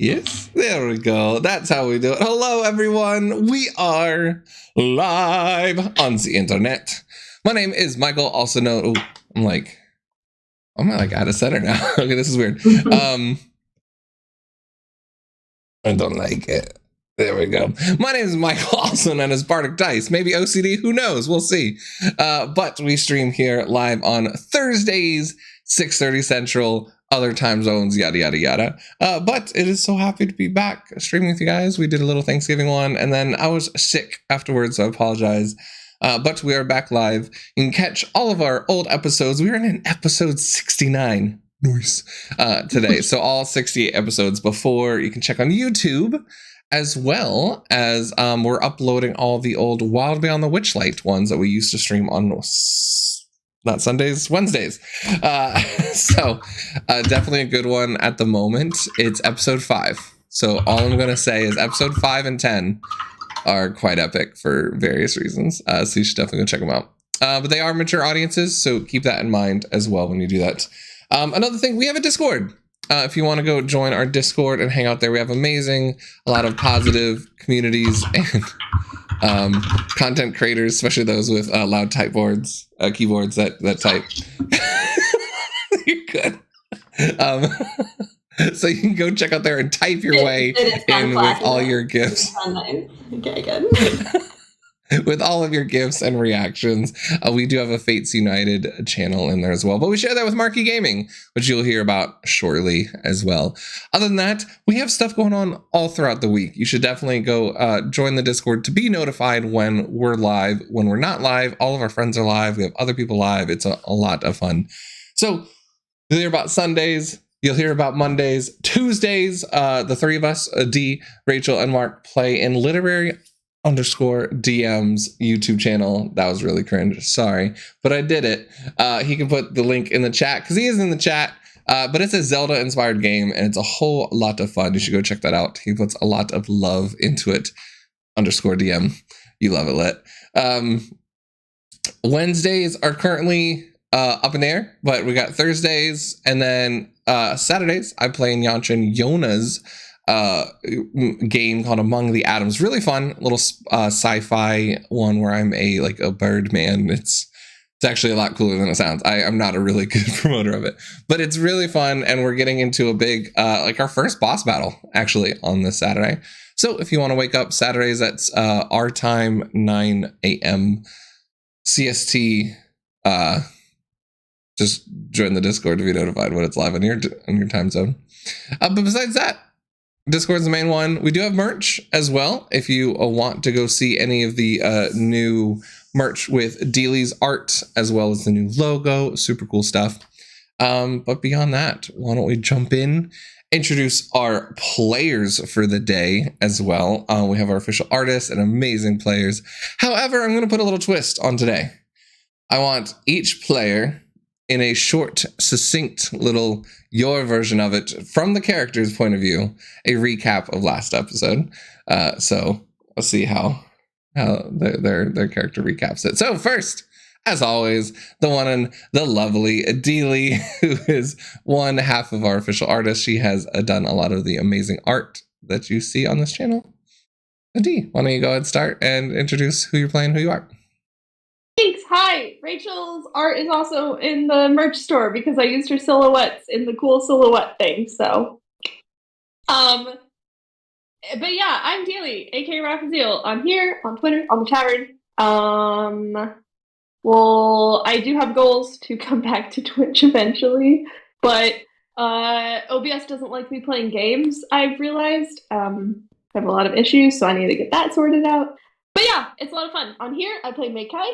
Yes, there we go. That's how we do it. Hello, everyone. We are live on the internet. My name is Michael, also known... Ooh, I'm like out of center now. Okay, this is weird. I don't like it. There we go. My name is Michael, also known as Bardicdice. Maybe OCD, who knows? We'll see. But we stream here live on Thursdays, 6:30 Central, other time zones, yada, yada, yada. But it is so happy to be back streaming with you guys. We did a little Thanksgiving one, and then I was sick afterwards, so I apologize. But we are back live. You can catch all of our old episodes. We are in episode 69. Nice. Today. So all 68 episodes before. You can check on YouTube, as well as we're uploading all the old Wild Beyond the Witchlight ones that we used to stream on not Sundays, Wednesdays. So definitely a good one at the moment. It's episode 5. So all I'm going to say is episode 5 and 10 are quite epic for various reasons. So you should definitely go check them out. But they are mature audiences, so keep that in mind as well when you do that. Another thing, we have a Discord. If you want to go join our Discord and hang out there, we have a lot of positive communities and content creators, especially those with loud keyboards that type. You're good. So you can go check out there and type your way in with all your gifts. Okay, good. With all of your gifts and reactions. We do have a Fates United channel in there as well, but we share that with Marquee Gaming, which you'll hear about shortly as well. Other than that, we have stuff going on all throughout the week. You should definitely go join the Discord to be notified when we're live. When we're not live, all of our friends are live. We have other people live. It's a lot of fun. So you'll hear about Sundays. You'll hear about Mondays. Tuesdays, the three of us, D, Rachel, and Mark, play in literary_DM's YouTube channel. That was really cringe. Sorry, but I did it. He can put the link in the chat because he is in the chat. But it's a Zelda-inspired game, and it's a whole lot of fun. You should go check that out. He puts a lot of love into it. _DM. You love it, lit. Wednesdays are currently up in the air, but we got Thursdays, and then Saturdays I play in Yanchin Yona's game called Among the Atoms. Really fun little sci-fi one where I'm a bird man. It's actually a lot cooler than it sounds. I'm not a really good promoter of it, but it's really fun, and we're getting into a big our first boss battle actually on this Saturday. So if you want to wake up Saturdays, that's our time, 9 a.m. CST. Just join the Discord to be notified when it's live on your time zone. But besides that, Discord's the main one. We do have merch as well. If you want to go see any of the new merch with Dealey's art, as well as the new logo, super cool stuff. But beyond that, why don't we jump in, introduce our players for the day as well. We have our official artists and amazing players. However, I'm going to put a little twist on today. I want each player in a short, succinct little your version of it from the character's point of view, a recap of last episode. So let's see how their character recaps it. So first, as always, the one and the lovely Adelie, who is one half of our official artist. She has done a lot of the amazing art that you see on this channel. Adee, why don't you go ahead and start and introduce who you're playing, who you are. Thanks. Hi. Rachel's art is also in the merch store because I used her silhouettes in the cool silhouette thing. So, but yeah, I'm Dealey, aka Raphael. I'm here on Twitter, on the tavern. Well, I do have goals to come back to Twitch eventually, but OBS doesn't like me playing games. I've realized I have a lot of issues, so I need to get that sorted out. But yeah, it's a lot of fun. On here, I play Meikai,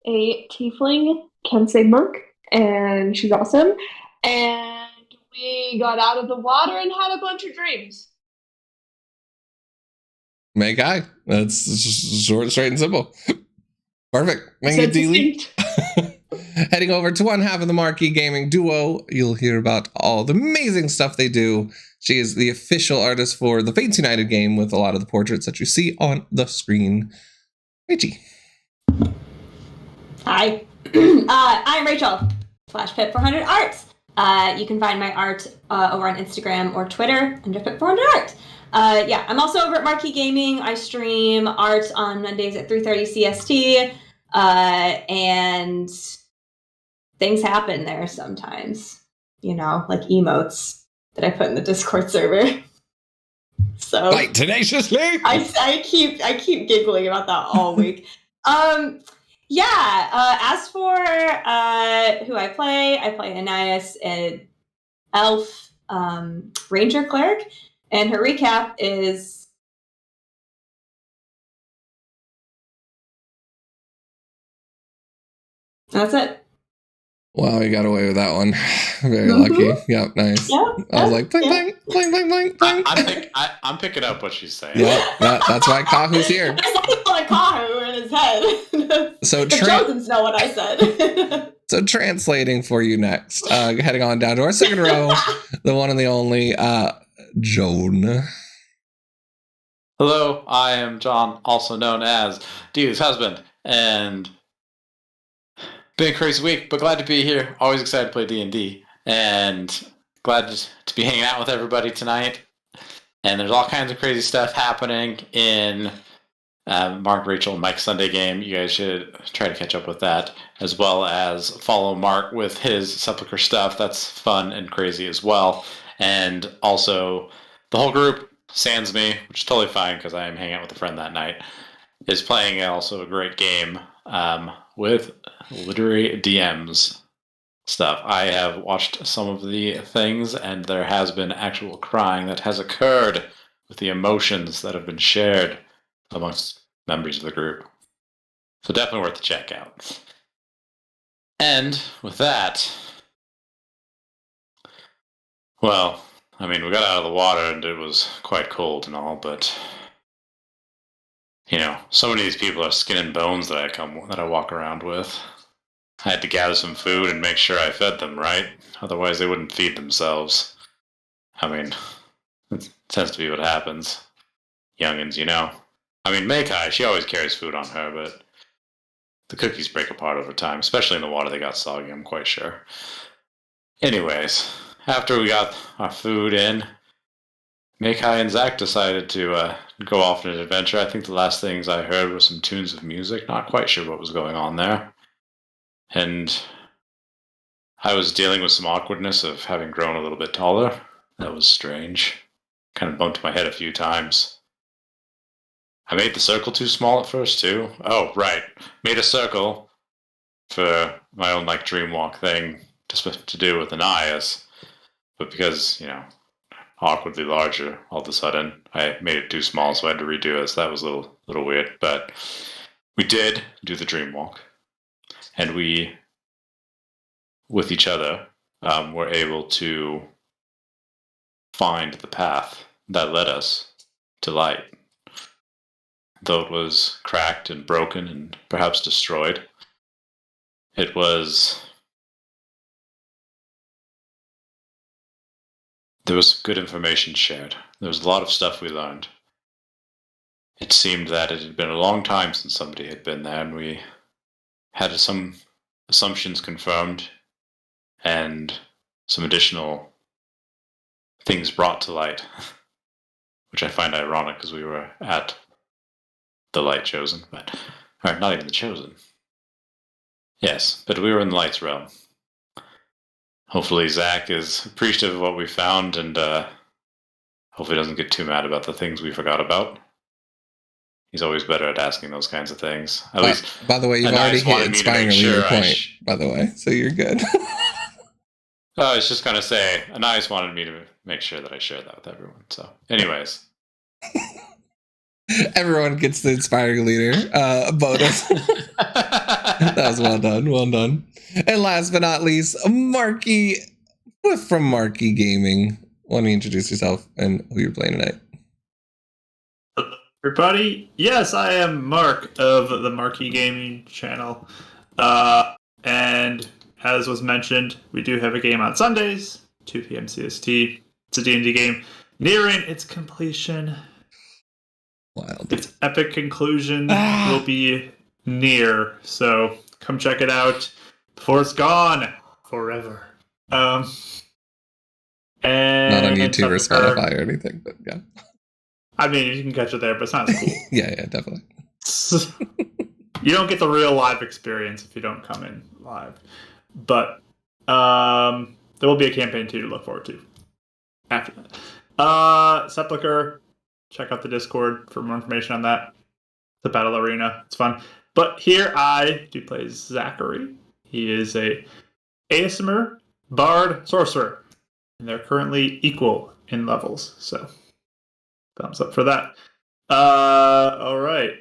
a tiefling Kensei monk, and she's awesome. And we got out of the water and had a bunch of dreams. Meikai. That's short, straight, and simple. Perfect. Thank you, Dealey. Heading over to one half of the Marquee Gaming duo, you'll hear about all the amazing stuff they do. She is the official artist for the Fates United game with a lot of the portraits that you see on the screen. Rachie. Hi, I'm Rachel, /Pip400 Arts. You can find my art over on Instagram or Twitter under Fit400art. I'm also over at Marquee Gaming. I stream art on Mondays at 3:30 CST, and things happen there sometimes. Like emotes that I put in the Discord server. So Bite tenaciously. I keep giggling about that all week. As for who I play Anais, an elf ranger cleric, and her recap is that's it. Wow, you got away with that one. Very lucky. Yep, nice. Yeah, I was like, bling, bling, bling, bling, bling, bling. I'm picking up what she's saying. Yeah, that's why Kahu's here. I saw Kahu in his head. So the Chosens know what I said. So translating for you next, heading on down to our second row, the one and the only Joan. Hello, I am John, also known as Dee's husband, and been a crazy week, but glad to be here. Always excited to play D&D, and glad to be hanging out with everybody tonight. And there's all kinds of crazy stuff happening in Mark, Rachel, and Mike's Sunday game. You guys should try to catch up with that, as well as follow Mark with his Sepulchre stuff. That's fun and crazy as well. And also, the whole group, sans me, which is totally fine because I am hanging out with a friend that night, is playing also a great game with literary DMs stuff. I have watched some of the things, and there has been actual crying that has occurred with the emotions that have been shared amongst members of the group. So definitely worth the check out. And with that, well, I mean, we got out of the water and it was quite cold and all, but so many of these people are skin and bones that I walk around with. I had to gather some food and make sure I fed them right, otherwise they wouldn't feed themselves. I mean, it tends to be what happens. Youngins, I mean, Makai, she always carries food on her, but the cookies break apart over time, especially in the water they got soggy, I'm quite sure. Anyways, after we got our food in, Makai and Zach decided to go off on an adventure. I think the last things I heard were some tunes of music. Not quite sure what was going on there. And I was dealing with some awkwardness of having grown a little bit taller. That was strange. Kind of bumped my head a few times. I made the circle too small at first, too. Oh, right. Made a circle for my own, dream walk thing to do with Anais. But because, awkwardly larger all of a sudden, I made it too small, so I had to redo it. So that was a little weird. But we did do the dream walk. And we, with each other, were able to find the path that led us to light. Though it was cracked and broken and perhaps destroyed, there was good information shared. There was a lot of stuff we learned. It seemed that it had been a long time since somebody had been there, and we had some assumptions confirmed and some additional things brought to light, which I find ironic because we were at the light chosen, but not even the chosen. Yes, but we were in the light's realm. Hopefully Zach is appreciative of what we found and hopefully doesn't get too mad about the things we forgot about. He's always better at asking those kinds of things. At least. By the way, you've already hit inspiringly your point, by the way, so you're good. I was just going to say, Anais wanted me to make sure that I shared that with everyone. So, anyways. Everyone gets the inspiring leader bonus. That was well done. Well done. And last but not least, Marky from Marky Gaming. Why don't you introduce yourself and who you're playing tonight? Everybody, yes, I am Mark of the Marky Gaming channel. And as was mentioned, we do have a game on Sundays, 2 p.m. CST. It's a D&D game nearing its completion. Wild. Its epic conclusion will be near, so come check it out before it's gone forever. And Not on YouTube or Sepulcher. Spotify or anything, but yeah. I mean, you can catch it there, but it's not as cool. Yeah, definitely. You don't get the real live experience if you don't come in live. But there will be a campaign 2 to look forward to after that. Sepulcher, check out the Discord for more information on that. The Battle Arena, it's fun. But here I do play Zachary. He is a ASMR, Bard, Sorcerer. And they're currently equal in levels, so thumbs up for that. All right.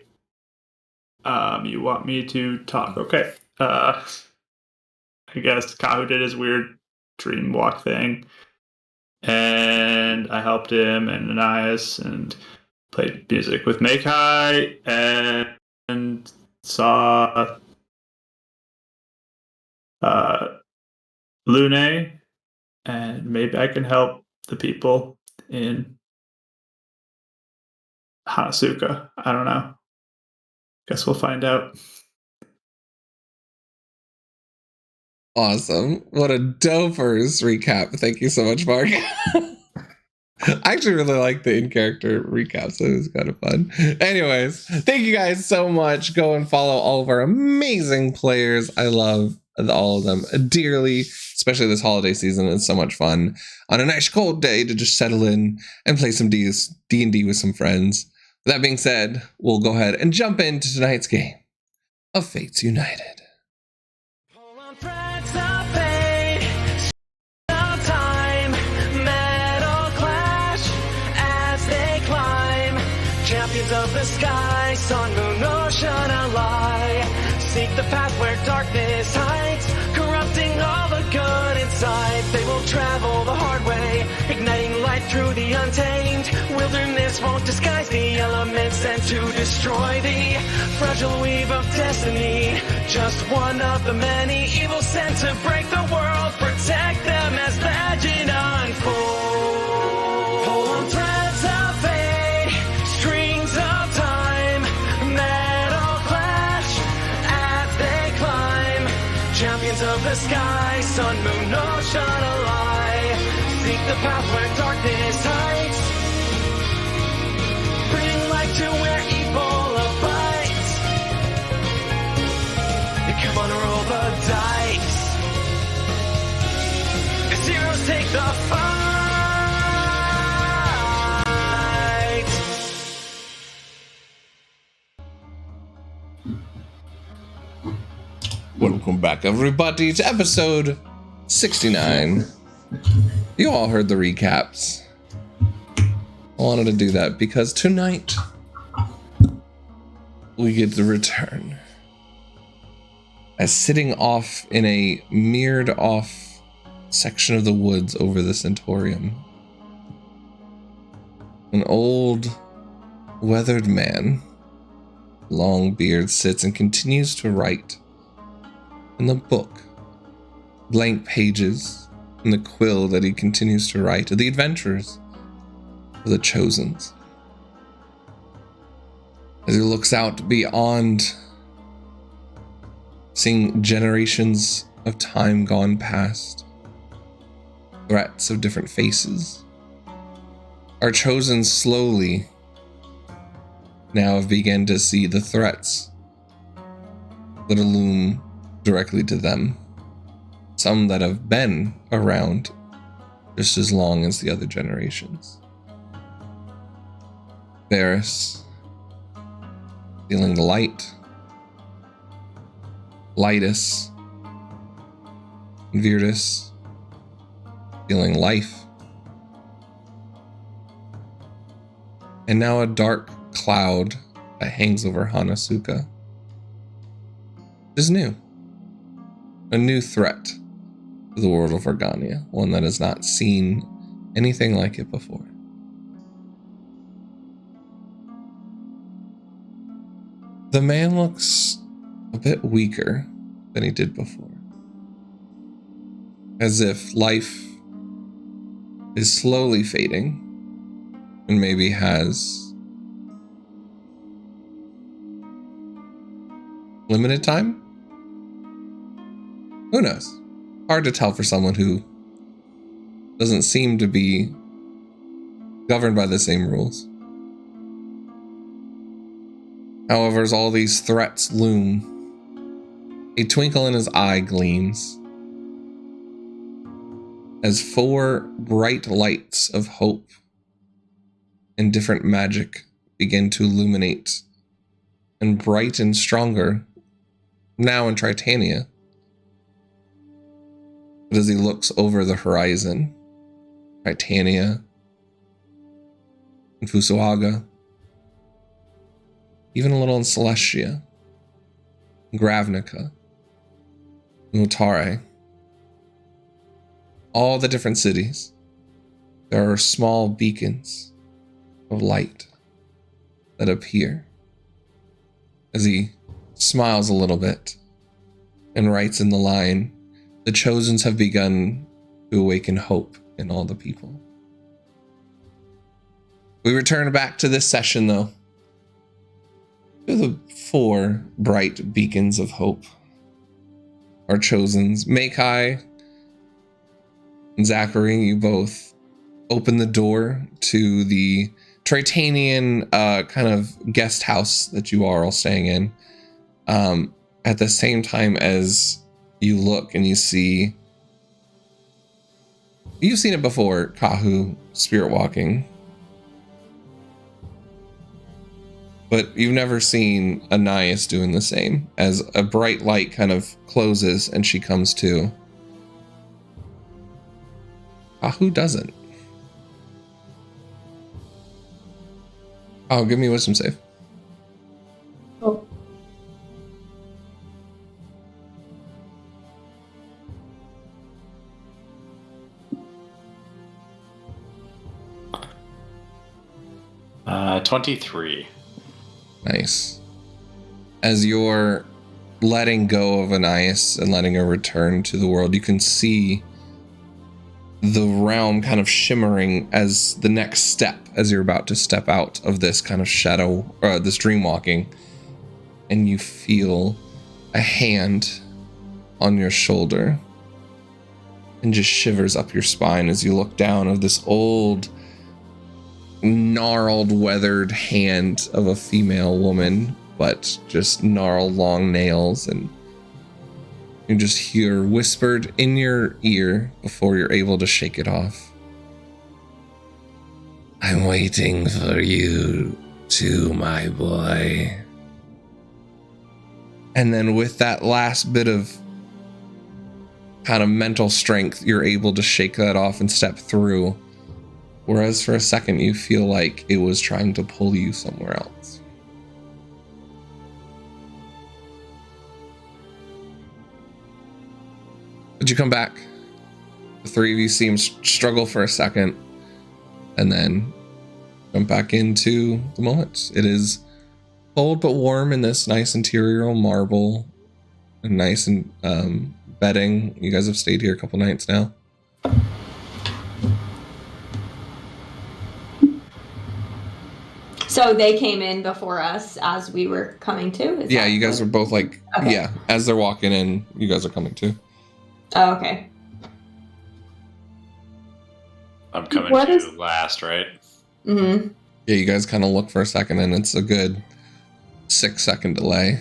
You want me to talk? Okay. I guess Kahu did his weird dream walk thing, and I helped him and Ananias and played music with Makai and saw Lune, and maybe I can help the people in Hanasuka. I don't know. Guess we'll find out. Awesome. What a dopers recap. Thank you so much, Mark. I actually really like the in-character recap, so it was kind of fun. Anyways, thank you guys so much. Go and follow all of our amazing players. I love all of them dearly, especially this holiday season. It's so much fun on a nice cold day to just settle in and play some D&D with some friends. That being said, we'll go ahead and jump into tonight's game of Fates United. Champions of the sky, sun, moon, ocean, ally. Seek the path where darkness hides, corrupting all the good inside. They will travel the hard way, igniting light through the untamed. Wilderness won't disguise the elements sent to destroy the fragile weave of destiny. Just one of the many evils sent to break the world. Protect them as legend unfolds. Pull on threads of fate, strings of time, metal clash as they climb. Champions of the sky, sun, moon, ocean, ally. Seek the path where darkness hides, bring light to where evil abides. Come on, roll the dice. As heroes take the fight. Welcome back, everybody, to episode 69. You all heard the recaps. I wanted to do that because tonight we get the return. As sitting off in a mirrored off section of the woods over the Centaurium, an old, weathered man, long beard, sits and continues to write in the book, blank pages, in the quill that he continues to write, the adventures of the Chosens. As he looks out beyond, seeing generations of time gone past, threats of different faces, our Chosen slowly now have begun to see the threats that loom directly to them. Some that have been around just as long as the other generations. Varys, feeling the light. Lightus, Virtus, feeling life. And now a dark cloud that hangs over Hanasuka is new. A new threat to the world of Organia, one that has not seen anything like it before. The man looks a bit weaker than he did before. As if life is slowly fading and maybe has limited time? Who knows? Hard to tell for someone who doesn't seem to be governed by the same rules. However, as all these threats loom, a twinkle in his eye gleams as 4 bright lights of hope and different magic begin to illuminate and brighten stronger now in Tritania. But as he looks over the horizon, Tritania and Fusuaga, even a little in Celestia, Gravnica, Mutare, all the different cities, there are small beacons of light that appear as he smiles a little bit and writes in the line, "The Chosens have begun to awaken hope in all the people." We return back to this session, though, to the 4 bright beacons of hope. Our Chosens, Makai and Zachary, you both open the door to the Tritanian kind of guest house that you are all staying in. At the same time as you look and you see, you've seen it before, Kahu spirit walking, but you've never seen Anais doing the same, as a bright light kind of closes and she comes to. Kahu doesn't. Oh, give me a wisdom save. Oh. Uh, 23. Nice. As you're letting go of Anais and letting her return to the world, you can see the realm kind of shimmering as the next step, as you're about to step out of this kind of shadow, this dream walking, and you feel a hand on your shoulder and just shivers up your spine as you look down of this old, gnarled, weathered hand of a female woman, but just gnarled long nails, and you just hear whispered in your ear before you're able to shake it off, "I'm waiting for you too, my boy." And then with that last bit of kind of mental strength, you're able to shake that off and step through. Whereas for a second you feel like it was trying to pull you somewhere else. But you come back. The 3 of you seem struggle for a second and then jump back into the moment. It is cold but warm in this nice interior marble and nice and bedding. You guys have stayed here a couple nights now. So they came in before us as we were coming to? Yeah, you guys are both like, okay. Yeah, as they're walking in, you guys are coming too. Oh, okay. I'm coming to last, right? Mm-hmm. Yeah, you guys kind of look for a second, and it's a good 6-second delay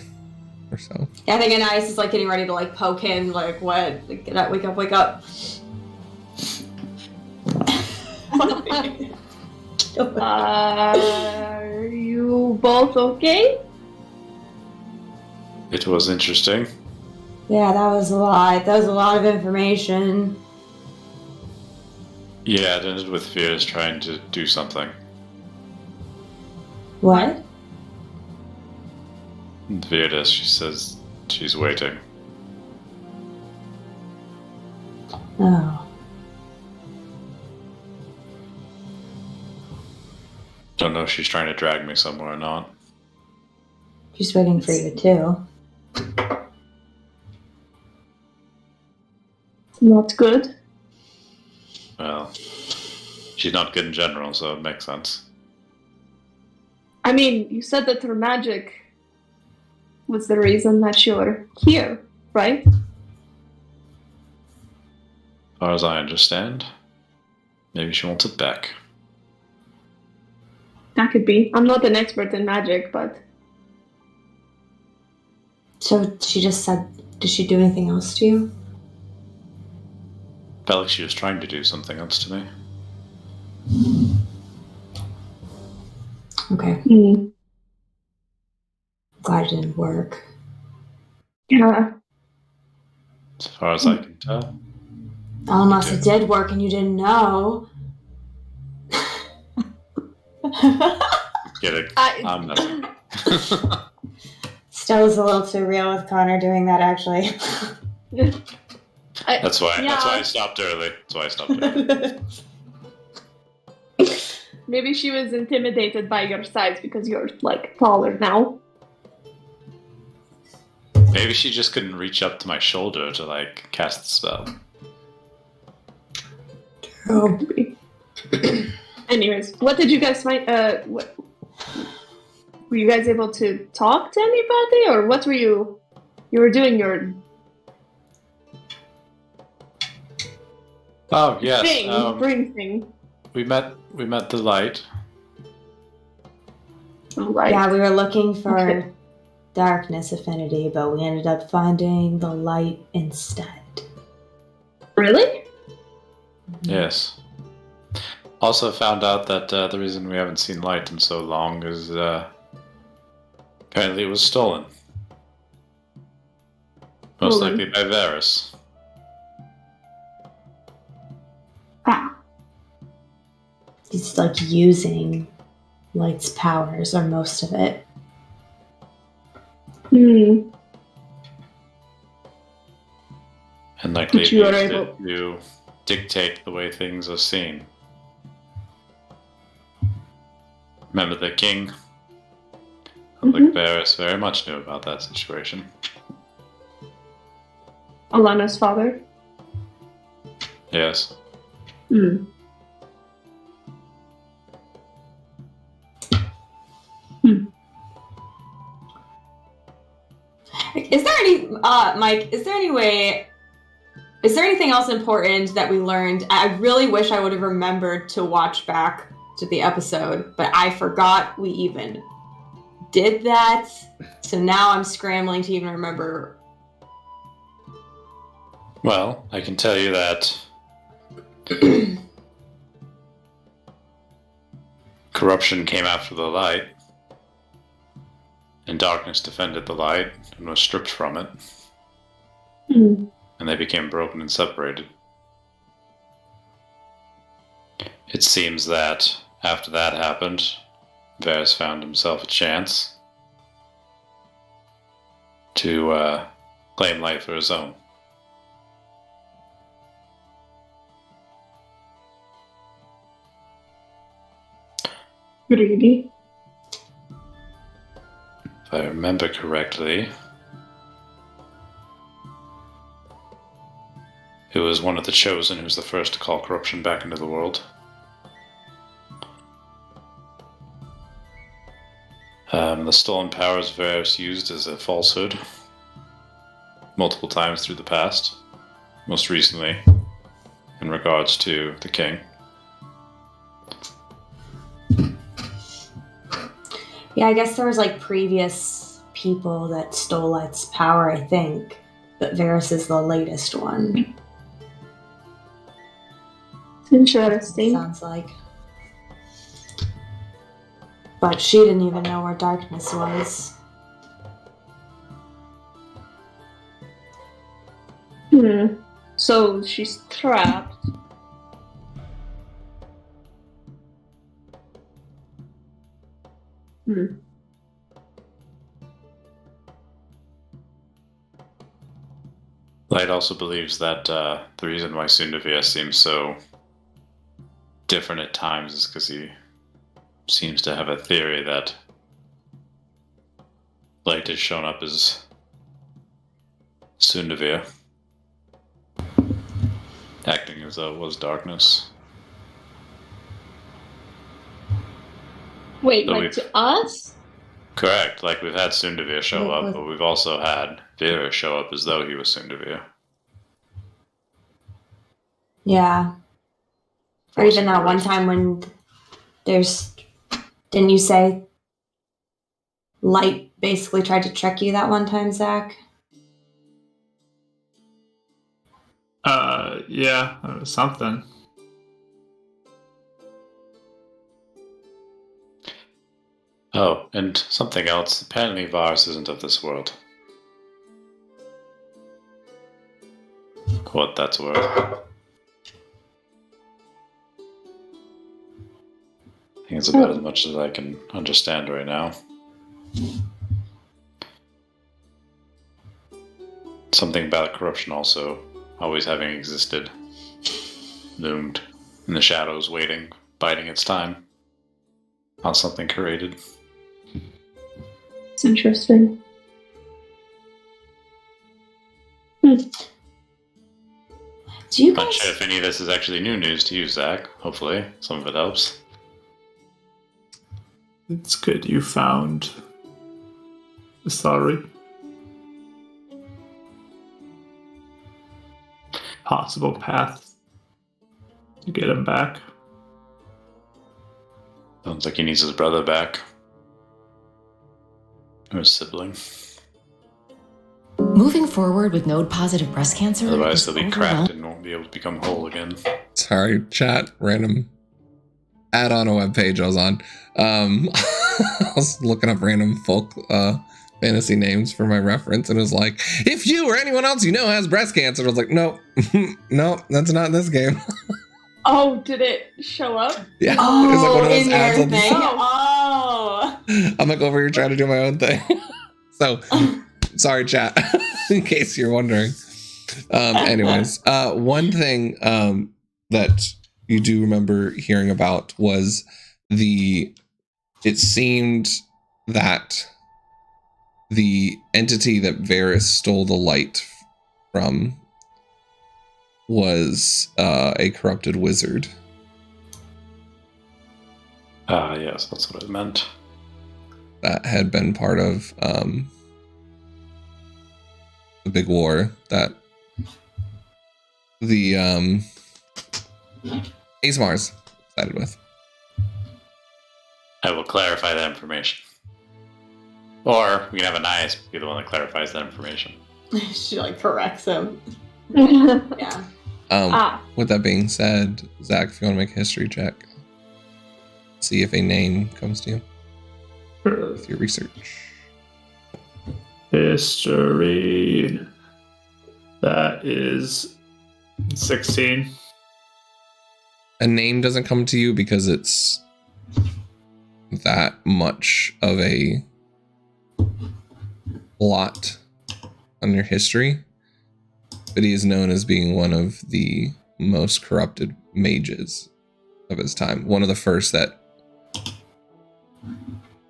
or so. Yeah, I think Anais is like getting ready to like poke him, like, what? Like, get up, wake up, wake up. Are you both okay? It was interesting. Yeah, that was a lot. That was a lot of information. Yeah, it ended with Fears trying to do something. What? Virdis, she says she's waiting. Oh. Don't know if she's trying to drag me somewhere or not. She's waiting for you too. Not good. Well, she's not good in general, so it makes sense. I mean, you said that her magic was the reason that you're here, right? As far as I understand. Maybe she wants it back. That could be. I'm not an expert in magic, but So she just said, did she do anything else to you? Felt like she was trying to do something else to me. Okay. Glad it didn't work. Yeah. As far as I can tell. Unless it did work and you didn't know. Get it? I'm messing. Stowe's a little too real with Connor doing that, actually. That's why I stopped early. Maybe she was intimidated by your size because you're like taller now. Maybe she just couldn't reach up to my shoulder to like cast the spell. True. Anyways, what did you guys find? What were you guys able to talk to anybody, or what were you were doing your Oh yes, bring thing? we met the light. Right. Yeah, we were looking for darkness affinity, but we ended up finding the light instead. Really? Yes. Also found out that the reason we haven't seen light in so long is apparently it was stolen. Most likely by Varys. Ah. He's like using light's powers, or most of it. Hmm. And likely But used you are it able- to dictate the way things are seen. Remember the king? Like Varys very much knew about that situation. Alana's father. Yes. Hmm. Is there any, Mike, is there anything else important that we learned? I really wish I would have remembered to watch back to the episode, but I forgot we even did that. So now I'm scrambling to even remember. Well, I can tell you that corruption came after the light, and darkness defended the light and was stripped from it, and they became broken and separated. It seems that after that happened, Varys found himself a chance to claim light for his own. Really? If I remember correctly, it was one of the Chosen who was the first to call corruption back into the world. The stolen powers Varys used as a falsehood multiple times through the past, most recently in regards to the king. Yeah, I guess there was like previous people that stole its power, I think, but Varys is the latest one. Interesting. Sounds like. But she didn't even know where darkness was. So she's trapped. Light also believes that the reason why Sundavia seems so different at times is because he seems to have a theory that Light has shown up as Sundavia, acting as though it was darkness. Wait, So like we've- to us? Correct, like we've had Sundavia show What- up, but we've also had Vera show up as though he was Sundavia. Yeah. Or even that one time when didn't you say light basically tried to trick you that one time, Zach? Yeah, something. Oh, and something else. Apparently Vars isn't of this world. What that's worth. I think it's about as much as I can understand right now. Something about corruption also, always having existed, loomed in the shadows, waiting, biding its time on something created. It's interesting. Do you I'm not guys? sure if any of this is actually new news to you, Zach. Hopefully, some of it helps. It's good you found the story. Possible path to get him back. Sounds like he needs his brother back. Or his sibling. Moving forward with node-positive breast cancer Otherwise, is they'll be cracked and won't be able to become whole again. Sorry, chat, random add on a web page I was on. I was looking up random folk fantasy names for my reference, and it was like, if you or anyone else you know has breast cancer. I was like, nope, nope, that's not this game. Oh, did it show up? Yeah, Oh, it was like one of those in ads your on the thing. side. Oh. I'm like over here trying to do my own thing. So, sorry, chat, in case you're wondering. Anyways, one thing that you do remember hearing about was it seemed that the entity that Varys stole the light from was a corrupted wizard. Yes, that's what it meant. That had been part of the big war that the Asmars sided with. I will clarify that information. Or we can have Anais be the one that clarifies that information. She corrects him. Yeah. With that being said, Zach, if you want to make a history check, see if a name comes to you with your research. History. That is 16. A name doesn't come to you because it's that much of a blot on your history, but he is known as being one of the most corrupted mages of his time. One of the first that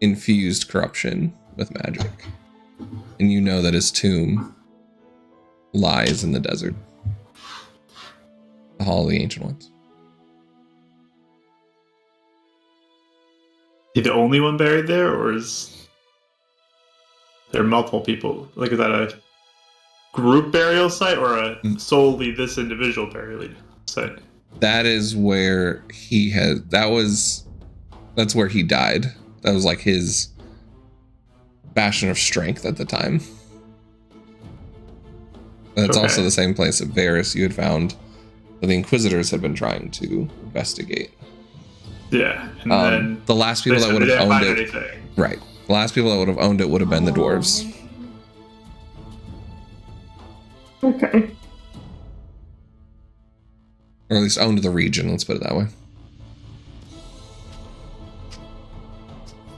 infused corruption with magic. And you know that his tomb lies in the desert. The Hall of the Ancient Ones. Is he the only one buried there, or is there multiple people? Like, is that a group burial site or a solely this individual burial site? That is where he has. That's where he died. That was like his bastion of strength at the time. That's Okay. also the same place that Varys you had found that the Inquisitors had been trying to investigate. Yeah, and then the last people that would have owned it, anything. right? The last people that would have owned it would have been the dwarves. Okay. Or at least owned the region, let's put it that way.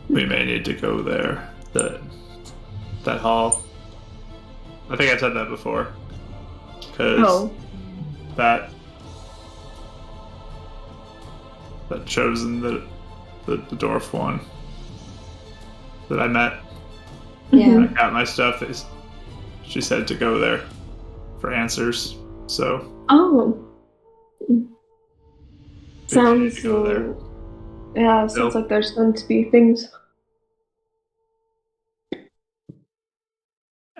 We may need to go there. That hall. I think I said that before. Because that chosen the dwarf one that I met. Yeah. I got my stuff. She said to go there for answers. So Sounds to go there. Yeah, sounds like there's going to be things.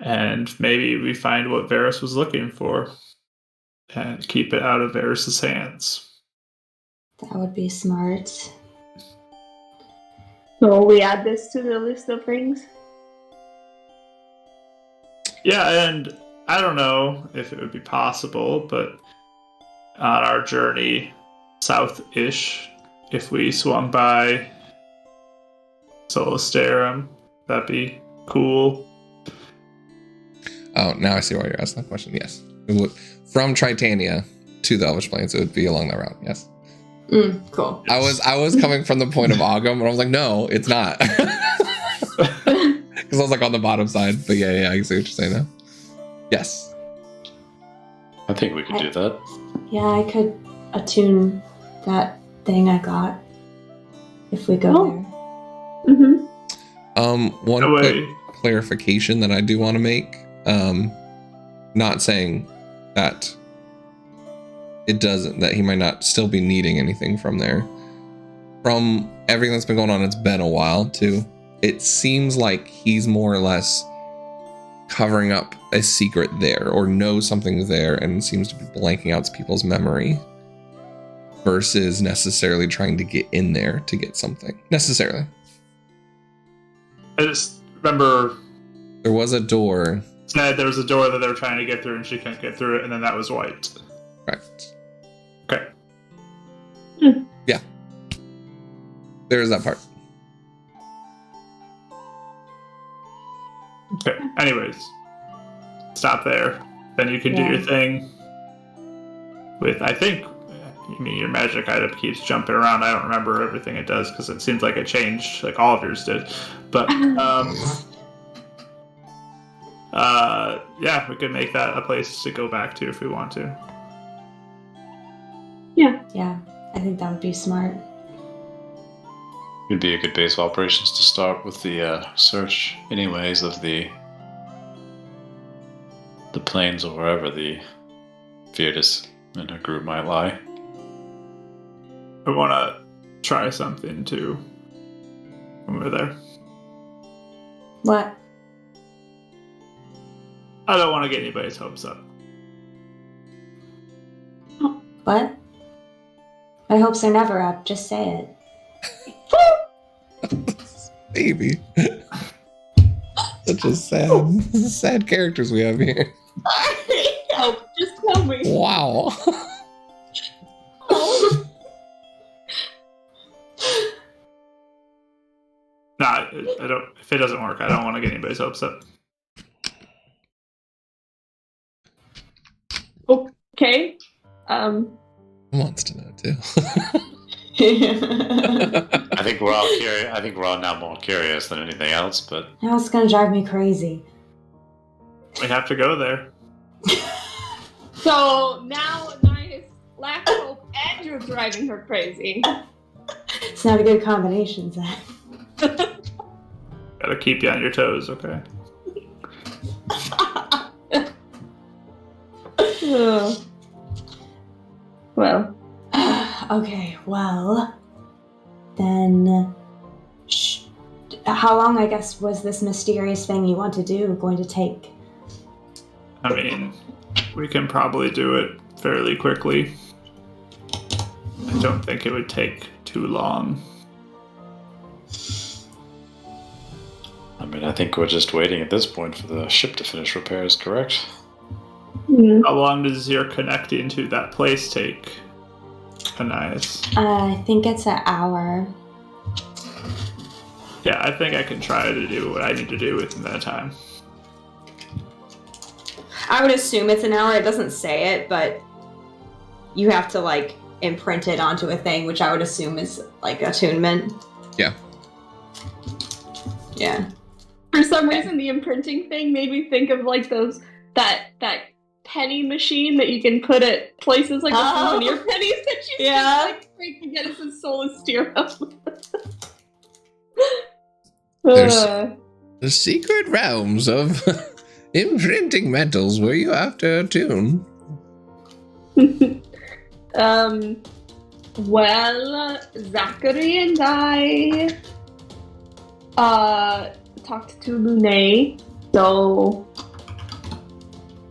And maybe we find what Varys was looking for and keep it out of Varys' hands. That would be smart. So we add this to the list of things. Yeah, and I don't know if it would be possible, but on our journey south-ish, if we swung by Solastarum, that'd be cool. Oh, now I see why you're asking that question. Yes. It would, from Tritania to the Elvish Plains, it would be along that route. Yes. Cool. I was coming from the point of Ogum, and I was like, no, it's not. Because I was like on the bottom side. But yeah, I see what you're saying now. Yes. I think we could do that. Yeah, I could attune that thing I got if we go there. Mm-hmm. One quick clarification that I do want to make. Not saying that that he might not still be needing anything from there. From everything that's been going on, it's been a while too. It seems like he's more or less covering up a secret there, or knows something's there and seems to be blanking out people's memory, versus necessarily trying to get in there to get something. Necessarily. I just remember there was a door. Said there was a door that they were trying to get through and she couldn't get through it, and then that was white. Right. Okay. Yeah. There is that part. Okay. Anyways, stop there. Then you can do your thing with, I think, your magic item keeps jumping around. I don't remember everything it does because it seems like it changed, like all of yours did. But, yeah, we could make that a place to go back to if we want to. Yeah, I think that would be smart. It'd be a good base of operations to start with the search, anyways, of the plains or wherever the Virdis and her group might lie. I want to try something too when we're there. What? I don't want to get anybody's hopes up. What? My hopes are never up, just say it. Baby. Such a sad characters we have here. Oh, just tell me. Wow. Nah, I don't. If it doesn't work, I don't want to get anybody's hopes up. Okay. Wants to know too. I think we're all curious. I think we're all now more curious than anything else. But Now it's gonna drive me crazy. We have to go there. So now Anais lacks hope and you're driving her crazy. It's not a good combination, Zach. Gotta keep you on your toes, okay? Well. Okay, well, then, how long, I guess, was this mysterious thing you want to do going to take? I mean, we can probably do it fairly quickly. I don't think it would take too long. I mean, I think we're just waiting at this point for the ship to finish repairs, correct? Mm. How long does your connecting to that place take, Anais? I think it's an hour. Yeah, I think I can try to do what I need to do within that time. I would assume it's an hour. It doesn't say it, but you have to, like, imprint it onto a thing, which I would assume is, like, attunement. Yeah. Yeah. For some reason, the imprinting thing made me think of like that penny machine that you can put at places like the souvenir pennies that you can like break to get us a Solastarum. There's the secret realms of imprinting metals where you have to attune. Well, Zachary and I talked to Lune, so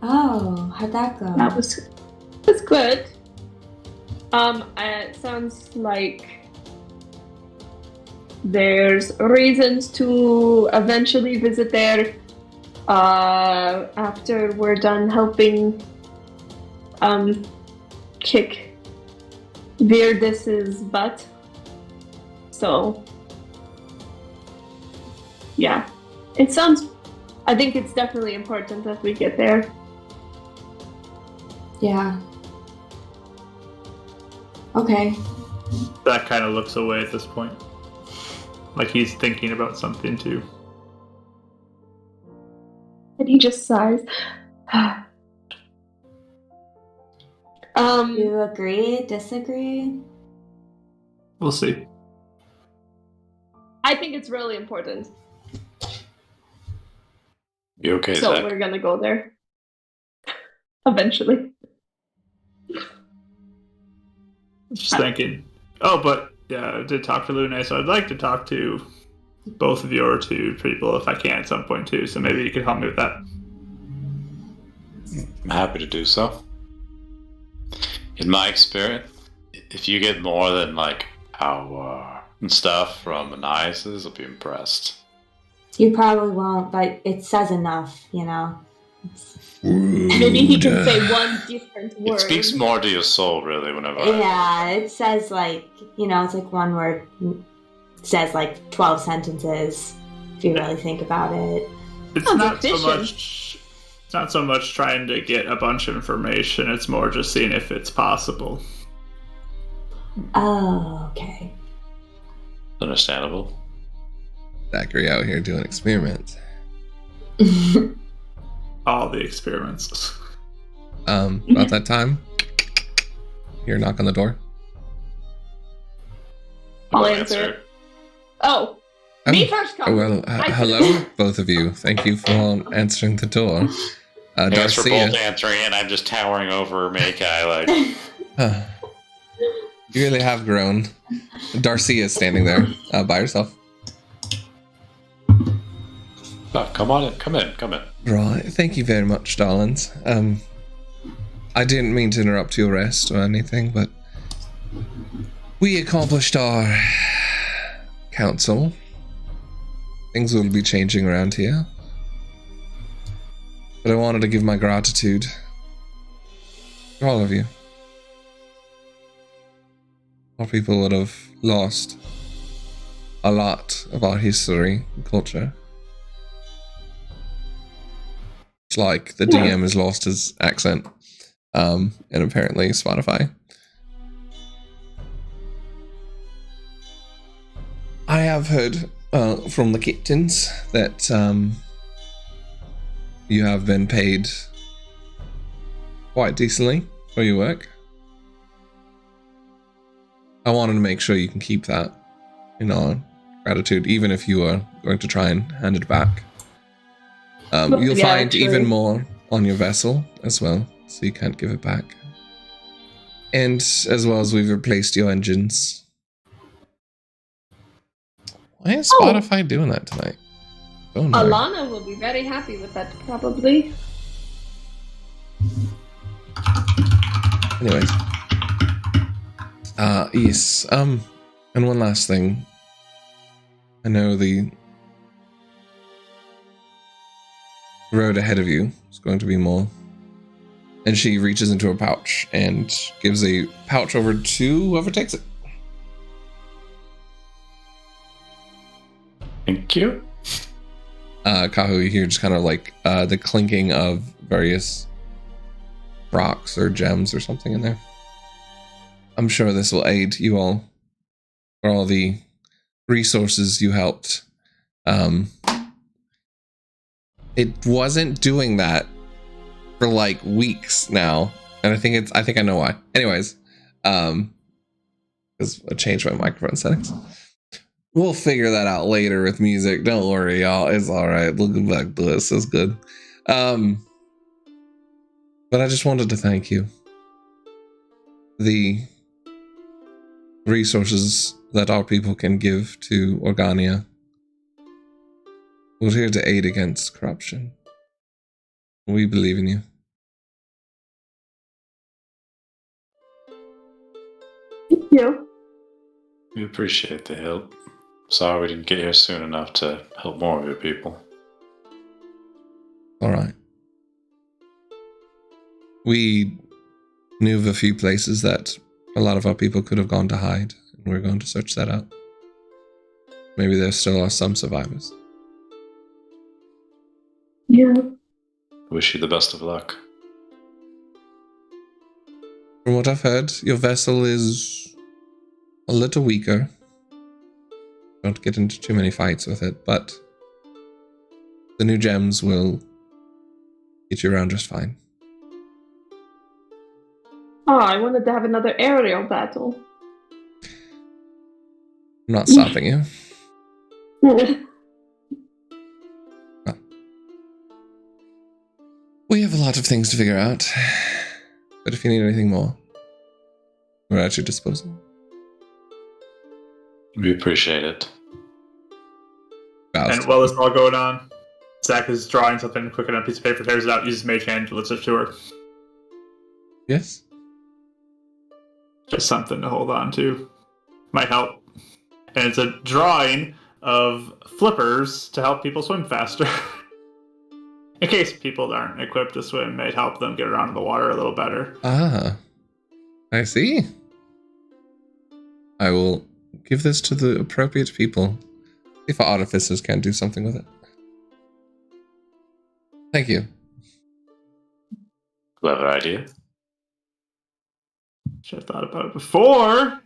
Oh, how'd that go? that was good. It sounds like there's reasons to eventually visit there after we're done helping kick Bardicdice's butt. So, yeah. I think it's definitely important that we get there. Yeah. Okay. That kind of looks away at this point. Like he's thinking about something too. And he just sighs. You agree? Disagree? We'll see. I think it's really important. You okay, So Zach? we're gonna go there. Eventually. Just thinking. Oh, but yeah, I did talk to Lune, so I'd like to talk to both of your two people if I can at some point too. So maybe you could help me with that. I'm happy to do so. In my experience, if you get more than like power and stuff from Anias, I'll be impressed. You probably won't, but it says enough, you know? Maybe he can say one different word. It speaks more to your soul, really, whenever Yeah, it says like, you know, it's like one word. It says like 12 sentences, if you really think about it. It's Sounds not so efficient. much. It's not so much trying to get a bunch of information. It's more just seeing if it's possible. Oh, okay. Understandable. Zachary out here doing experiments. All the experiments. About that time, hear a knock on the door. I'll I'll answer it. Oh, Oh, me first, come. Well, hello, both of you. Thank you for answering the door. Thanks for both Darcia, answering, and I'm just towering over Makai, like, you really have grown. Darcia is standing there by herself. oh, come on in, come in. Right, thank you very much, darlings. I didn't mean to interrupt your rest or anything, but we accomplished our council. Things will be changing around here. But I wanted to give my gratitude to all of you. Our people would have lost a lot of our history and culture. It's like the DM has lost his accent, and apparently Spotify. I have heard from the captains that you have been paid quite decently for your work. I wanted to make sure you can keep that in our gratitude, even if you are going to try and hand it back. You'll Yeah, find true. even more on your vessel as well, so you can't give it back. And as well as we've replaced your engines. Why is Spotify doing that tonight? Oh no. Alana will be very happy with that, probably. Anyways. Yes. And one last thing. I know the road ahead of you is going to be more. And she reaches into her pouch and gives a pouch over to whoever takes it. Thank you. Kahu, you hear just kind of like the clinking of various rocks or gems or something in there. I'm sure this will aid you all for all the resources you helped. It wasn't doing that for like weeks now, and I think I know why. Anyways, because I changed my microphone settings. We'll figure that out later with music. Don't worry, y'all. It's all right. Looking back to this is good. But I just wanted to thank you. The resources that our people can give to Organia. We're here to aid against corruption. We believe in you. you. We appreciate the help. Sorry we didn't get here soon enough to help more of your people. All right. We knew of a few places that a lot of our people could have gone to hide, and we're going to search that out. Maybe there still are some survivors. Yeah. Wish you the best of luck. From what I've heard, your vessel is a little weaker. Don't get into too many fights with it, but the new gems will get you around just fine. Oh, I wanted to have another aerial battle. I'm not stopping you. We have a lot of things to figure out, but if you need anything more, we're at your disposal. We appreciate it. And while this is all going on, Zach is drawing something quick on a piece of paper, tears it out, uses Mage Hand, delivers it to her. Yes? Just something to hold on to. Might help. And it's a drawing of flippers to help people swim faster. In case people aren't equipped to swim, might help them get around in the water a little better. Ah, I see. I will give this to the appropriate people. If our artificers can do something with it. Thank you. Clever idea. Should have thought about it before.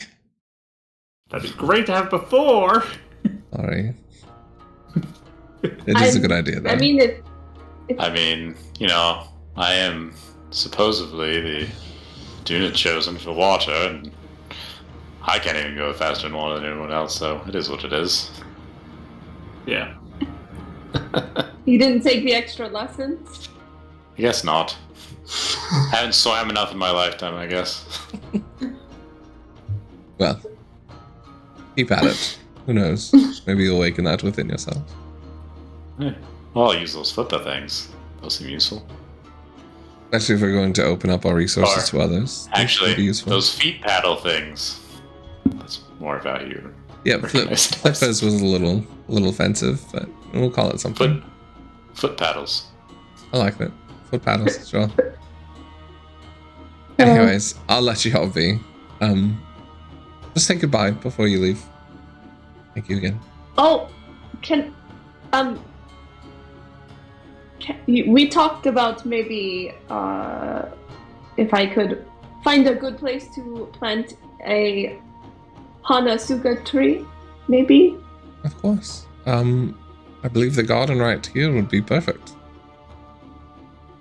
That'd be great to have before. Sorry. It is a good idea, though. I mean, I am supposedly the unit chosen for water, and I can't even go faster in water than anyone else, so it is what it is. Yeah. you didn't take the extra lessons? I guess not. Haven't swam enough in my lifetime, I guess. Well, keep at it. Who knows? Maybe you'll awaken that within yourself. Yeah. Well, I'll use those flipper things. Those seem useful. Especially if we're going to open up our resources to others. Actually, Be useful. those feet paddle things. That's more value. Yeah, flippers was a little offensive, but we'll call it something. Foot paddles. I like that. Foot paddles, sure. Anyways, I'll let you all be. Just say goodbye before you leave. Thank you again. Oh, we talked about maybe if I could find a good place to plant a Hanasuga tree, maybe? Of course. I believe the garden right here would be perfect.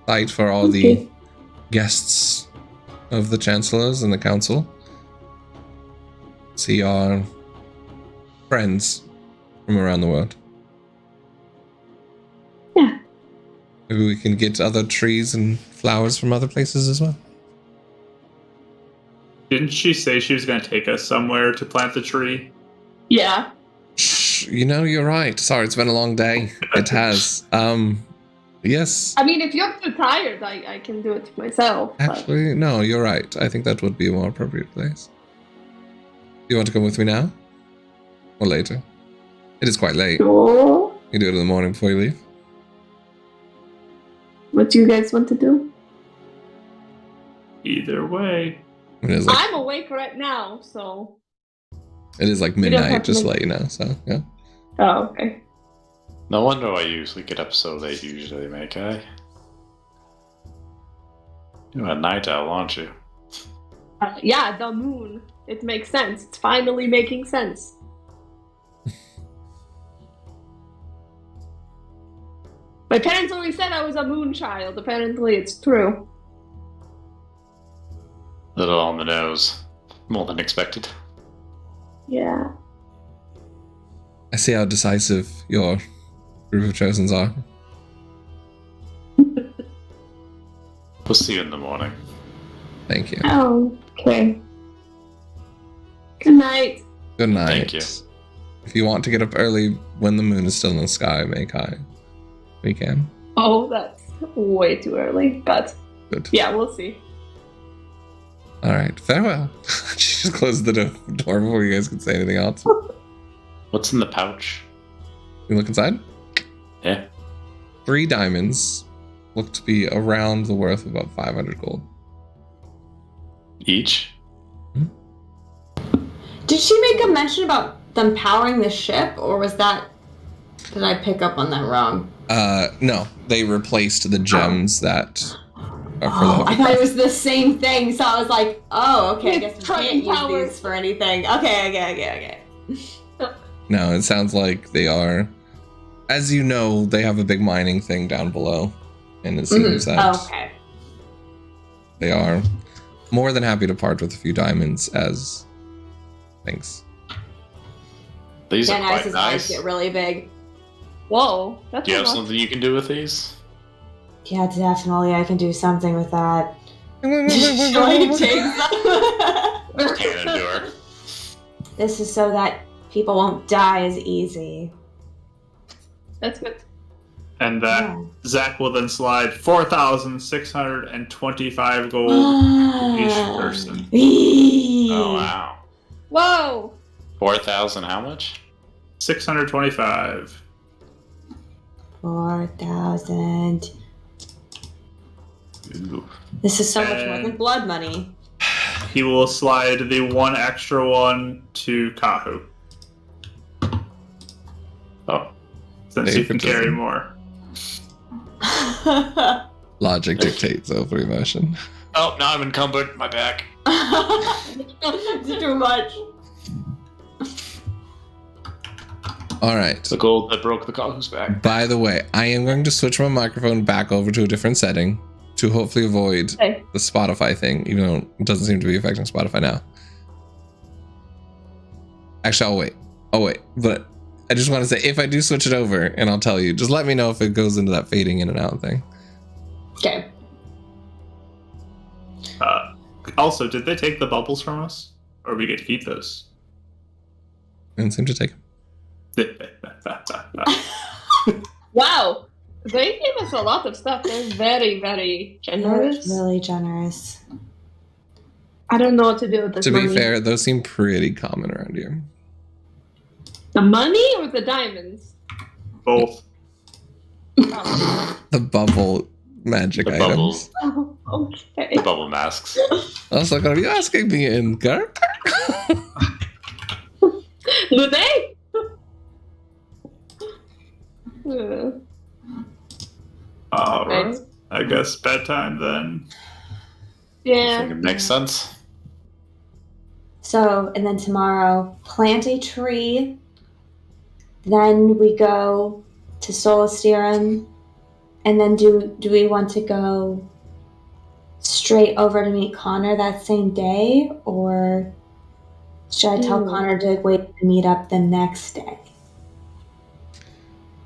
Site for all the guests of the chancellors and the council. See our friends from around the world. Yeah. Maybe we can get other trees and flowers from other places as well. Didn't she say she was going to take us somewhere to plant the tree? Yeah. You know, you're right. Sorry, it's been a long day. It has. Yes. I mean, if you're too tired, I can do it myself. Actually, no, you're right. I think that would be a more appropriate place. You want to come with me now? Or later? It is quite late. Sure. You do it in the morning before you leave? What do you guys want to do? Either way. It is like, I'm awake right now, so... It is like midnight, just to let you know, so, yeah. Oh, okay. No wonder I usually get up so late, usually, make I? You're a night owl, aren't you? Yeah, the moon. It makes sense. It's finally making sense. My parents always said I was a moon child. Apparently it's true. Little on the nose. More than expected. Yeah. I see how decisive your group of chosens are. We'll see you in the morning. Thank you. Oh, okay. Good night. Good night. Thank you. If you want to get up early when the moon is still in the sky, make high. We can. Oh, that's way too early, but Good. yeah, we'll see. All right. Farewell. just close the door before you guys can say anything else. What's in the pouch? You look inside. Yeah. 3 diamonds look to be around the worth of about 500 gold. Each? Did she make a mention about them powering the ship, or was that... Did I pick up on that wrong? No. They replaced the gems that are for Oh, the... I thought it was the same thing, so I was like, oh, okay, I guess we Trucking can't use power. these for anything. Okay. No, it sounds like they are... As you know, they have a big mining thing down below. And it seems that Okay. they are more than happy to part with a few diamonds as thanks. These are Then quite as his eyes nice. get really big. Whoa, that's Do you have a lot. something you can do with these? Yeah, definitely, I can do something with that. Joy takes them. Hand into her. This is so that people won't die as easy. That's good. And that Yeah. Zach will then slide 4,625 gold to each person. Oh, wow. Whoa! 4,000 how much? 625. 4,000. Ooh. This is so much more And- than blood money. He will slide the 1 extra one to Kahu, Oh, since you can Favoritism. carry more. Logic dictates over emotion. oh, now I'm encumbered. My back. It's too much. All right. The gold that broke the Kahu's back. By the way, I am going to switch my microphone back over to a different setting to hopefully avoid Okay. the Spotify thing, even though it doesn't seem to be affecting Spotify now. Actually, I'll wait. But I just want to say, if I do switch it over, and I'll tell you, just let me know if it goes into that fading in and out thing. Okay. Also, did they take the bubbles from us? Or we get to keep those? And seem to take Wow! They gave us a lot of stuff. They're very, very generous. Really generous. I don't know what to do with this To money. be fair, those seem pretty common around here. The money or the diamonds? Both. Oh, The bubble magic The items. bubbles. okay. The bubble masks. Also, are you asking me in character? Do they? Uh, Alright. Right. I guess bedtime then. I yeah. think it makes sense. So, and then tomorrow, plant a tree. Then we go to Solstirum. And then do we want to go straight over to meet Connor that same day? Or should I tell Connor to wait to meet up the next day?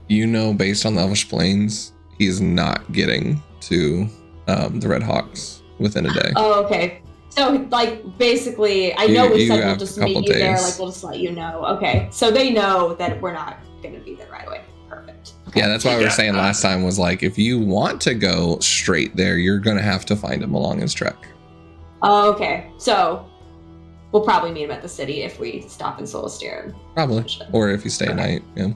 You know, based on the Elvish Plains, he is not getting to the Red Hawks within a day. Oh, okay. So, like, basically, I know we You said we'll have just a couple meet you there. days. Like, we'll just let you know. Okay. So they know that we're not going to be there right away. Perfect. Okay. Yeah, that's why we were Yeah. saying last time was like, if you want to go straight there, you're going to have to find him along his trek. Oh, okay. So we'll probably meet him at the city if we stop in Solstirum. Probably. Or if you stay a night. Yeah.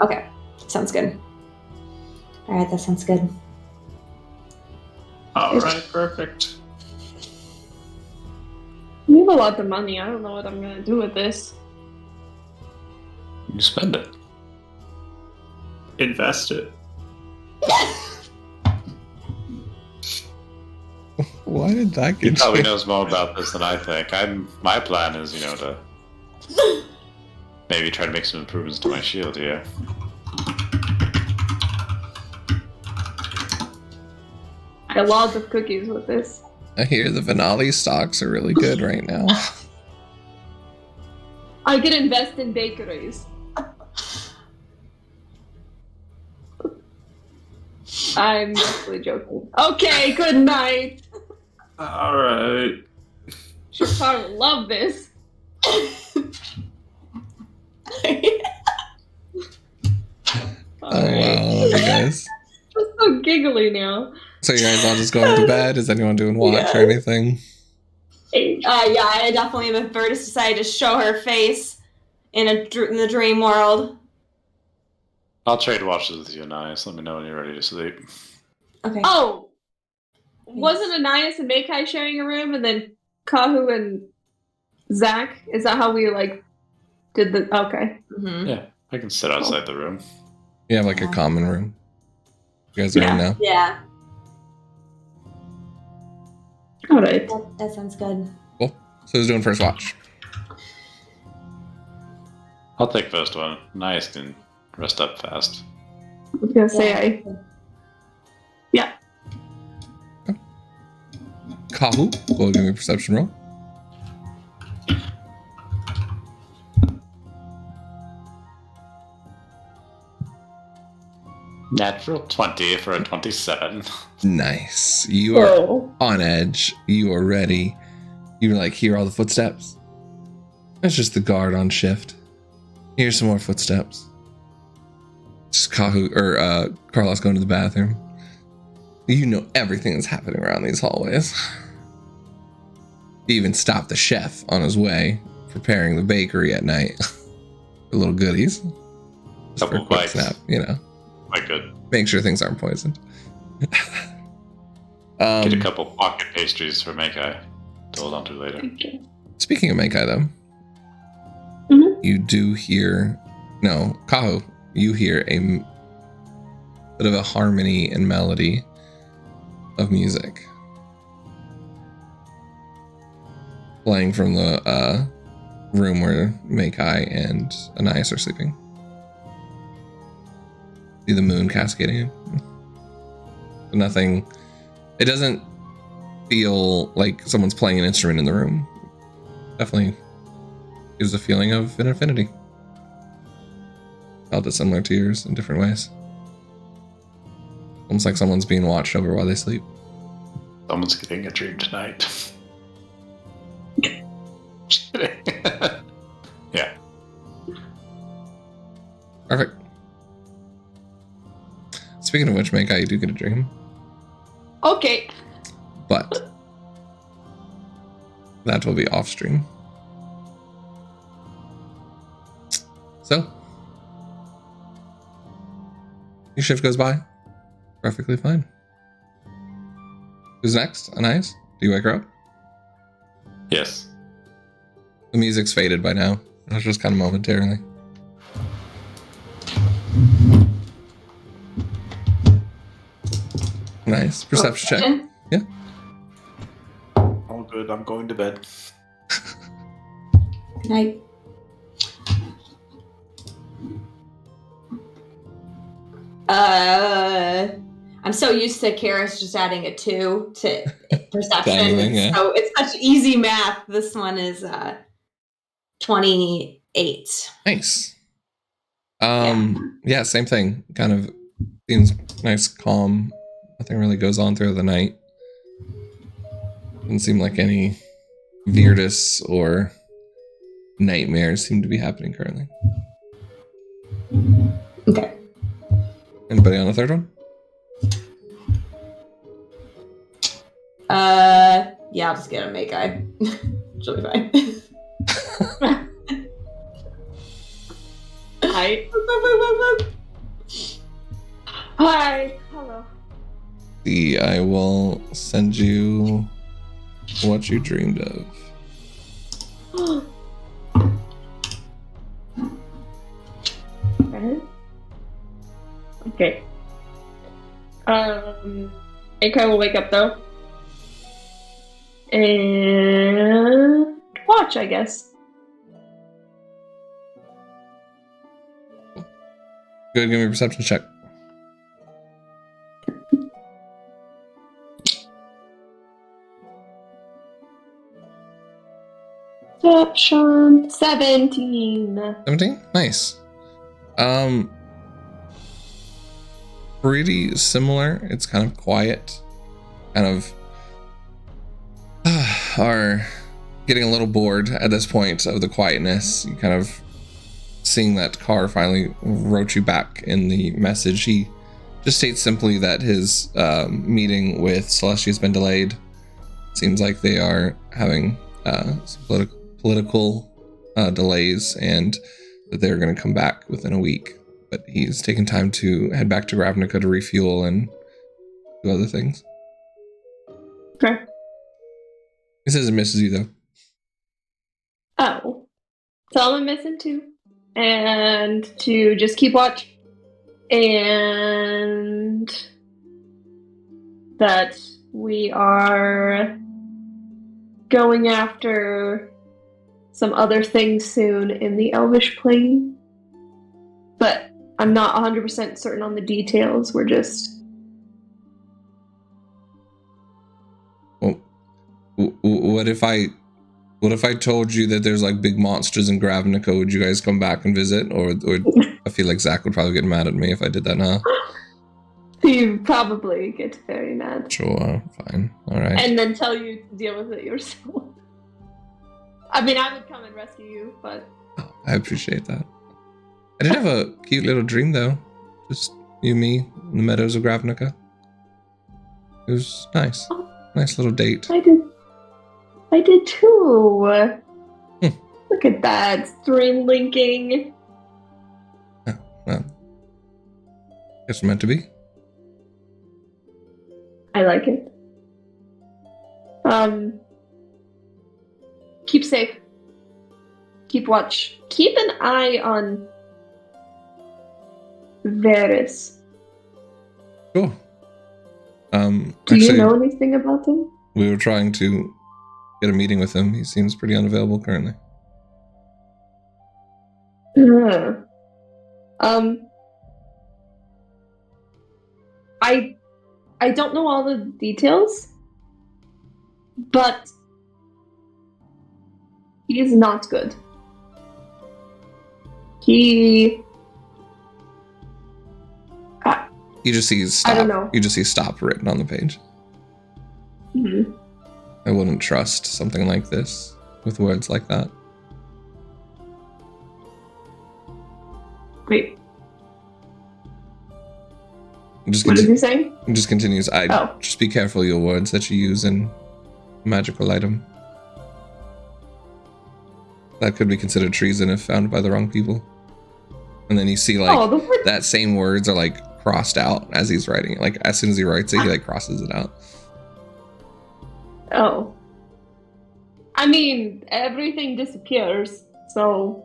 Okay. Sounds good. All right. That sounds good. Alright, perfect. We have a lot of money. I don't know what I'm gonna do with this. You spend it. Invest it. Why did that He get probably you? knows more about this than I think. My plan is, to maybe try to make some improvements to my shield here. I had a lot of cookies with this. I hear the Venali stocks are really good right now. I could invest in bakeries. I'm definitely joking. Okay, good night. Alright. Shakar will love this. Oh, wow. I love you guys. I'm so giggly now. So you guys all just going to bed? Is anyone doing watch or anything? Hey, Yeah, I definitely am. If Bardicdice decided to show her face in the dream world. I'll trade watches with you, Anais. Let me know when you're ready to sleep. Okay. Oh, wasn't Anais and Makai sharing a room, and then Kahu and Zach? Is that how we did the? Okay. Mm-hmm. Yeah, I can sit outside the room. You have like a common room. You guys are in now. Yeah. All right. That sounds good. Cool. So who's doing first watch? I'll take first one. Nice can rest up fast. I was gonna say Kahu, go give me a perception roll. Natural 20 for a 27. Nice. You are on edge. You are ready. You hear all the footsteps. That's just the guard on shift. Here's some more footsteps. Just Kahu or Carlos going to the bathroom. You know everything that's happening around these hallways. You even stopped the chef on his way, preparing the bakery at night. For little goodies. Just for a quick snap, Quite good. Make sure things aren't poisoned. Get a couple pocket pastries for Makai to hold on to later. Speaking of Makai, though, you do hear... No, Kaho, you hear a bit of a harmony and melody of music playing from the room where Makai and Anais are sleeping. See the moon cascading in. Nothing. It doesn't feel like someone's playing an instrument in the room. Definitely gives a feeling of an affinity. Felt it similar to yours in different ways. Almost like someone's being watched over while they sleep. Someone's getting a dream tonight. Just kidding. Yeah. Perfect. Speaking of which, Makai, you do get a dream. Okay. But that will be off stream. So your shift goes by perfectly fine. Who's next? Anais? Do you wake her up? Yes. The music's faded by now. It was just kind of momentarily. Nice. Perception check. Yeah. All good. I'm going to bed. Good night. I'm so used to Karis just adding a 2 to perception. Anything, yeah. So it's such easy math. This one is 28. Nice. Yeah, same thing. Kind of seems nice, calm. Nothing really goes on throughout the night. Doesn't seem like any Virdis or nightmares seem to be happening currently. Okay. Anybody on the third one? Yeah, I'll just get a Makai. She'll be fine. Hi. Hi. Hello. I will send you what you dreamed of. Okay. Makai will wake up though. And watch, I guess. Good, give me a perception check. Perception 17. 17? Nice. Pretty similar. It's kind of quiet. Kind of are getting a little bored at this point of the quietness. You kind of seeing that Carr finally wrote you back in the message. He just states simply that his meeting with Celestia has been delayed. Seems like they are having some political delays, and that they're going to come back within a week. But he's taken time to head back to Ravnica to refuel and do other things. Okay. He says he misses you, though. Oh. Tell him I'm missing too. And to just keep watch. And that we are going after some other things soon in the Elvish Plane. But I'm not 100% certain on the details. We're just... Well, what if I told you that there's like big monsters in Ravnica? Would you guys come back and visit? Or I feel like Zach would probably get mad at me if I did that now. You probably get very mad. Sure, fine. All right. And then tell you to deal with it yourself. I mean, I would come and rescue you, but... Oh, I appreciate that. I did have a cute little dream, though. Just you, me, in the meadows of Ravnica. It was nice. Oh. Nice little date. I did too. Look at that. Stream linking. Oh, well. Guess we're meant to be. I like it. Keep safe. Keep watch. Keep an eye on Varys. Cool. Do you know anything about him? We were trying to get a meeting with him. He seems pretty unavailable currently. I don't know all the details, but he is not good. You just see stop. I don't know. You just see stop written on the page. Mm-hmm. I wouldn't trust something like this with words like that. Wait. Just what is he saying? It just continues. Just be careful your words that you use in a magical item. That could be considered treason if found by the wrong people. And then you see that same words are like crossed out as he's writing it. Like as soon as he writes it, he like crosses it out. Oh. I mean, everything disappears, so...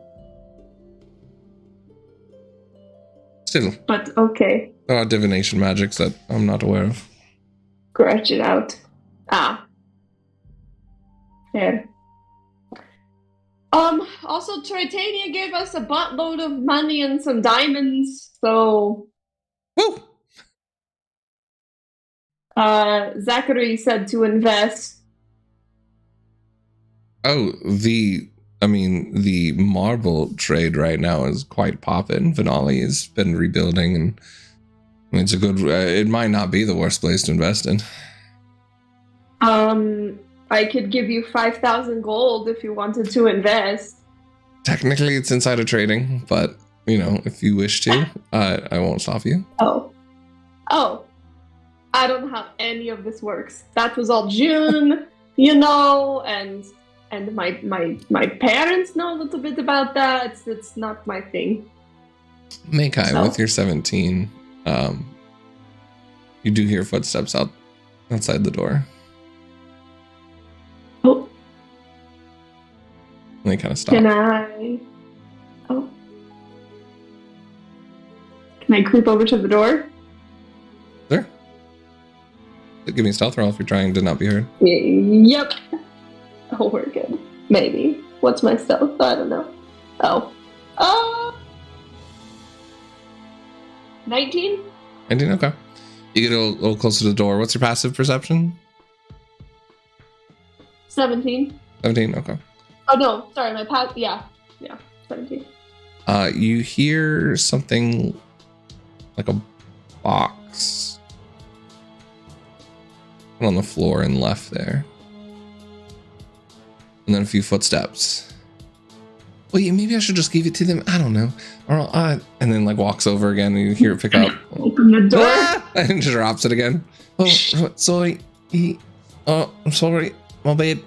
Still. But okay. There are divination magics that I'm not aware of. Scratch it out. Fair. Also, Tritania gave us a buttload of money and some diamonds, so... Woo! Zachary said to invest. Oh, the marble trade right now is quite poppin'. Vinali has been rebuilding, and it's a good... it might not be the worst place to invest in. I could give you 5,000 gold if you wanted to invest. Technically, it's insider trading, but, if you wish to, I won't stop you. Oh. I don't know how any of this works. That was all June, and my parents know a little bit about that. It's not my thing. Makai, with your 17, you do hear footsteps outside the door. Oh. And they kind of stop. Can I creep over to the door? Sure. Give me a stealth roll if you're trying to not be heard. Yep. Oh, we're good. Maybe. What's my stealth? I don't know. 19? 19, okay. You get a little closer to the door. What's your passive perception? 17. 17, okay. Oh, no. Sorry, my yeah, 17. You hear something like a box on the floor and left there. And then a few footsteps. Wait, maybe I should just give it to them. I don't know. And then walks over again, and you hear it pick up. Open the door. And drops it again. Oh, sorry. I'm sorry. My bad.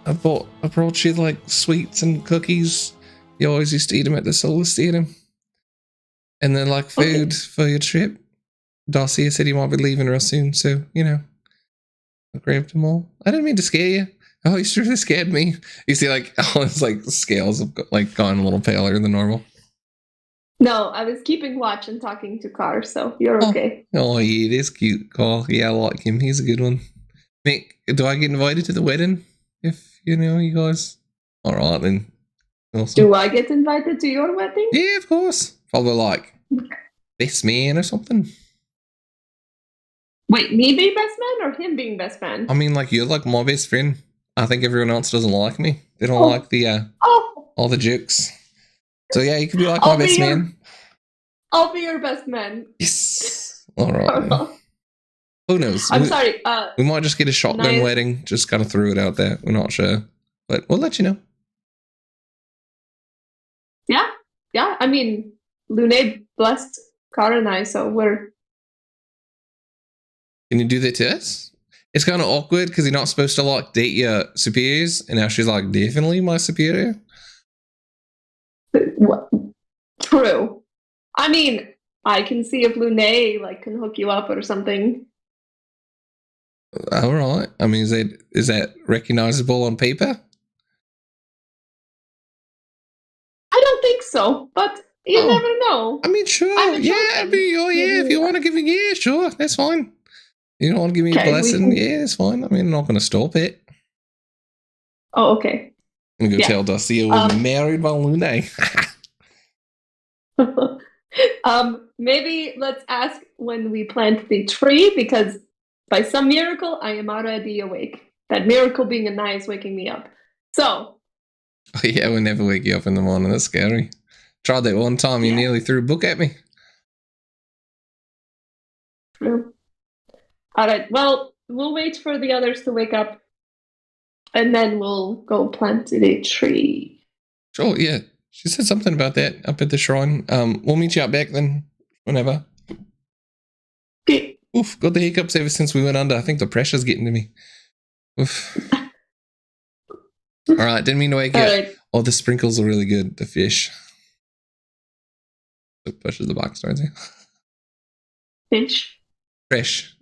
I brought you like sweets and cookies. You always used to eat them at the Solar Stadium. And then like food for your trip. Darcia said he might be leaving real soon, so you know, I grabbed them all. I didn't mean to scare you. Oh, you sure scared me. You see, like all his like scales have like gone a little paler than normal. No, I was keeping watch and talking to Car, so you're okay. Oh yeah, it is cute, Carl. Yeah, I like him. He's a good one. Mick, do I get invited to the wedding? If you know you guys. All right then. Awesome. Do I get invited to your wedding? Yeah, of course. Probably like best man or something. Wait, me being best man or him being best man? I mean, like you're like my best friend. I think everyone else doesn't like me. They don't like the all the jokes. So yeah, you could be like my best man. I'll be your best man. Yes. All right. Who knows? I'm sorry. We might just get a shotgun wedding. Just kind of threw it out there. We're not sure, but we'll let you know. Yeah. I mean, Lune blessed Car and I, so we're. Can you do that to us? It's kind of awkward because you're not supposed to like date your superiors, and now she's like definitely my superior. What? True. I mean, I can see if Lune like can hook you up or something. All right. I mean, is that recognizable on paper? I don't think so, but you never know. I mean, sure. Yeah, if you want to give me, yeah, sure, that's fine. You don't want to give me a blessing? Yeah, it's fine. I mean, I'm not going to stop it. Oh, okay. I'm going to go tell Darcia we're married by Lune. Maybe let's ask when we plant the tree, because by some miracle, I am already awake. That miracle being an eye is waking me up. So. Oh, yeah, we never wake you up in the morning. That's scary. Tried that one time. You nearly threw a book at me. True. All right. Well, we'll wait for the others to wake up, and then we'll go plant a tree. Sure. Yeah. She said something about that up at the shrine. We'll meet you out back then, whenever. Okay. Oof, got the hiccups ever since we went under. I think the pressure's getting to me. Oof. All right, didn't mean to wake you up. Right. Oh, the sprinkles are really good. The fish. It pushes the box towards you. Fish? Fish,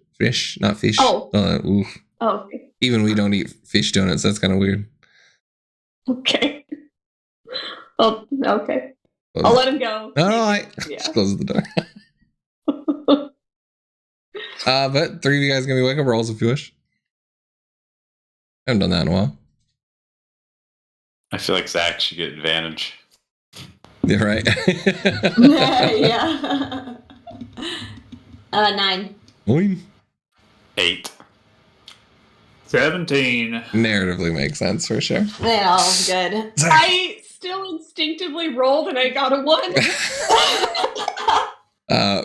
not fish. Oh. Oof. Oh, okay. Even we don't eat fish donuts. That's kind of weird. Okay. Oh, okay. I'll let him go. All right. Yeah. Just close the door. But 3 of you guys are going to be wake-up rolls if you wish. I haven't done that in a while. I feel like Zach should get advantage. Yeah, right. Yeah. 9. 8. 17. Narratively makes sense for sure. Yeah, good. I still instinctively rolled and I got a 1.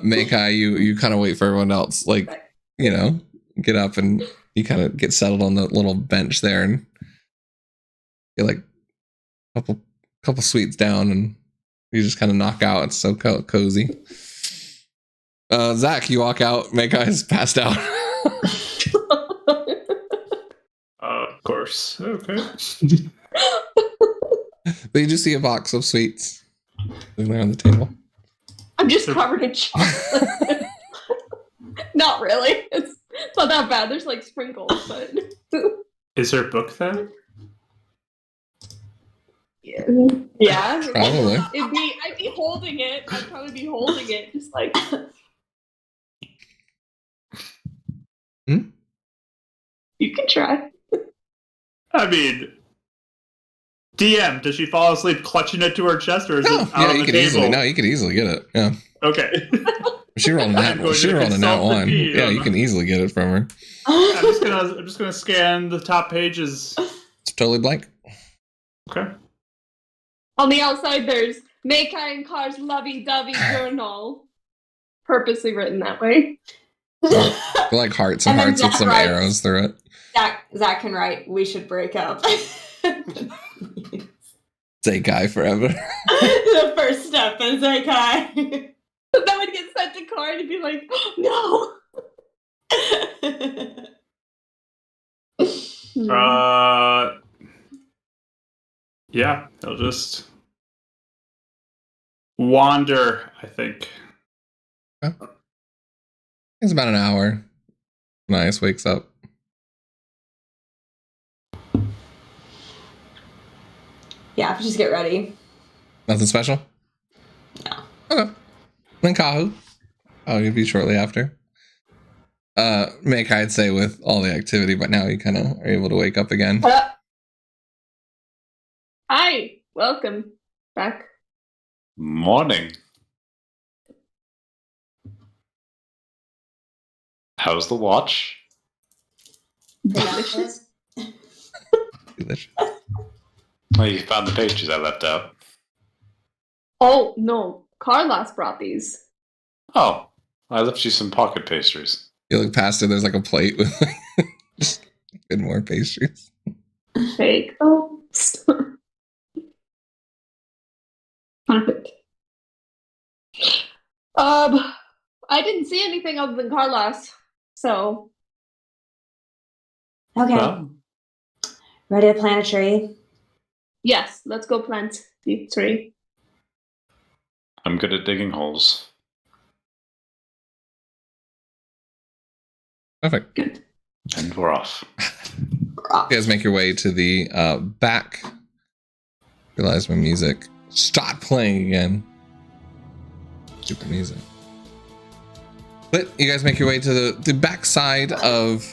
Mekai, you kind of wait for everyone else, like, you know, get up and you kind of get settled on the little bench there and you're like couple sweets down and you just kind of knock out. It's so cozy. Zach, you walk out, Mekai's passed out. Of course. Okay. But you just see a box of sweets there on the table. I'm just covered in chocolate. Not really. It's not that bad. There's like sprinkles, but. Is there a book then? Yeah. Probably. I'd be holding it. I'd probably be holding it, just like. You can try. I mean, DM, does she fall asleep clutching it to her chest, or is it out on the table? You could easily get it. Yeah. Okay. She rolled a nat one. Yeah, you can easily get it from her. I'm just gonna scan the top pages. It's totally blank. Okay. On the outside, there's Mekai and Car's lovey-dovey journal, purposely written that way. Like hearts and hearts with some arrows through it. Zach can write, "We should break up." Zeikai forever. The first step is Zeikai. That would get sent to Car and be like, oh, no. Yeah, he'll just wander, I think. It's about an hour. Nice wakes up. Yeah, just get ready. Nothing special? No. Okay. Then Kahu. I'll give you shortly after. Make, I'd say, with all the activity, but now you kind of are able to wake up again. Hi, welcome back. Morning. How's the watch? Delicious. Delicious. Oh, you found the pastries I left out. Oh no, Carlos brought these. Oh, I left you some pocket pastries. You look past it, there's like a plate with like just good more pastries. Fake. Oh, perfect. I didn't see anything other than Carlos, so Okay. Well, Ready to plant a tree? yes, let's go plant the tree. I'm good at digging holes. Perfect. Good. And we're off. You guys make your way to the back. Realize my music stopped playing again. Stupid music. But you guys make your way to the back side of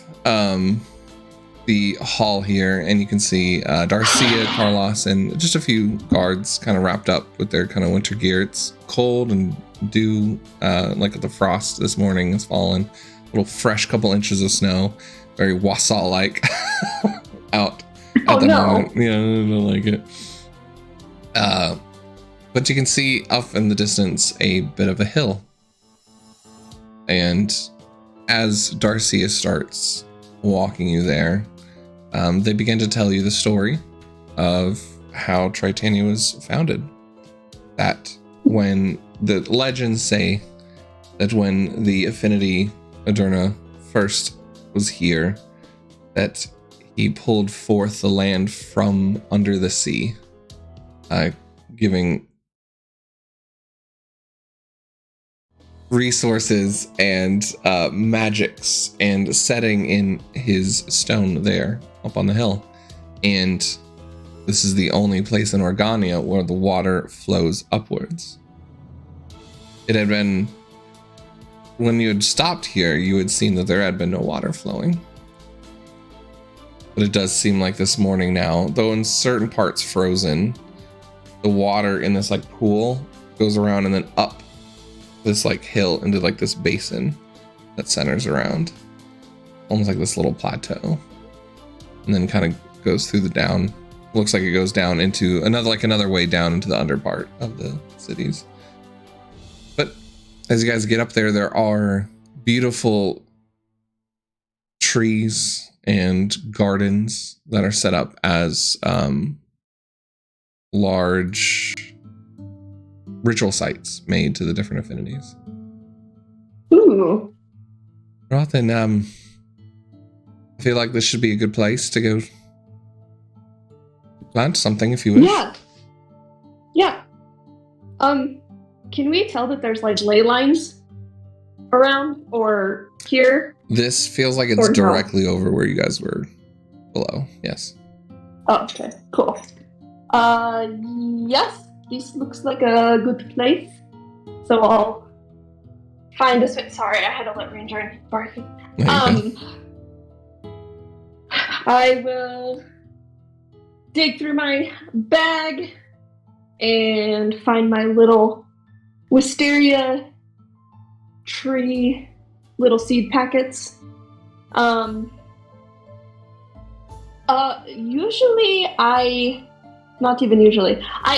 the hall here, and you can see Darcia, Carlos, and just a few guards kind of wrapped up with their kind of winter gear. It's cold and dew, like the frost this morning has fallen. A little fresh couple inches of snow, very Wausau-like out at the moment. Yeah, I don't like it. But you can see up in the distance a bit of a hill. And as Darcia starts walking you there, they begin to tell you the story of how Tritania was founded. That when the legends say that when the affinity Adurna first was here, that he pulled forth the land from under the sea, giving resources and magics and setting in his stone there up on the hill. And this is the only place in Organia where the water flows upwards. It had been, when you had stopped here, you had seen that there had been no water flowing. But it does seem like this morning now, though in certain parts frozen, the water in this like pool goes around and then up this like hill into like this basin that centers around, almost like this little plateau, and then kind of goes through the down. Looks like it goes down into another way down into the under part of the cities. But as you guys get up there, there are beautiful trees and gardens that are set up as large ritual sites made to the different affinities. Ooh. Well, then, I feel like this should be a good place to go plant something if you wish. Yeah. Can we tell that there's like ley lines around or here? This feels like it's directly over where you guys were below. Yes. Oh, okay. Cool. Yes. This looks like a good place. So I'll find a switch. Sorry, I had to let Ranger barking. I will dig through my bag and find my little wisteria tree little seed packets. I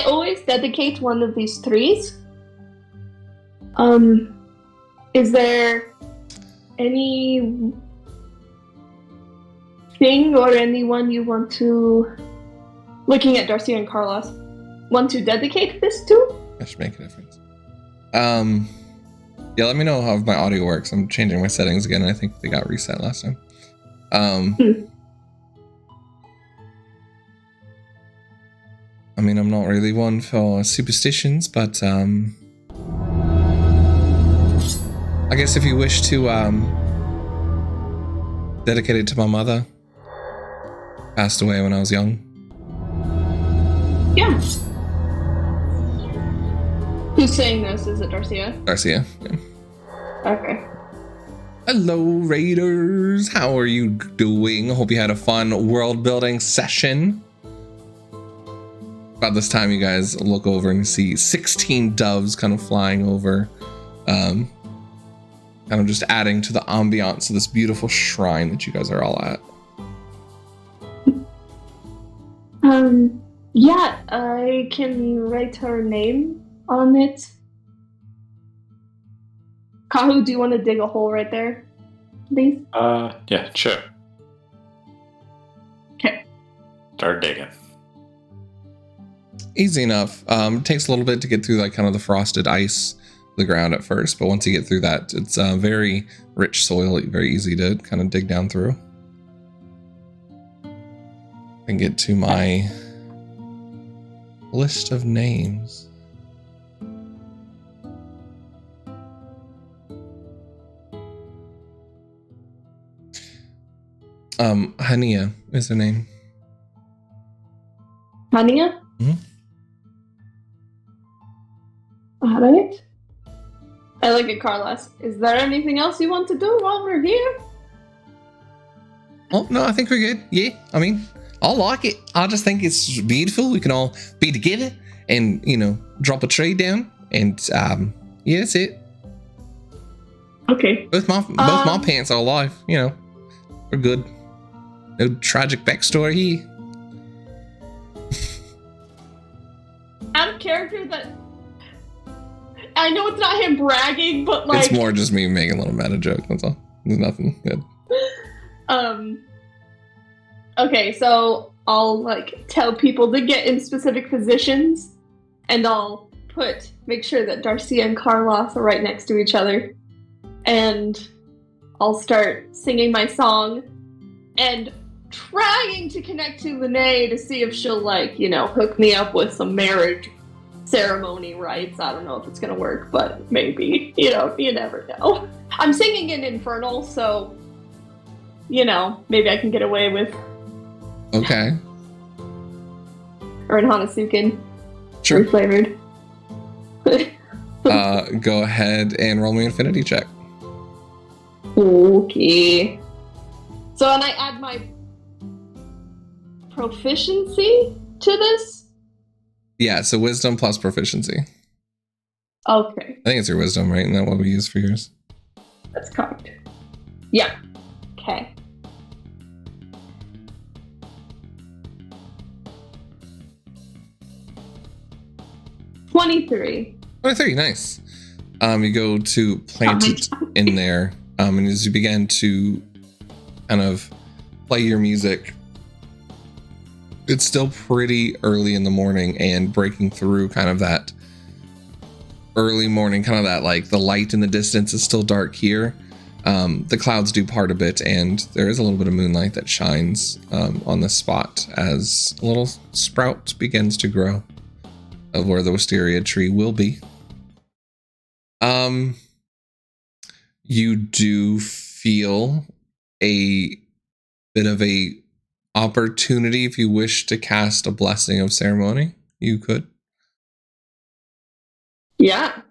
always dedicate one of these trees. Is there any thing or anyone you want to, looking at Darcia and Carlos, want to dedicate this to? That should make a difference. Yeah, let me know how my audio works. I'm changing my settings again. I think they got reset last time. I mean, I'm not really one for superstitions, but I guess if you wish to dedicate it to my mother, passed away when I was young. Yeah. Who's saying this? Is it Darcia? Darcia. Yeah. Okay. Hello, Raiders. How are you doing? Hope you had a fun world building session. About this time, you guys look over and see 16 doves kind of flying over, kind of just adding to the ambiance of this beautiful shrine that you guys are all at. Yeah, I can write her name on it. Kahu, do you want to dig a hole right there, please? Yeah, sure. Okay. Start digging. Easy enough. It takes a little bit to get through like kind of the frosted ice, the ground at first, but once you get through that, it's very rich soil, very easy to kind of dig down through. And get to my list of names. Hania is her name. Hania? Mhm. Alright. I like it, Carlos. Is there anything else you want to do while we're here? Oh, no, I think we're good. Yeah, I mean, I like it. I just think it's beautiful. We can all be together and, you know, drop a tree down. And, yeah, that's it. Okay. Both my parents are alive, you know. We're good. No tragic backstory here. Out of character, that I know it's not him bragging, but like It's more just me making a little meta joke, that's all. There's nothing good. Okay, so I'll like tell people to get in specific positions, and I'll make sure that Darcia and Carlos are right next to each other, and I'll start singing my song and trying to connect to Lene to see if she'll like, you know, hook me up with some marriage ceremony rites. I don't know if it's gonna work, but maybe. You know, you never know. I'm singing in Infernal, so you know, maybe I can get away with Okay. or in Hanasuken. Sure. Flavored. Go ahead and roll me an affinity check. Okay. So and I add my proficiency to this? Yeah, so wisdom plus proficiency. Okay. I think it's your wisdom, right? Isn't that what we use for yours? That's correct. Yeah. Okay. $23. 23, nice. You go to plant it in there, and as you begin to kind of play your music, it's still pretty early in the morning, and breaking through kind of that early morning, kind of that like the light in the distance is still dark here. The clouds do part a bit, and there is a little bit of moonlight that shines on this spot as a little sprout begins to grow of where the wisteria tree will be. You do feel a bit of a opportunity if you wish to cast a blessing of ceremony. You could. Yeah.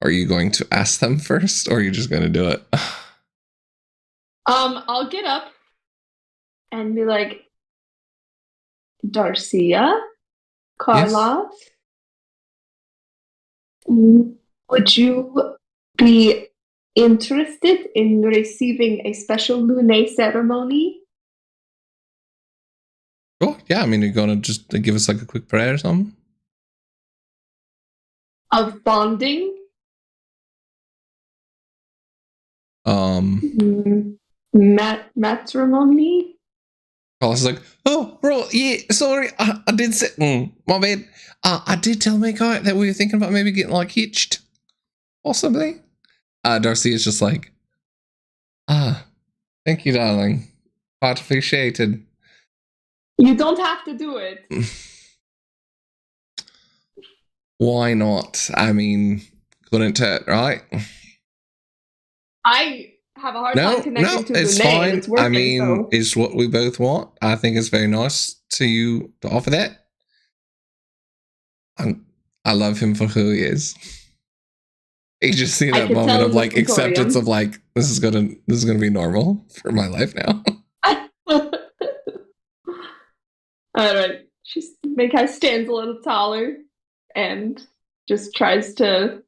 Are you going to ask them first, or are you just going to do it? I'll get up and be like, Darcia, Carlos, would you be interested in receiving a special Lune ceremony? Oh, yeah. I mean, you're going to just give us like a quick prayer or something? Of bonding? Matrimony? Carlos is like, oh, bro, yeah, sorry, I did say, my bad. I did tell Mako that we were thinking about maybe getting like hitched or something. Darcy is just like, thank you, darling. Quite appreciated. You don't have to do it. Why not? I mean, couldn't it, right? I have a hard time No, connecting to it's Lune, and fine. it's working, I mean, so. it's what we both want. I think it's very nice to you to offer that. I love him for who he is. You just see I that can moment tell of like in this acceptance emporium. of like this is gonna be normal for my life now. Alright. Mekai stands a little taller and just tries to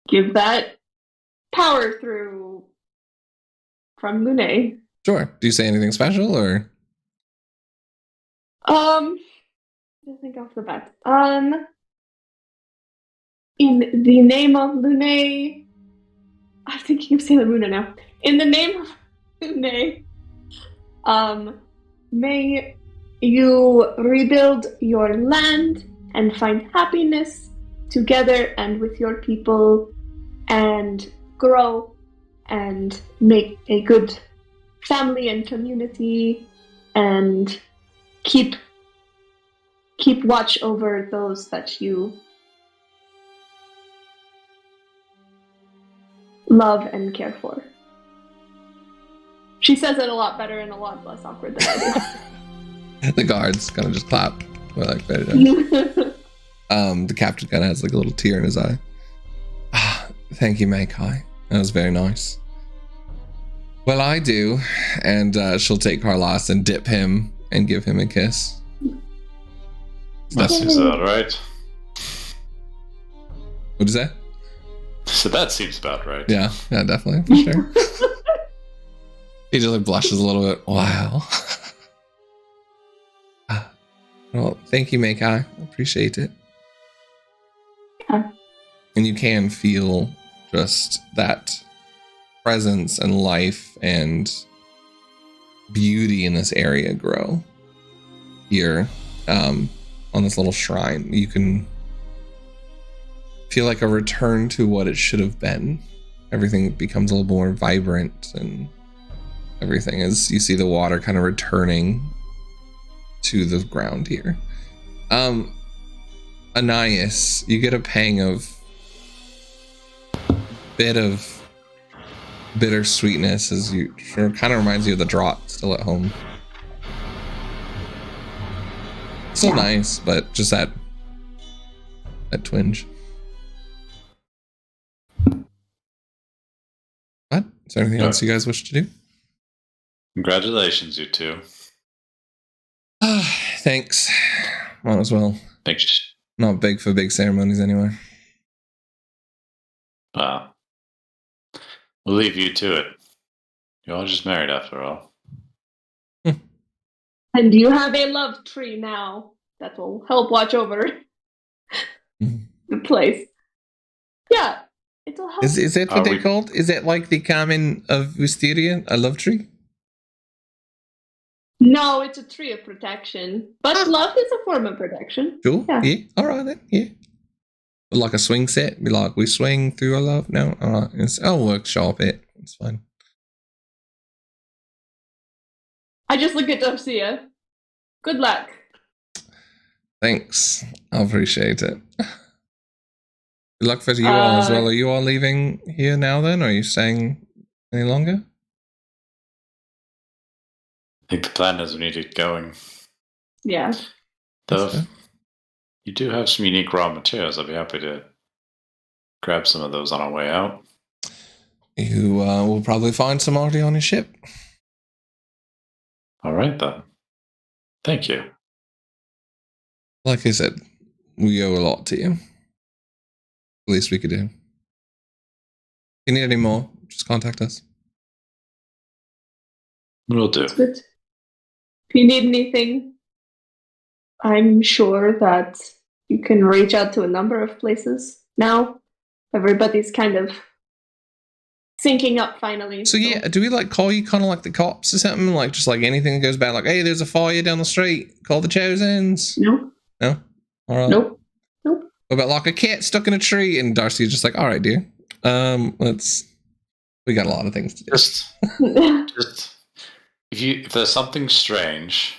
give that power through from Lune. Sure. Do you say anything special or? I think off the bat. In the name of Lune, I'm thinking of Sailor Moon now. In the name of Lune, may you rebuild your land and find happiness together and with your people and grow and make a good family and community and keep watch over those that you love and care for. She says it a lot better and a lot less awkward than I The guards kind of just clap. We're like, better done. do. The captain kind of has like a little tear in his eye. Thank you, Mekai. That was very nice. Well, I do, and she'll take Carlos and dip him and give him a kiss. That seems about right. What is that? So that seems about right. Yeah, definitely, for sure. He just like blushes a little bit. Wow. Well, thank you, Mekai. I appreciate it. Yeah. And you can feel just that presence and life and beauty in this area grow. Here, on this little shrine, you can feel like a return to what it should have been. Everything becomes a little more vibrant and everything as you see the water kind of returning to the ground here. Anais, you get a pang of bit of bittersweetness as you kind of reminds you of the draught still at home. Still nice, but just that twinge. What? Is there anything else you guys wish to do? Congratulations, you two. Thanks. Might as well. Thanks. Not big for big ceremonies anyway. We'll leave you to it. You're all just married after all. And you have a love tree now that will help watch over the place. Yeah, it'll help. Is that what Are they're we- called? Is that like the Carmen of Wisteria, a love tree? No, it's a tree of protection. But love is a form of protection. Sure. Yeah. Yeah. All right then. Yeah. Like a swing set. Be like, we swing through our love. No. All right. I'll workshop it. It's fine. I just look at Dorcia. Good luck. Thanks. I appreciate it. Good luck for you all as well. Are you all leaving here now then? Or are you staying any longer? I think the plan is we need to get going. Yeah. Though, That's fair. if you do have some unique raw materials, I'd be happy to grab some of those on our way out. You will probably find some already on your ship. All right, then. Thank you. Like I said, we owe a lot to you. Least we could do. If you need any more, just contact us. Will do. That's good. If you need anything, I'm sure that you can reach out to a number of places now. Everybody's kind of syncing up finally. So yeah, do we like call you kind of like the cops or something? Like just like anything that goes bad, like, hey, there's a fire down the street, call the Chosens. No. No? All right. Nope. What about like a cat stuck in a tree? And Darcy's just like, all right, dear. We got a lot of things to do. Just if there's something strange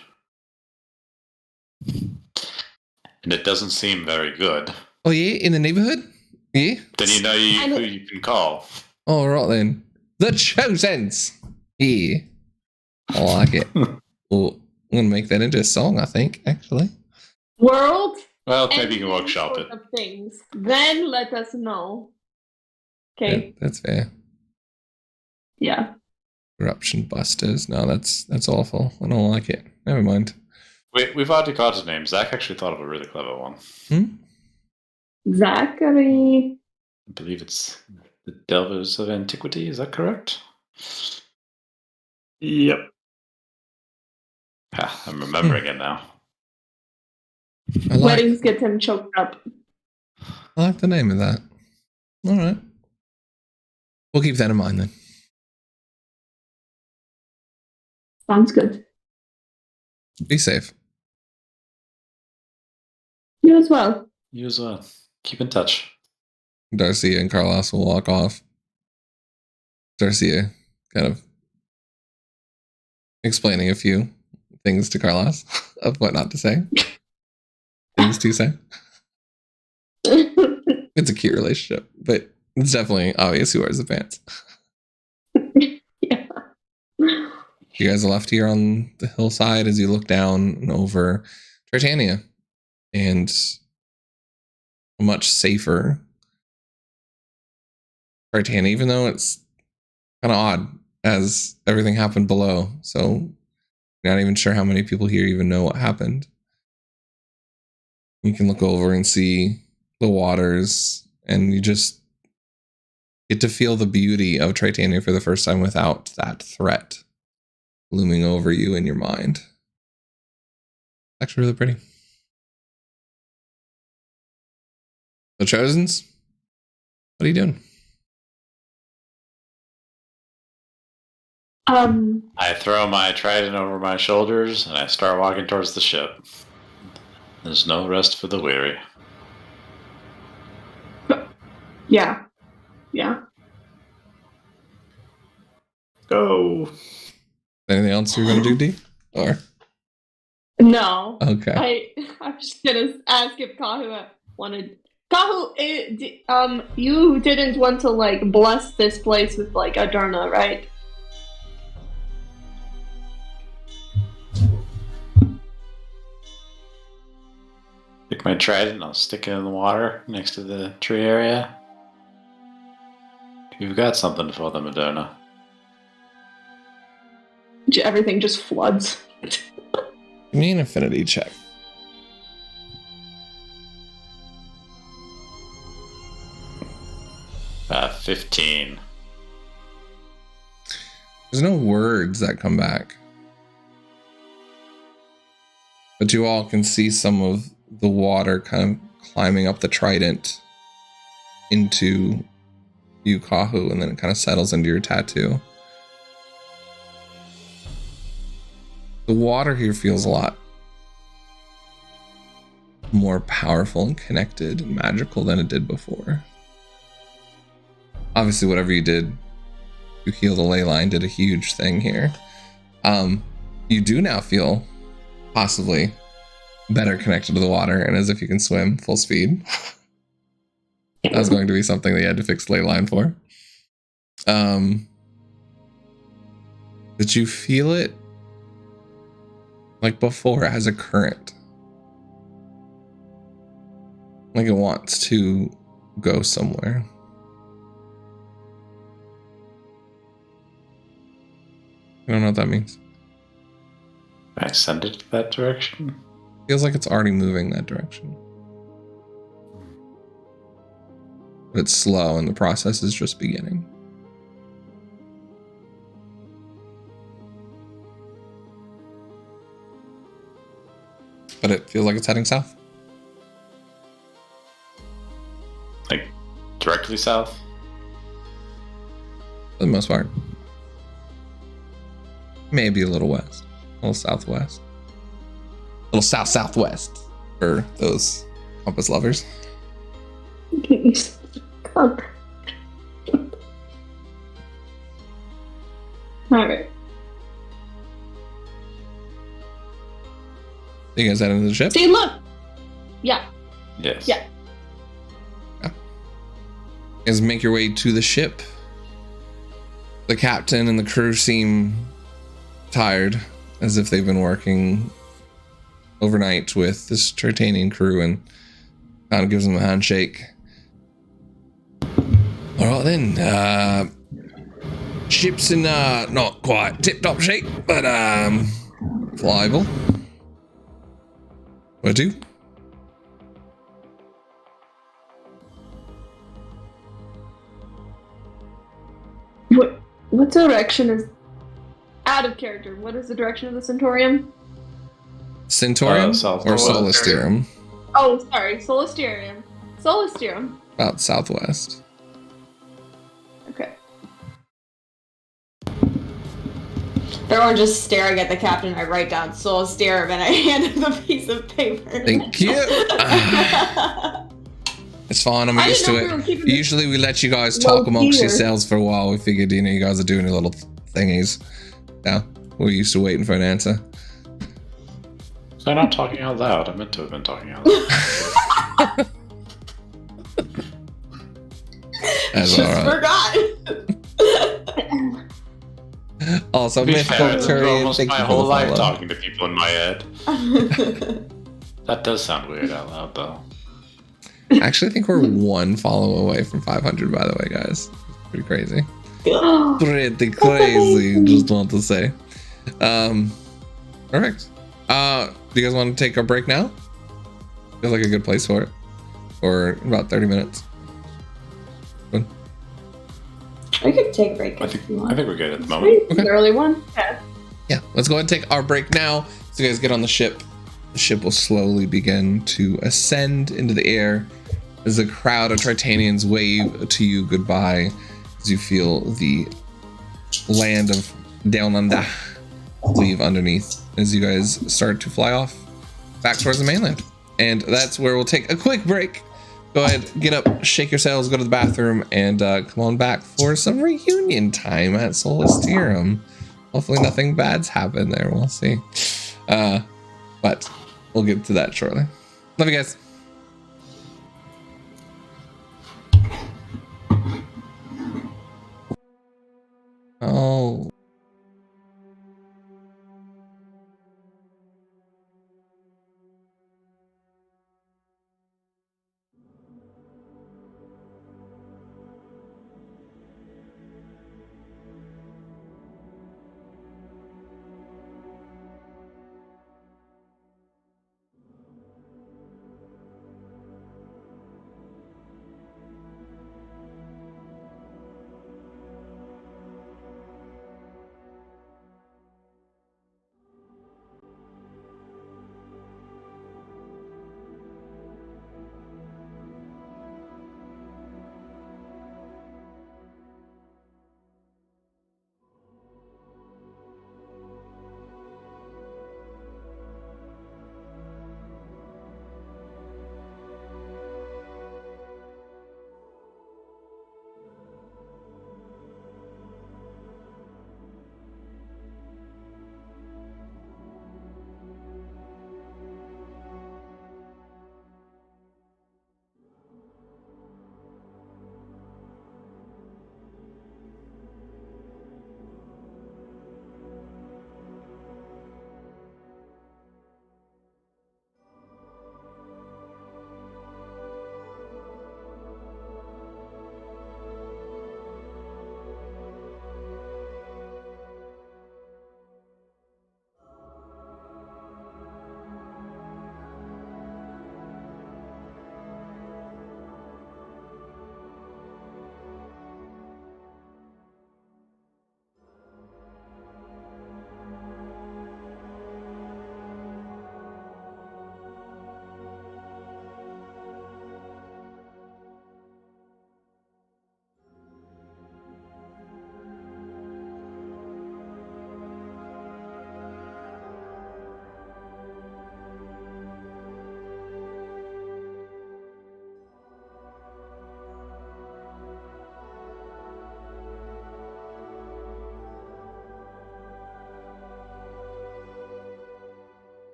and it doesn't seem very good, Oh yeah, in the neighborhood? Yeah. then you know who you can call. All right then. The Chosens. Yeah. I like it. Well, I'm gonna make that into a song, I think, actually. World. Well, maybe you and can workshop sort it. of things. Then let us know. Okay. Yeah, that's fair. Yeah. Corruption Busters. No, that's awful. I don't like it. Never mind. We've already got his name. Zach actually thought of a really clever one. Zachary. I believe it's the Delvers of Antiquity. Is that correct? Yep. I'm remembering it now. Weddings get him choked up. I like the name of that. All right. We'll keep that in mind then. Sounds good. Be safe. You as well. You as well. Keep in touch. Darcia and Carlos will walk off. Darcia kind of explaining a few things to Carlos of what not to say. Things to say. It's a cute relationship, but it's definitely obvious who wears the pants. Yeah. You guys are left here on the hillside as you look down and over Tritania, and a much safer Tritania, even though it's kind of odd as everything happened below. So you're not even sure how many people here even know what happened. You can look over and see the waters, and you just get to feel the beauty of Tritania for the first time without that threat looming over you in your mind. Actually, really pretty. The Chosens, what are you doing? I throw my trident over my shoulders and I start walking towards the ship. There's no rest for the weary. Yeah. Yeah. Go. Oh. Anything else you're going to do, D? Or No. okay. I'm just gonna ask if Kahu wanted. Kahu, you didn't want to like bless this place with like Adurna, right? Pick my trident and I'll stick it in the water next to the tree area. You've got something for them, Adona. Everything just floods. Give me an affinity check. Uh, 15. There's no words that come back. But you all can see some of the water kind of climbing up the trident into you, Kahu, and then it kind of settles into your tattoo. The water here feels a lot more powerful and connected and magical than it did before. Obviously, whatever you did to heal the ley line did a huge thing here. You do now feel possibly better connected to the water and as if you can swim full speed. That was going to be something they had to fix the ley line for. Did you feel it like before? It has a current. Like it wants to go somewhere. I don't know what that means. I send it that direction. Feels like it's already moving that direction. But it's slow and the process is just beginning. But it feels like it's heading south. Like, directly south? For the most part. Maybe a little west. A little southwest. A little south-southwest for those compass lovers. Alright. You guys head into the ship? See, look. Yeah. Yes. Yeah. You guys make your way to the ship. The captain and the crew seem tired, as if they've been working overnight with this Tritanian crew, and kind of gives them a handshake. All right then, ship's in not quite tip-top shape, but flyable. Where to? What direction is out of character? What is the direction of the Centaurium? Centaurium South or West. Solistarium? Oh, sorry, Solistarium. Solistarium. About southwest. Okay. Everyone just staring at the captain. I write down soul stare and I hand him the piece of paper. Thank you. It's fine. I'm used to it. Usually we let you guys talk amongst yourselves for a while. We figured, you guys are doing your little thingies. Yeah, we're used to waiting for an answer. So I'm not talking out loud. I meant to have been talking out loud. That's Just alright. forgot. Also, To be mythical fair, it's Turian, almost thank my you for whole the life follow. talking to people in my head. That does sound weird out loud, though. I actually think we're one follow away from 500, by the way, guys. Pretty crazy. Pretty crazy, just want to say. Perfect. Do you guys want to take a break now? Feels like a good place for it. Or about 30 minutes. Good. I could take a break I if you want. think we're good at the moment. Sweet, the early one. Yeah. Yeah, let's go ahead and take our break now. So you guys get on the ship. The ship will slowly begin to ascend into the air as a crowd of Tritanians wave to you goodbye as you feel the land of Down Under leave underneath as you guys start to fly off back towards the mainland. And that's where we'll take a quick break. Go ahead, get up, shake yourselves, go to the bathroom, and come on back for some reunion time at Solistarium. Hopefully nothing bad's happened there. We'll see. But we'll get to that shortly. Love you guys. Oh.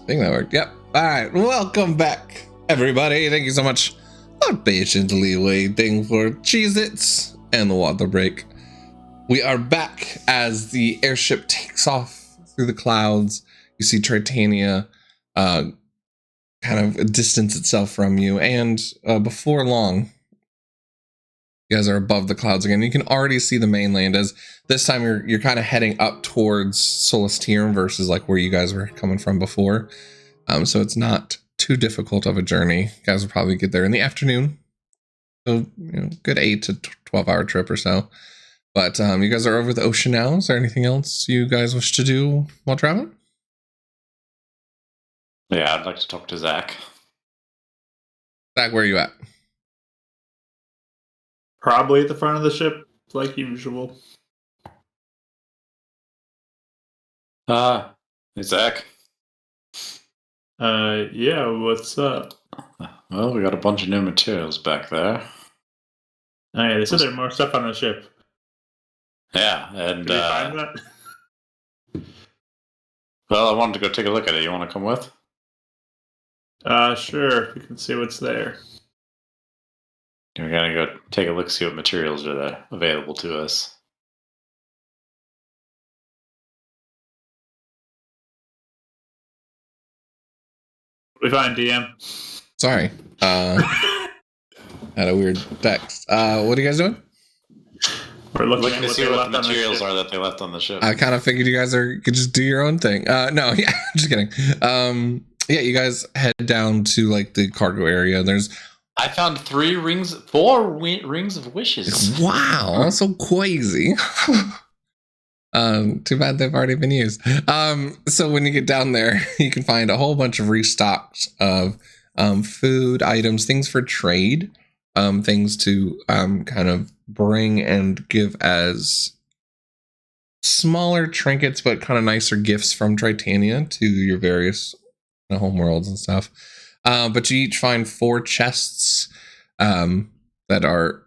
think that worked. Yep. All right. Welcome back, everybody. Thank you so much for patiently waiting for Cheez-Its and the water break. We are back as the airship takes off through the clouds. You see Tritania kind of distance itself from you, and before long, you guys are above the clouds again. You can already see the mainland, as this time you're kind of heading up towards Solstium versus like where you guys were coming from before. So it's not too difficult of a journey. You guys will probably get there in the afternoon. So, good 8 to 12 hour trip or so. But you guys are over the ocean now. Is there anything else you guys wish to do while traveling? Yeah, I'd like to talk to Zach. Zach, where are you at? Probably at the front of the ship, like usual. Hey, Zach. Yeah, what's up? Well, we got a bunch of new materials back there. Oh, yeah, they said there's more stuff on the ship. Yeah, and Did you find that? well, I wanted to go take a look at it. You want to come with? Sure. We can see what's there. We're gonna go take a look, see what materials are there available to us. We find DM. Sorry. Had a weird text. What are you guys doing? We're looking to at see they what left the on the materials ship. are that they left on the ship. I kind of figured you guys could just do your own thing. No, yeah, just kidding. Yeah, you guys head down to like the cargo area. There's I found 4 rings of wishes. wow, so crazy. Too bad they've already been used. So when you get down there, you can find a whole bunch of restocks of food items, things for trade, things to kind of bring and give as smaller trinkets, but kind of nicer gifts from Tritania to your various homeworlds and stuff. But you each find 4 chests that are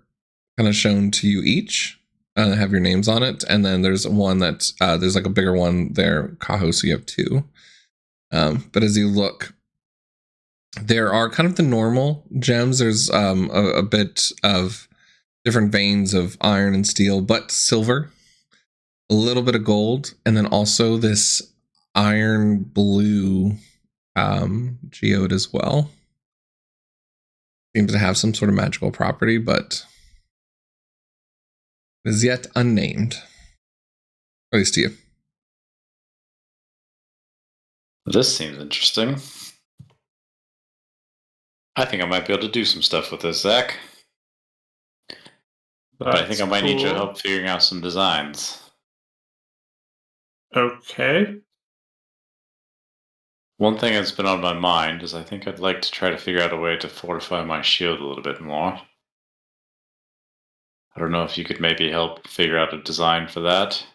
kind of shown to you each. Have your names on it, and then there's one that there's like a bigger one there, Kaho, so you have 2. But as you look, there are kind of the normal gems. There's a bit of different veins of iron and steel, but silver, a little bit of gold, and then also this iron blue geode as well. Seems to have some sort of magical property, but is yet unnamed. At least to you. This seems interesting. I think I might be able to do some stuff with this, Zach. But I think I might need your help figuring out some designs. Okay. One thing that's been on my mind is I think I'd like to try to figure out a way to fortify my shield a little bit more. I don't know if you could maybe help figure out a design for that.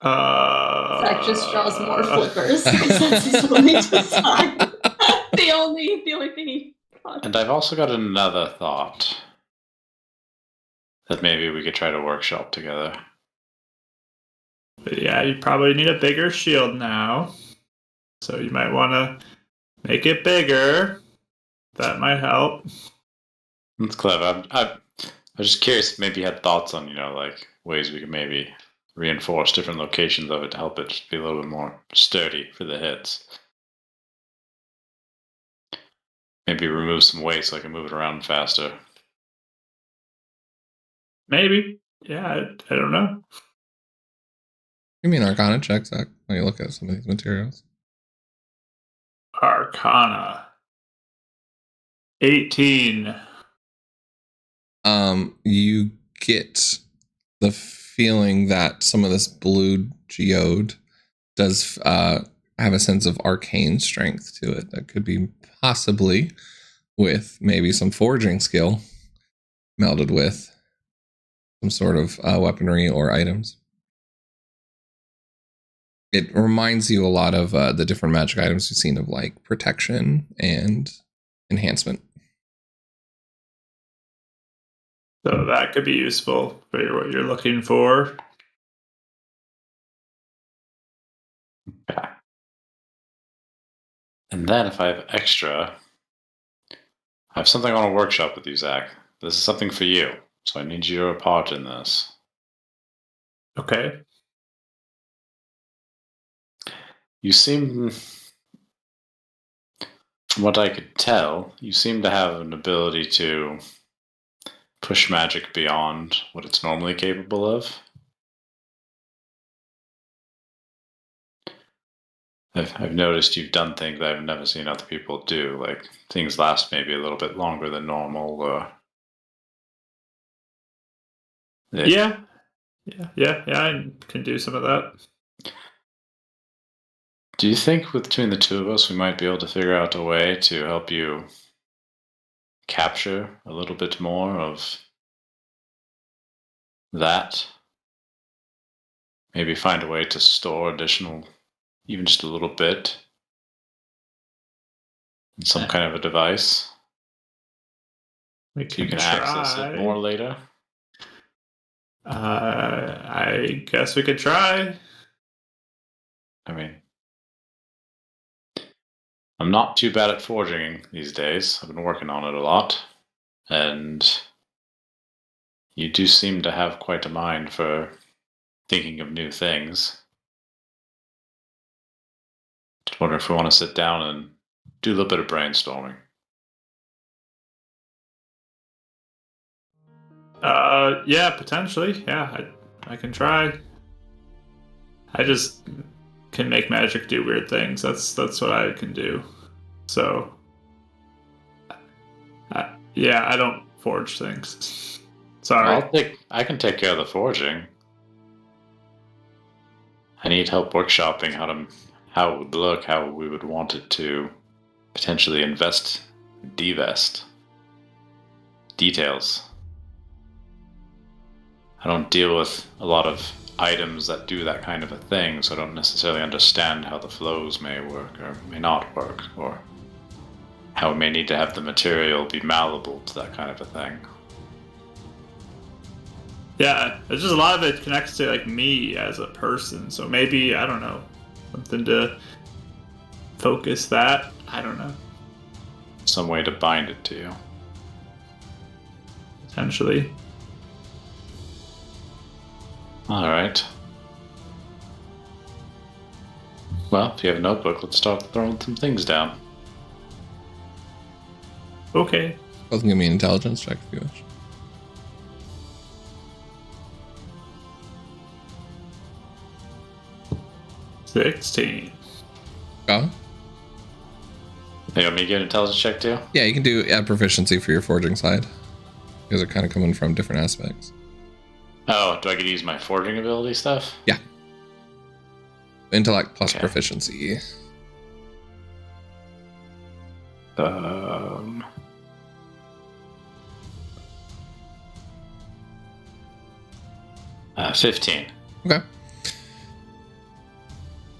Zach just draws more flippers because that's his only design. the only thing he got. And I've also got another thought that maybe we could try to workshop together. But yeah, you probably need a bigger shield now. So you might want to make it bigger. That might help. That's clever. I was just curious if maybe you had thoughts on, like ways we could maybe reinforce different locations of it to help it just be a little bit more sturdy for the hits. Maybe remove some weight so I can move it around faster. Maybe. Yeah, I don't know. Give me an Arcana check, Zach, when you look at some of these materials. Arcana. 18. You get the feeling that some of this blue geode does have a sense of arcane strength to it. That could be possibly with maybe some forging skill melded with some sort of weaponry or items. It reminds you a lot of the different magic items you've seen of like protection and enhancement. So that could be useful for what you're looking for. Yeah. And then if I have extra, I have something on a workshop with you, Zach. This is something for you, so I need your part in this. Okay. You seem, from what I could tell, you seem to have an ability to push magic beyond what it's normally capable of. I've noticed you've done things that I've never seen other people do, like things last maybe a little bit longer than normal, or... Yeah, I can do some of that. Do you think between the two of us we might be able to figure out a way to help you capture a little bit more of that? Maybe find a way to store additional, even just a little bit, in some kind of a device? We So you can try. access it more later? I guess we could try. I mean, I'm not too bad at forging these days. I've been working on it a lot. And you do seem to have quite a mind for thinking of new things. Just wonder if we want to sit down and do a little bit of brainstorming. Yeah, potentially. Yeah, I can try. I just can make magic do weird things. That's what I can do. So, yeah, I don't forge things. Sorry. I can take care of the forging. I need help workshopping how it would look, how we would want it to potentially divest. Details. I don't deal with a lot of items that do that kind of a thing, so I don't necessarily understand how the flows may work or may not work, or how we may need to have the material be malleable to that kind of a thing. Yeah, it's just a lot of it connects to like me as a person. So maybe, I don't know, something to focus that. I don't know. Some way to bind it to you. Potentially. All right. Well, if you have a notebook, let's start throwing some things down. Okay. Both can give me an intelligence check if you wish. $16. Go. You want me to get an intelligence check too? Yeah, you can do proficiency for your forging side. Because they're kind of coming from different aspects. Oh, do I get to use my forging ability stuff? Yeah. Intellect plus Okay. proficiency. 15. Okay.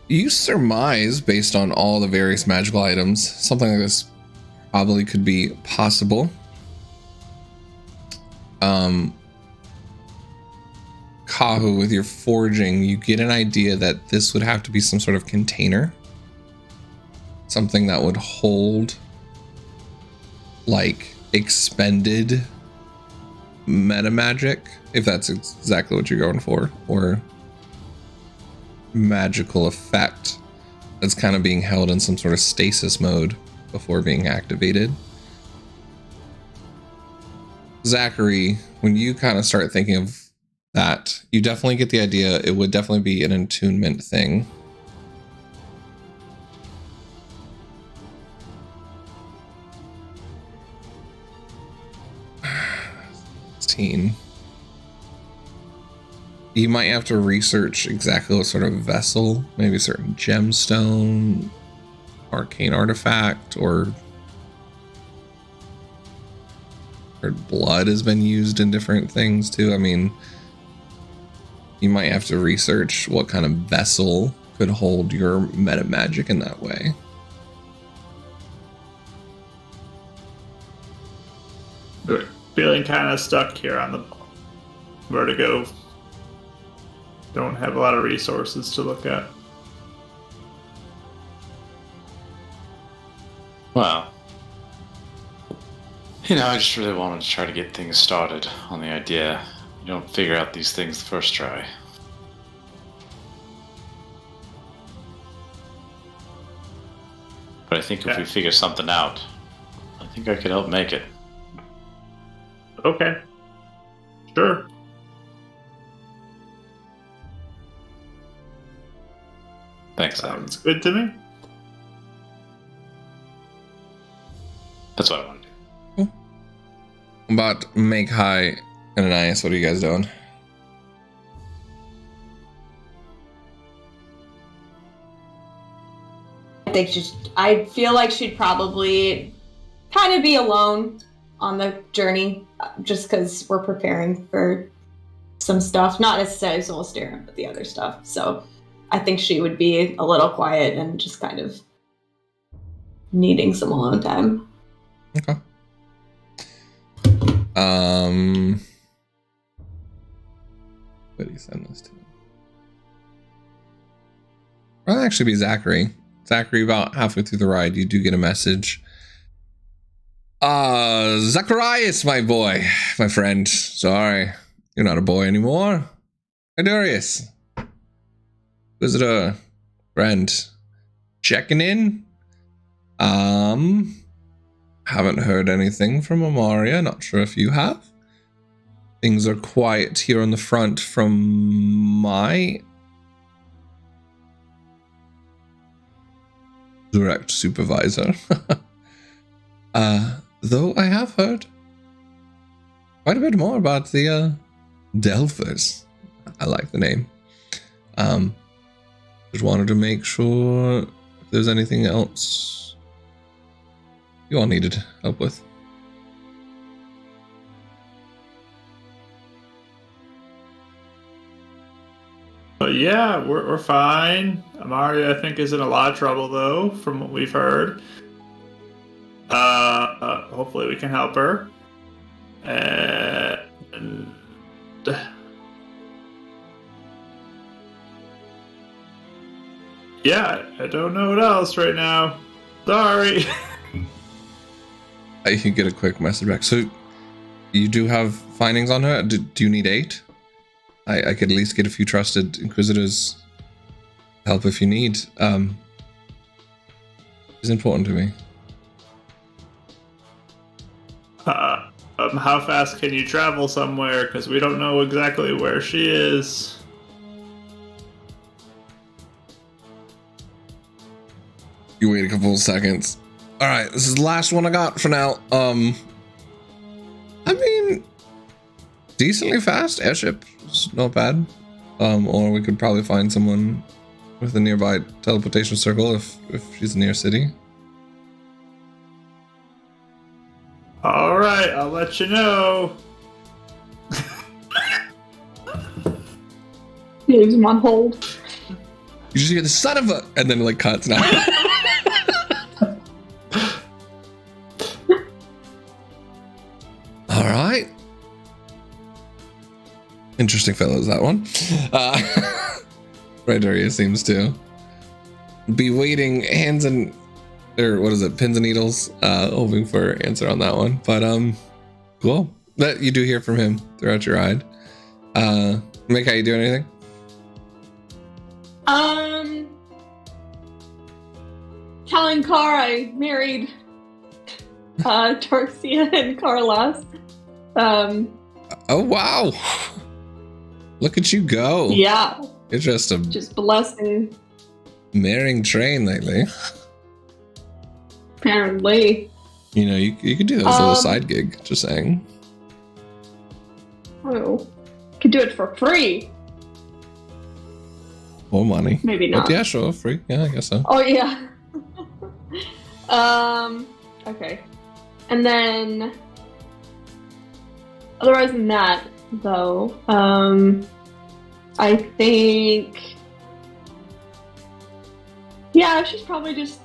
You surmise, based on all the various magical items, something like this probably could be possible. Kahu, with your forging, you get an idea that this would have to be some sort of container. Something that would hold, like, expended meta magic, if that's exactly what you're going for, or magical effect that's kind of being held in some sort of stasis mode before being activated. Zachary, when you kind of start thinking of that, you definitely get the idea it would definitely be an attunement thing. You might have to research exactly what sort of vessel, maybe a certain gemstone, arcane artifact, or blood has been used in different things too. I mean, you might have to research what kind of vessel could hold your meta magic in that way. We're feeling kind of stuck here on the Vertigo. Don't have a lot of resources to look at. Well, I just really wanted to try to get things started on the idea. You don't figure out these things the first try. But I think if we figure something out, I think I could help make it. Okay. Sure. Thanks, Adam. Sounds good to me. That's what I want to do. But make high and Ananias, what are you guys doing? I feel like she'd probably kind of be alone on the journey, just because we're preparing for some stuff, not necessarily Soul Stereo, but the other stuff. So I think she would be a little quiet and just kind of needing some alone time. Okay. Who did he send this to? Well, actually be Zachary. Zachary, about halfway through the ride, you do get a message. Zacharias, my boy, my friend. Sorry, you're not a boy anymore. Darius. Visitor, friend, checking in. Haven't heard anything from Amaria. Not sure if you have. Things are quiet here on the front from my direct supervisor. Though I have heard quite a bit more about the Delphers. I like the name. Just wanted to make sure if there's anything else you all needed help with. But yeah, we're fine. Amaria, I think, is in a lot of trouble, though, from what we've heard. Hopefully we can help her. And yeah, I don't know what else right now. Sorry. I can get a quick message back. So you do have findings on her? Do you need 8? I could at least get a few trusted Inquisitors help if you need. It's important to me. How fast can you travel somewhere? Because we don't know exactly where she is. You wait a couple of seconds. All right, this is the last one I got for now. I mean, decently fast. Airship is not bad. Or we could probably find someone with a nearby teleportation circle if she's near city. All right, I'll let you know. Leaves him on hold. You just hear the son of a, and then it like cuts now. All right. Interesting fellows, that one. Darius seems to be waiting hands and, or what is it, pins and needles, hoping for answer on that one. But cool. That you do hear from him throughout your ride. Mika, you doing anything? Telling Car I married Torcia and Carlos. Oh wow. Look at you go. Yeah. You're just a blessing. marrying train lately. Apparently. You know, you could do this little side gig, just saying. Oh. Could do it for free. More money. Maybe not. But yeah, sure, free. Yeah, I guess so. Oh yeah. Okay. And then otherwise than that, though, I think she's probably just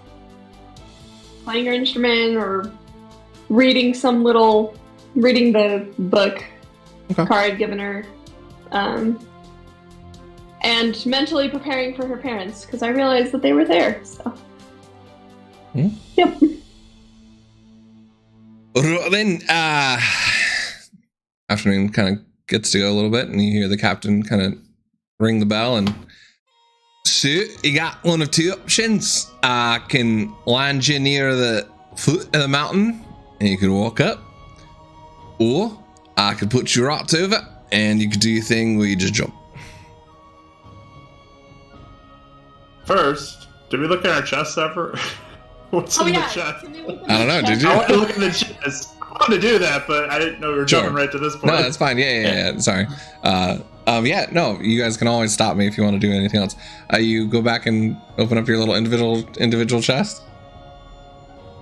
playing her instrument or reading the book Car had given her. And mentally preparing for her parents, because I realized that they were there, so. Hmm? Yep. Then, afternoon kind of gets to go a little bit, and you hear the captain kind of ring the bell, and so you got one of two options. I can land you near the foot of the mountain, and you could walk up, or I could put you right over, and you could do your thing where you just jump. First, did we look at our chests ever? What's in the chest? I don't know, did you? I want to look at the chest. I wanted to do that, but I didn't know we were jumping right to this point. No, that's fine. Yeah. Sorry. No, you guys can always stop me if you want to do anything else. You go back and open up your little individual chest.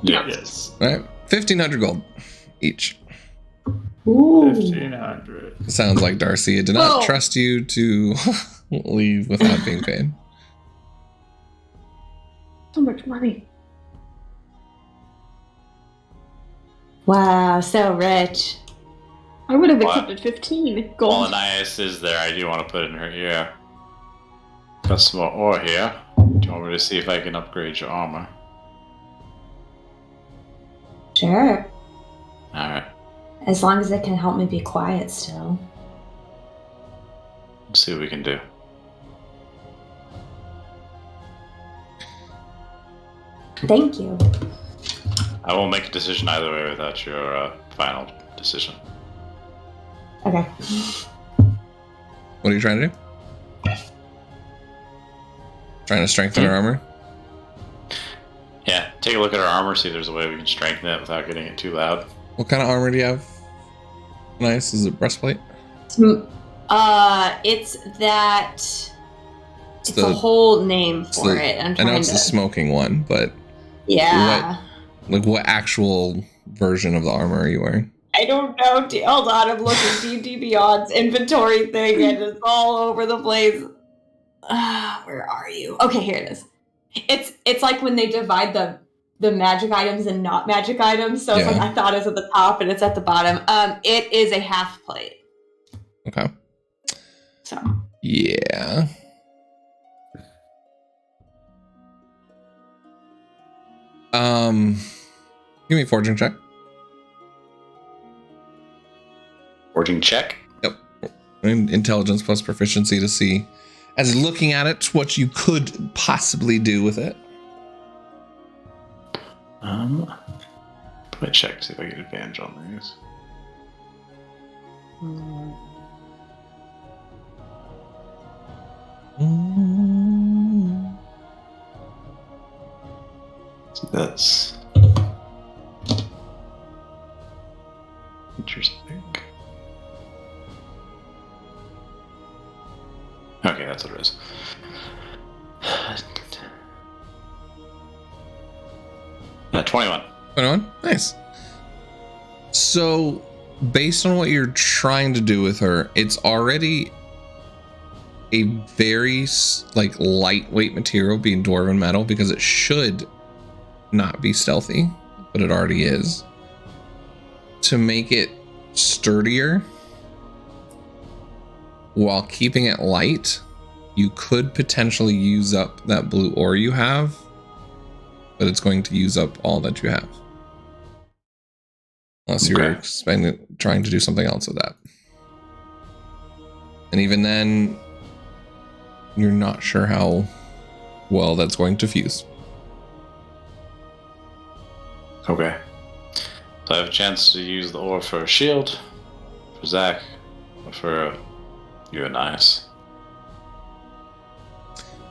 Yeah. Yes. All right, 1,500 gold each. Ooh. 1,500. Sounds like Darcy did not trust you to leave without being paid. So much money. Wow, so rich. I would have What? accepted 15 While gold. Anais is there, I do want to put in her ear. Got some more ore here. Do you want me to see if I can upgrade your armor? Sure. Alright. As long as it can help me be quiet still. Let's see what we can do. Thank you. I won't make a decision either way without your final decision. Okay. What are you trying to do? Trying to strengthen her armor? Yeah, take a look at our armor, see if there's a way we can strengthen it without getting it too loud. What kind of armor do you have? Nice. Is it breastplate? It's that. It's the- a whole name for it. I'm I know trying it's to. the smoking one, but Yeah. what actual version of the armor are you wearing? I don't know. Hold on, I'm looking D&D Beyond's inventory thing, and it's all over the place. Where are you? Okay, here it is. It's like when they divide the magic items and not magic items. So it's like I thought it's at the top and it's at the bottom. It is a half plate. Okay. So Yeah. Give me a forging check. Forging check? Yep. And intelligence plus proficiency to see, as looking at it, what you could possibly do with it. Let me check, see if I get advantage on these. So that's interesting. Okay, that's what it is. 21. 21? Nice. So, based on what you're trying to do with her, it's already a very lightweight material, being dwarven metal, because it should not be stealthy, but it already is. To make it sturdier while keeping it light, you could potentially use up that blue ore you have, but it's going to use up all that you have. Unless you were trying to do something else with that. And even then, you're not sure how well that's going to fuse. Okay. So I have a chance to use the ore for a shield, for Zach, or for you and Nice.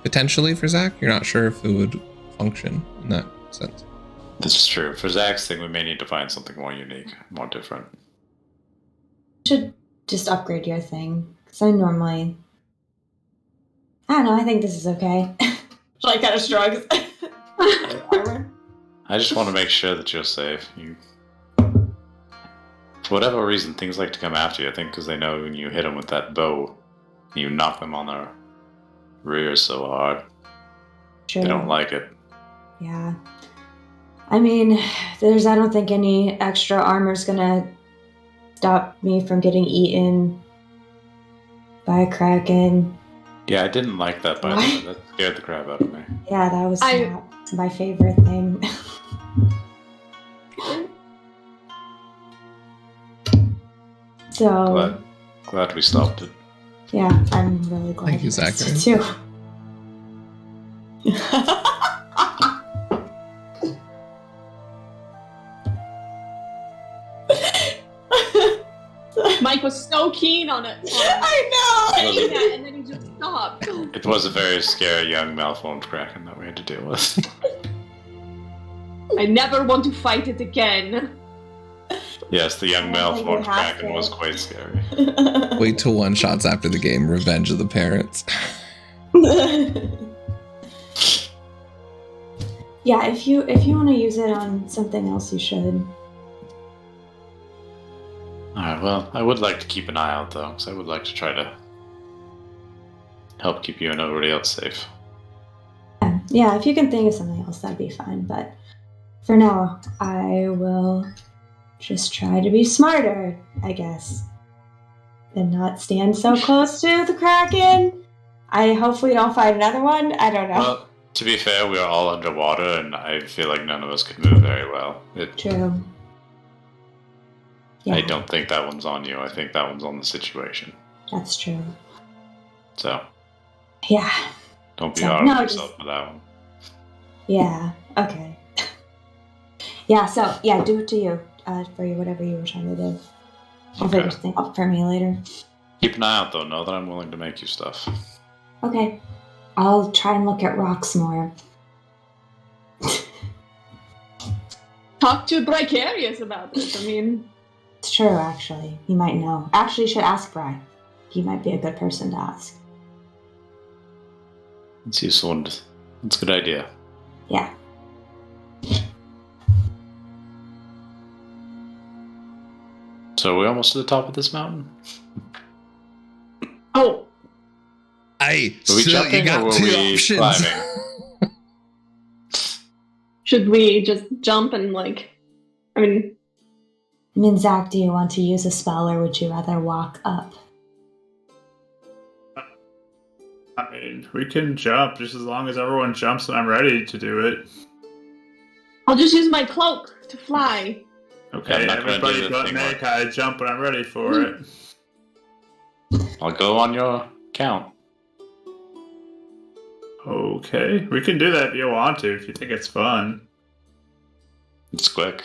Potentially for Zach, you're not sure if it would function in that sense. This is true. For Zach's thing, we may need to find something more unique, more different. should just upgrade your thing. Because I normally... I don't know, I think this is okay. Like, kind of shrugs. I just want to make sure that you're safe. For whatever reason, things like to come after you. I think because they know when you hit them with that bow, you knock them on their rear so hard. True. They don't like it. Yeah. I mean, I don't think any extra armor's gonna stop me from getting eaten by a kraken. Yeah, I didn't like that, by the way. That scared the crap out of me. Yeah, that was not my favorite thing. So Glad we stopped it. yeah, I'm really glad. Thank you, guys Zachary. did too. Mike was so keen on it. I know. Saying that, and then he just stopped. It was a very scary young malformed kraken that we had to deal with. I never want to fight it again. Yes, the young I don't think malformed we have kraken to. was quite scary. Wait till one shots after the game. Revenge of the Parents. Yeah, if you want to use it on something else, you should. Alright, well, I would like to keep an eye out, though, because I would like to try to help keep you and everybody else safe. Yeah, if you can think of something else, that'd be fine. But for now, I will just try to be smarter, I guess. And not stand so close to the Kraken. I hopefully don't find another one. I don't know. Well, to be fair, we are all underwater, and I feel like none of us could move very well. True. Yeah, I don't think that one's on you. I think that one's on the situation. that's true. So, Yeah. don't be So, hard no, on just- yourself for that one. Yeah. Okay. Yeah. So yeah, do it to you. For you, whatever you were trying to do. I'll Okay. figure something out for me later. Keep an eye out, though. Know that I'm willing to make you stuff. Okay. I'll try and look at rocks more. Talk to Bricarius about this. I mean, It's true, actually. He might know. Actually, you should ask Bry. He might be a good person to ask. It's useful and it's a good idea. Yeah. So, we're almost to the top of this mountain? oh, Hey, Were we so jumping you got or were two we options. climbing? should we just jump and I mean, Minzak, do you want to use a spell or would you rather walk up? I mean, we can jump just as long as everyone jumps and I'm ready to do it. I'll just use my cloak to fly. Okay, I'm not gonna do everybody the but thing me, I jump when I'm ready for it. I'll go on your count. Okay, we can do that if you want to, if you think it's fun. It's quick.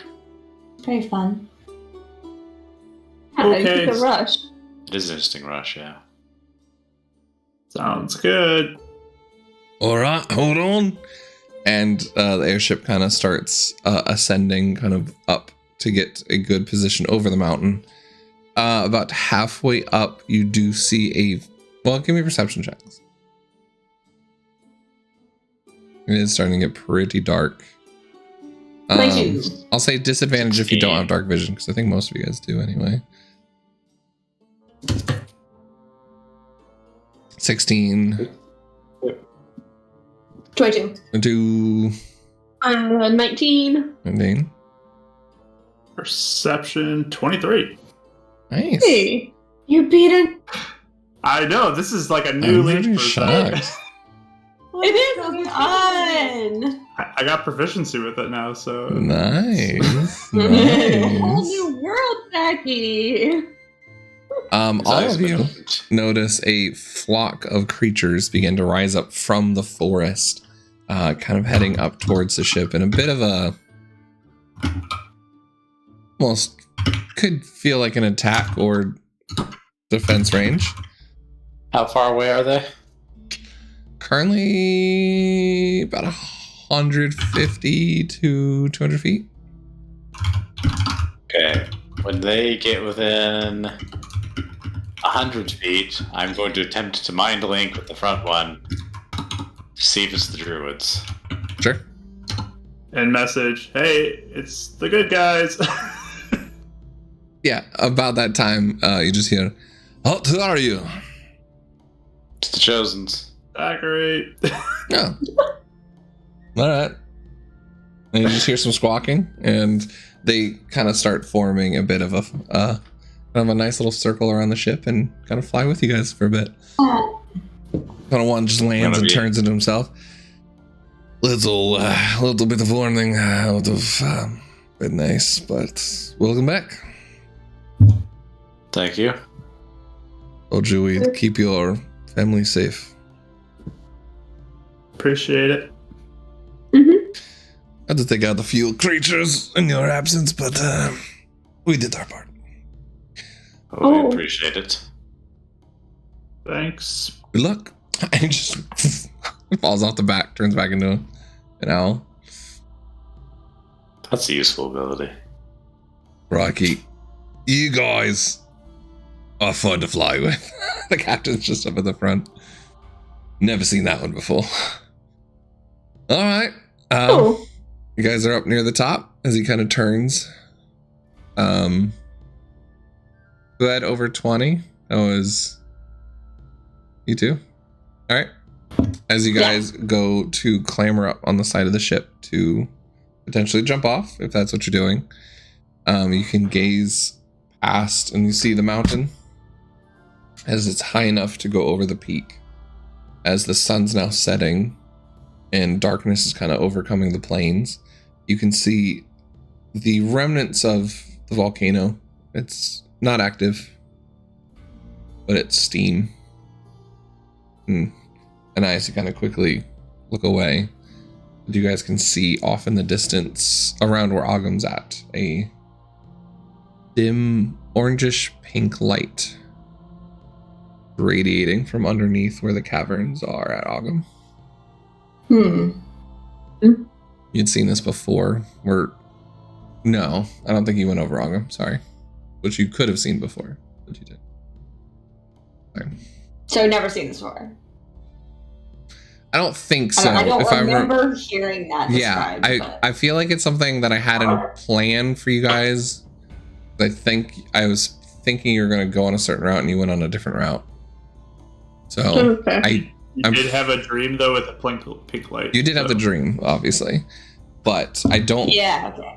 Pretty fun. Okay. It's a rush. It is an instant rush, yeah. Sounds good. All right, hold on. And the airship kind of starts ascending kind of up to get a good position over the mountain. About halfway up, you do see well, give me perception checks. It is starting to get pretty dark. Thank you. I'll say disadvantage if you don't have dark vision, because I think most of you guys do anyway. 16. 22. Do 19. 19. Perception 23. Nice. Hey. You beat it. I know, this is like a new I'm leaf really for shocked. It is So fun. I got proficiency with it now, so Nice. A whole Nice. new world, Jackie. All of you notice a flock of creatures begin to rise up from the forest, kind of heading up towards the ship in a bit of a almost could feel like an attack or defense range. How far away are they? Currently about 150 to 200 feet. Okay. When they get within 100 feet, I'm going to attempt to mind link with the front one to see if it's the druids. Sure. and message, hey, it's the good guys. Yeah, about that time, you just hear, "Oh, who are you?" It's the Chosens. Zachary. Oh. All right. And you just hear some squawking, and they kind of start forming a bit of a kind of a nice little circle around the ship and kind of fly with you guys for a bit. Kind of one just lands and turns into himself. Little bit of warning out of bit nice, but welcome back. Thank you. Told you we'd keep your family safe. Appreciate it. Had to take out a few creatures in your absence, but we did our part. Oh, we appreciate it. Thanks. Good luck. And he just falls off the back, turns back into an owl. That's a useful ability. Rocky, you guys are fun to fly with. The captain's just up at the front. Never seen that one before. All right. You guys are up near the top as he kind of turns. Who had over 20? That was you two. All right. As you guys go to clamber up on the side of the ship to potentially jump off, if that's what you're doing, you can gaze past and you see the mountain as it's high enough to go over the peak. As the sun's now setting and darkness is kind of overcoming the plains, you can see the remnants of the volcano. It's not active, but it's steam. And as you kind of quickly look away, you guys can see off in the distance around where Ogham's at, a dim orangish pink light radiating from underneath where the caverns are at Ogham. You'd seen this before. No, I don't think you went over Ogham, sorry. Which you could have seen before, but you did. Sorry. So never seen this before. I don't think so. I don't remember hearing that described. Yeah, I feel like it's something that I hadn't planned for you guys. I think I was thinking you were going to go on a certain route and you went on a different route. So You did have a dream though with the pink light. You did have the dream, obviously. But I don't,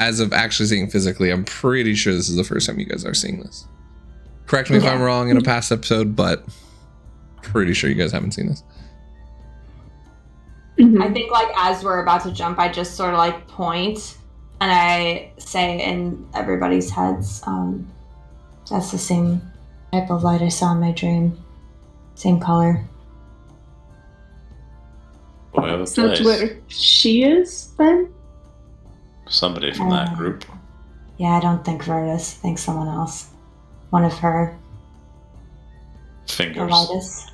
as of actually seeing physically, I'm pretty sure this is the first time you guys are seeing this. Correct me if I'm wrong in a past episode, but pretty sure you guys haven't seen this. I think like as we're about to jump, I just sort of like point and I say in everybody's heads, that's the same type of light I saw in my dream. Same color. So that's where she is then? Somebody from that group. Yeah, I don't think Virtus. I think someone else. One of her fingers.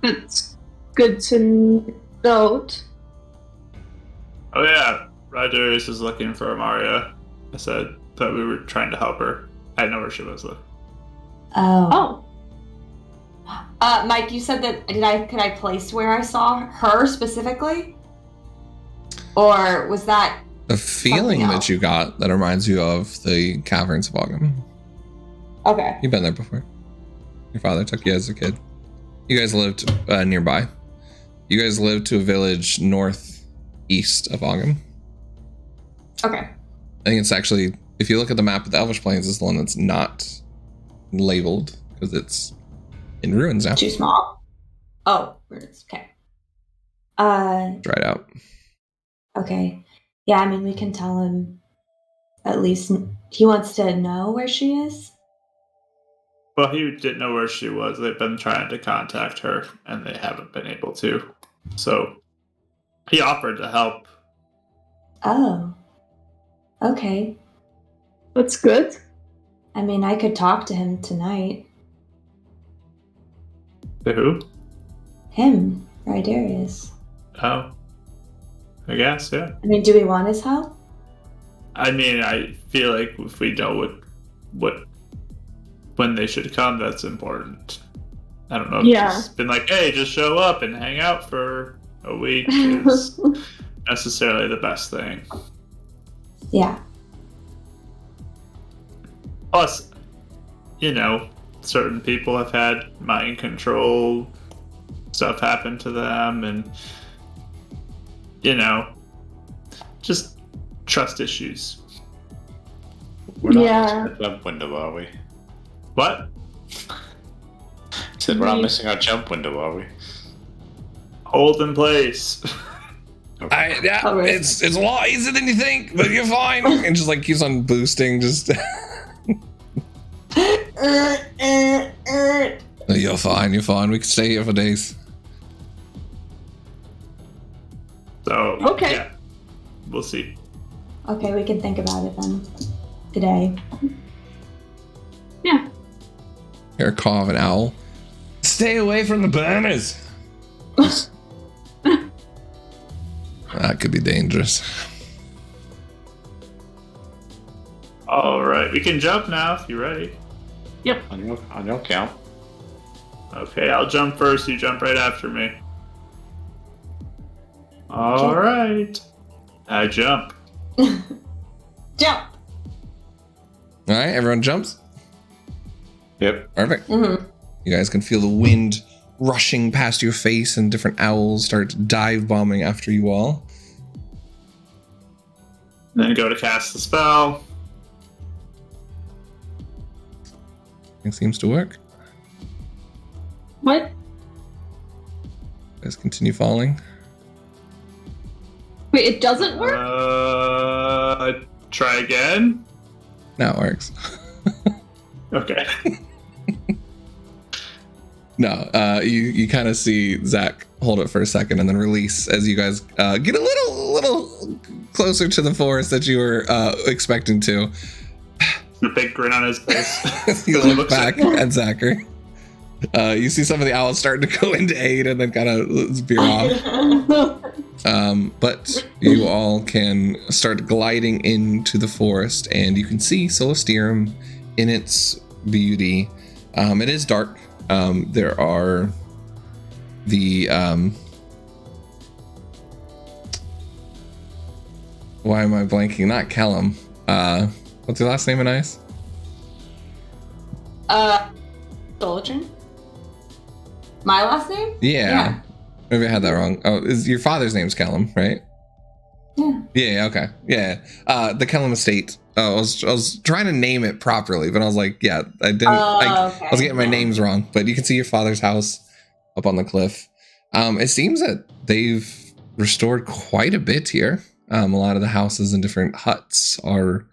That's good to note. Oh yeah, Rogers is looking for Amaria. I said that we were trying to help her. I didn't know where she was though. Oh. Mike, you said that could I place where I saw her specifically? Or was that the feeling that you got that reminds you of the caverns of Ogham? Okay. You've been there before. Your father took you as a kid. You guys lived nearby. You guys lived to a village northeast of Ogham. Okay. I think it's actually, if you look at the map of the Elvish Plains, it's the one that's not labeled because it's in ruins now. Too small. Oh, ruins. Okay. Dried out. Okay. Yeah, I mean, we can tell him at least he wants to know where she is. Well, he didn't know where she was. They've been trying to contact her, and they haven't been able to. So he offered to help. Oh. Okay. That's good. I mean, I could talk to him tonight. To who? Him, Rydarius. Oh. I guess, yeah. I mean, do we want his help? I mean, I feel like if we know when they should come, that's important. I don't know if it's been like, hey, just show up and hang out for a week is necessarily the best thing. Yeah. Plus, certain people have had mind control stuff happen to them and, just trust issues. We're not missing our jump window, are we? What? Said we're not missing our jump window, are we? Hold in place. It's a lot easier than you think, but you're fine. And just like keeps on boosting, just You're fine, you're fine. We can stay here for days. So, Okay. yeah. We'll see. Okay, we can think about it then. Today. Yeah. Hear a caw of an owl. Stay away from the burners. That could be dangerous. All right, we can jump now if you're ready. On your count. Okay, I'll jump first. You jump right after me. All right. I jump. Jump! All right, everyone jumps. Yep. Perfect. Mm-hmm. You guys can feel the wind rushing past your face, and different owls start dive bombing after you all. Then go to cast the spell. It seems to work. What? You guys continue falling. Wait, it doesn't work? Try again. Now it works. Okay. No, you kind of see Zach hold it for a second and then release as you guys get a little closer to the forest that you were expecting to. The big grin on his face. You look back at Zachary. You see some of the owls starting to go into aid and then kind of veer off. But you all can start gliding into the forest, and you can see Solstium in its beauty. It is dark. There are the why am I blanking? Not Kellum. What's your last name, Anais? Solitron? My last name? Yeah. Maybe I had that wrong. Oh, is your father's name's Kellum, right? Yeah. Yeah, okay. Yeah. The Kellum estate. I was trying to name it properly, but I was like, yeah, I didn't. Okay. I was getting my names wrong. But you can see your father's house up on the cliff. It seems that they've restored quite a bit here. A lot of the houses and different huts are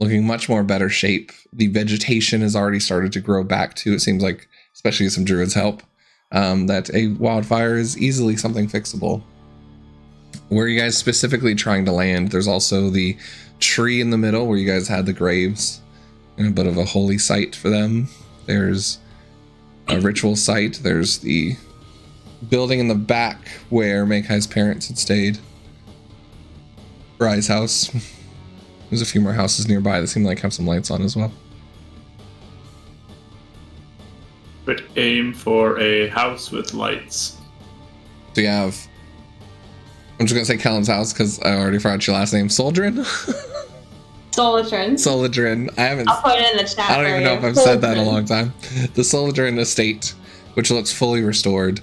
looking much more better shape. The vegetation has already started to grow back too. It seems like, especially with some druids' help, that a wildfire is easily something fixable. Where are you guys specifically trying to land? There's also the tree in the middle where you guys had the graves, and a bit of a holy site for them. There's a ritual site. There's the building in the back where Makai's parents had stayed. Rye's house. There's a few more houses nearby that seem like have some lights on as well. But aim for a house with lights. So you have, I'm just gonna say Kellen's house because I already forgot your last name. Soldrin? Solitron. Soldrin. I haven't. I'll put it in the chat. I don't for even you. know if I've said that in a Solitron. long time. The Soldrin estate, which looks fully restored.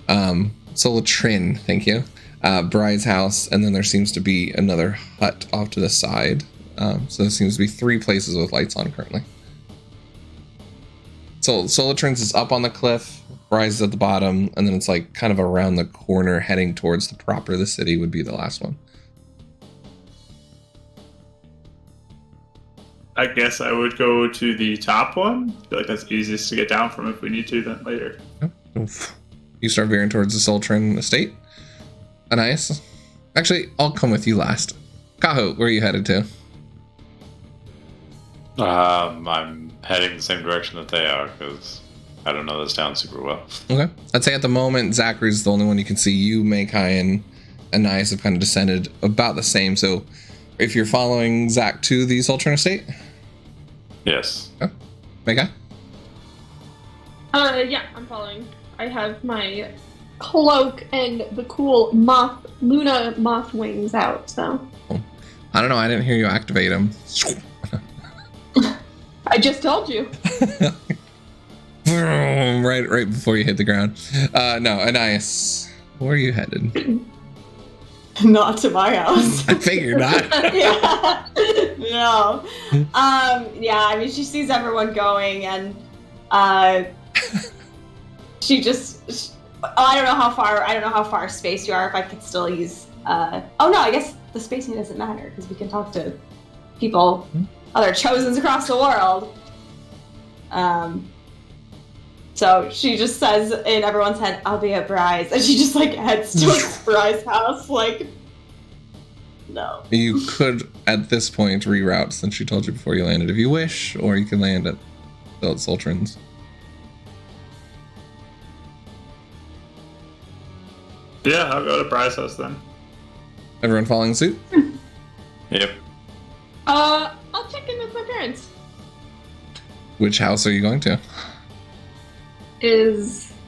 Solitrin, thank you. Bride's house, and then there seems to be another hut off to the side. So there seems to be 3 places with lights on currently. So Solitrin's is up on the cliff, Bride's at the bottom, and then it's like kind of around the corner heading towards the proper of the city would be the last one. I guess I would go to the top one. I feel like that's easiest to get down from if we need to then later. Oof. You start veering towards the Solitrin estate. Nice. Actually, I'll come with you last. Kaho, where are you headed to? I'm heading the same direction that they are because I don't know this town super well. Okay. I'd say at the moment, Zachary's the only one you can see. You, Makai, and Anais have kind of descended about the same. So if you're following Zach to the Solitrin estate? Yes. Okay. Makai? Yeah, I'm following. I have my cloak and the cool Luna moth wings out, so. I don't know. I didn't hear you activate them. I just told you. right before you hit the ground. No, Anais, where are you headed? Not to my house. I figured not. Yeah. No. Yeah, I mean, she sees everyone going, and she just. I don't know how far spaced you are. If I could still use. Oh no, I guess the spacing doesn't matter because we can talk to people, other chosens across the world. So she just says in everyone's head, "I'll be at Bry's," and she just like heads towards Bry's house. Like, no. You could at this point reroute since she told you before you landed if you wish, or you can land at Sultran's. Yeah, I'll go to Bry's house then. Everyone following suit? Yep. I'll check in with my parents. Which house are you going to?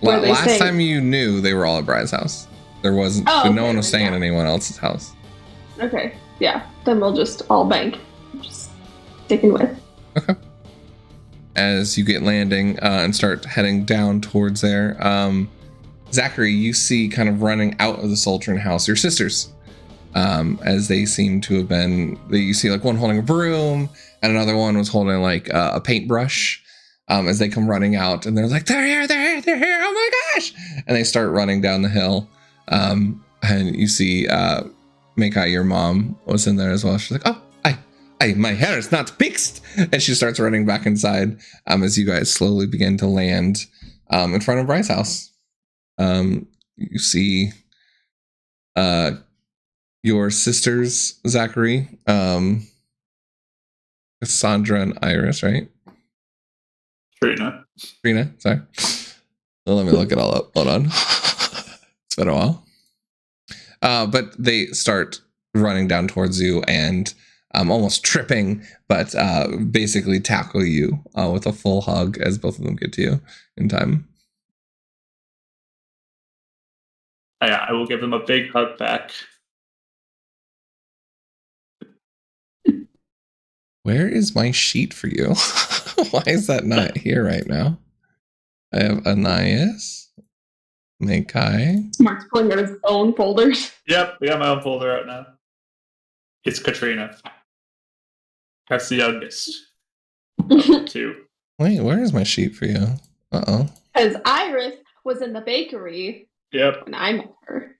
Where they Last staying? time you knew, they were all at Bry's house. There wasn't. Oh, no okay, one was staying yeah. at anyone else's house. Okay, yeah. Then we'll just all bank. Just sticking with. Okay. As you get landing and start heading down towards there, Zachary, you see kind of running out of the Sultran house your sisters, as they seem to have been. You see like one holding a broom and another one was holding like a paintbrush. As they come running out and they're like, they're here, oh my gosh! And they start running down the hill. And you see Mekai, your mom, was in there as well. She's like, oh, my hair is not fixed. And she starts running back inside as you guys slowly begin to land in front of Bryce's house. You see your sisters, Zachary, Cassandra and Iris, right? Trina, sorry. Well, let me look it all up. Hold on. It's been a while. But they start running down towards you and almost tripping, but basically tackle you with a full hug as both of them get to you in time. Yeah, I will give them a big hug back. Where is my sheet for you? Why is that not here right now? I have Anais, Mekai. Mark's pulling out his own folders. Yep, we got my own folder out now. It's Katrina. That's the youngest. Two. Wait, where is my sheet for you? Uh-oh. Because Iris was in the bakery Yep. when I met her.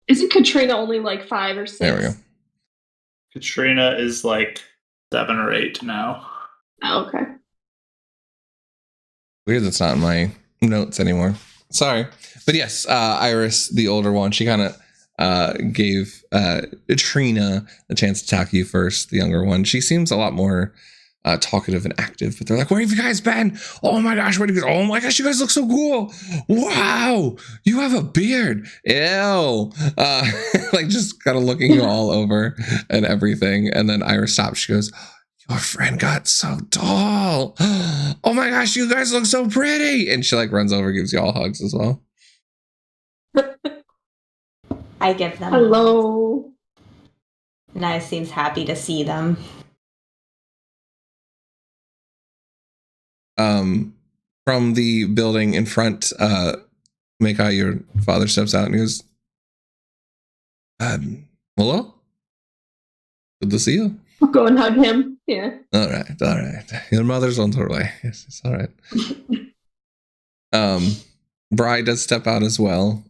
Isn't Katrina only like 5 or 6? There we go. Katrina is like 7 or 8 now. Oh, okay. Weird that's not in my notes anymore. Sorry. But yes, Iris, the older one, she kind of gave Trina the chance to talk to you first, the younger one. She seems a lot more talkative and active, but they're like, where have you guys been? Oh my gosh, where do you guys? Oh my gosh, you guys look so cool. Wow, you have a beard. Ew. Like just kind of looking you all over and everything. And then Iris stops. She goes, your friend got so tall. Oh my gosh, you guys look so pretty. And she like runs over, gives you all hugs as well. I give them. Hello. Naya seems happy to see them. From the building in front, Mekai, your father steps out and he goes, hello? Good to see you. I'll go and hug him. Yeah. All right. Your mother's on her way. Yes, it's all right. Bri does step out as well.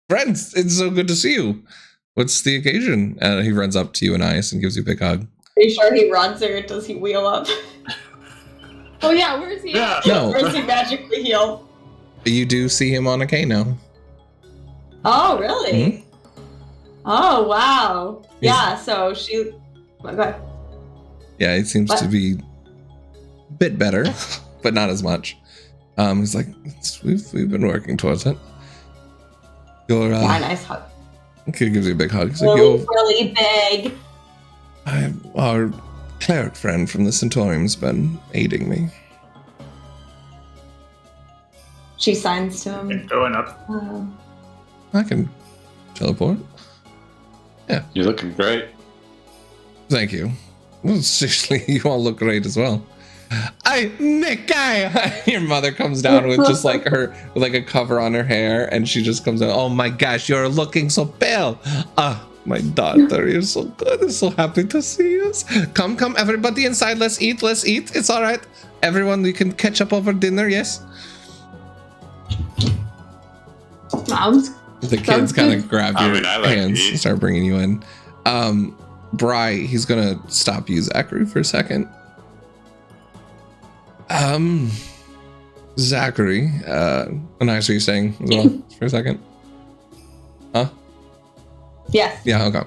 Friends, it's so good to see you. What's the occasion? He runs up to you and Ice and gives you a big hug. Are you sure he runs or does he wheel up? Oh yeah, where is he? Yeah. No. Or is he magically healed? You do see him on a K now. Oh, really? Mm-hmm. Oh, wow. Yeah, so she... Oh, go ahead. Yeah, it seems to be a bit better, but not as much. He's like, we've been working towards it. Your Nice hug. He gives you a big hug. He's like, Really big. our cleric friend from the Centaurium's been aiding me. She signs to him. Going up. I can teleport. You're looking great. Thank you. Well, seriously, you all look great as well. Mekai! Your mother comes down with just like with like a cover on her hair, and she just comes out, oh my gosh, you're looking so pale. My daughter, you're so good. I'm so happy to see us. Come, everybody inside. Let's eat. It's all right. Everyone, you can catch up over dinner, yes? Sounds The kids Sounds kind good. of grab I your mean, I like to hands eat. and start bringing you in. Bry, he's gonna stop you, Zachary, for a second. Zachary, nice, are you saying as well for a second? Huh? Yes. Yeah, okay.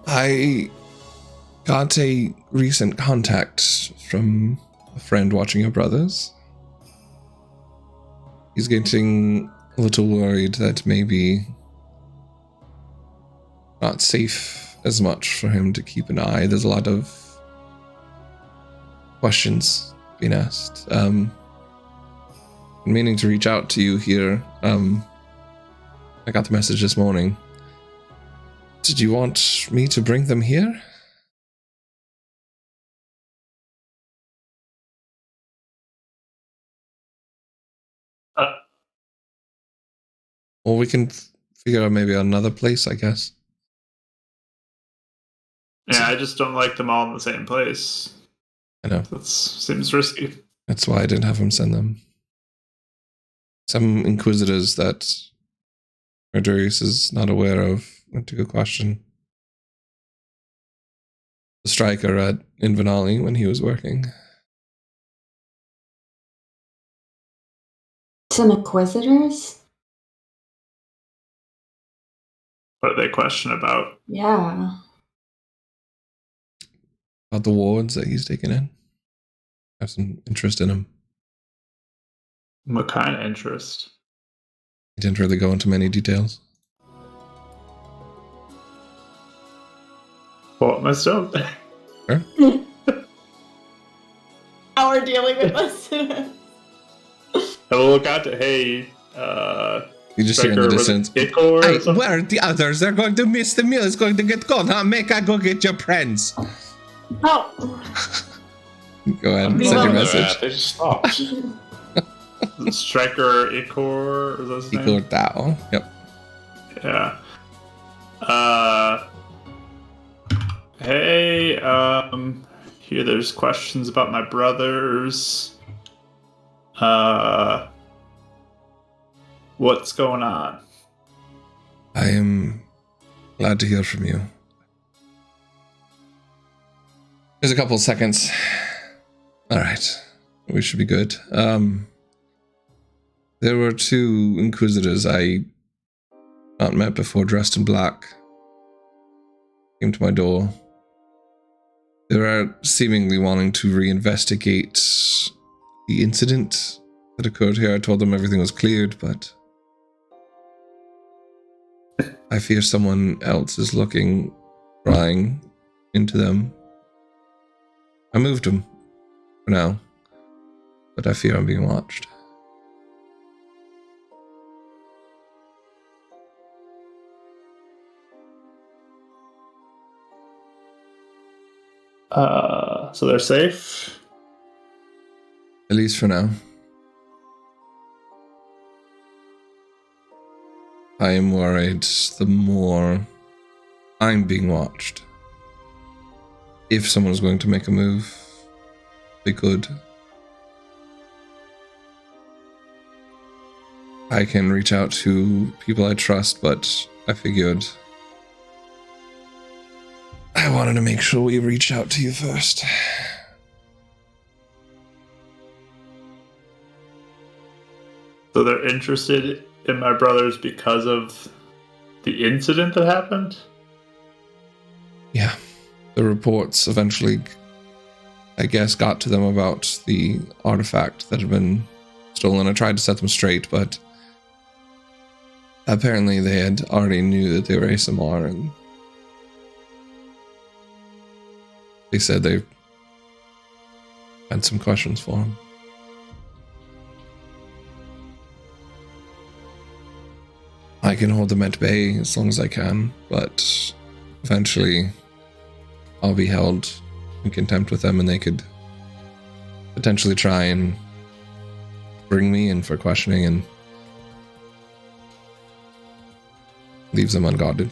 I got a recent contact from a friend watching your brothers. He's getting a little worried that maybe not safe as much for him to keep an eye. There's a lot of questions being asked. I'm meaning to reach out to you here. I got the message this morning. Did you want me to bring them here? Or we can figure out maybe another place, I guess. Yeah, I just don't like them all in the same place. I know. That seems risky. That's why I didn't have him send them. Some inquisitors that Murderius is not aware of. Went to a question. The striker at Invenali when he was working. Some inquisitors? What they question about. Yeah. About the wards that he's taken in. I have some interest in him. What kind of interest? He didn't really go into many details. What must have? Sure. How we're dealing with this. I will look out to, hey, You just hear in the Striker, distance. was it Ichor or Hey, something? where are the others? They're going to miss the meal. It's going to get cold, huh? Make I go get your friends. Oh, Go ahead and Be send your well. message. They just stopped. Striker Ichor, is that his name? Equal Tao. Yep. Yeah. Hey, here there's questions about my brothers. What's going on? I am glad to hear from you. There's a couple seconds. All right. We should be good. There were two inquisitors I not met before, dressed in black. Came to my door. They were seemingly wanting to reinvestigate the incident that occurred here. I told them everything was cleared, but I fear someone else is looking, prying into them. I moved them for now, but I fear I'm being watched. So they're safe? At least for now. I am worried the more I'm being watched. If someone is going to make a move, they could. I can reach out to people I trust, but I figured I wanted to make sure we reached out to you first. So they're interested in my brothers because of the incident that happened? Yeah. The reports eventually, I guess, got to them about the artifact that had been stolen. I tried to set them straight, but apparently they had already knew that they were ASMR, and they said they had some questions for him. I can hold them at bay as long as I can, but eventually I'll be held in contempt with them, and they could potentially try and bring me in for questioning and leaves them unguarded.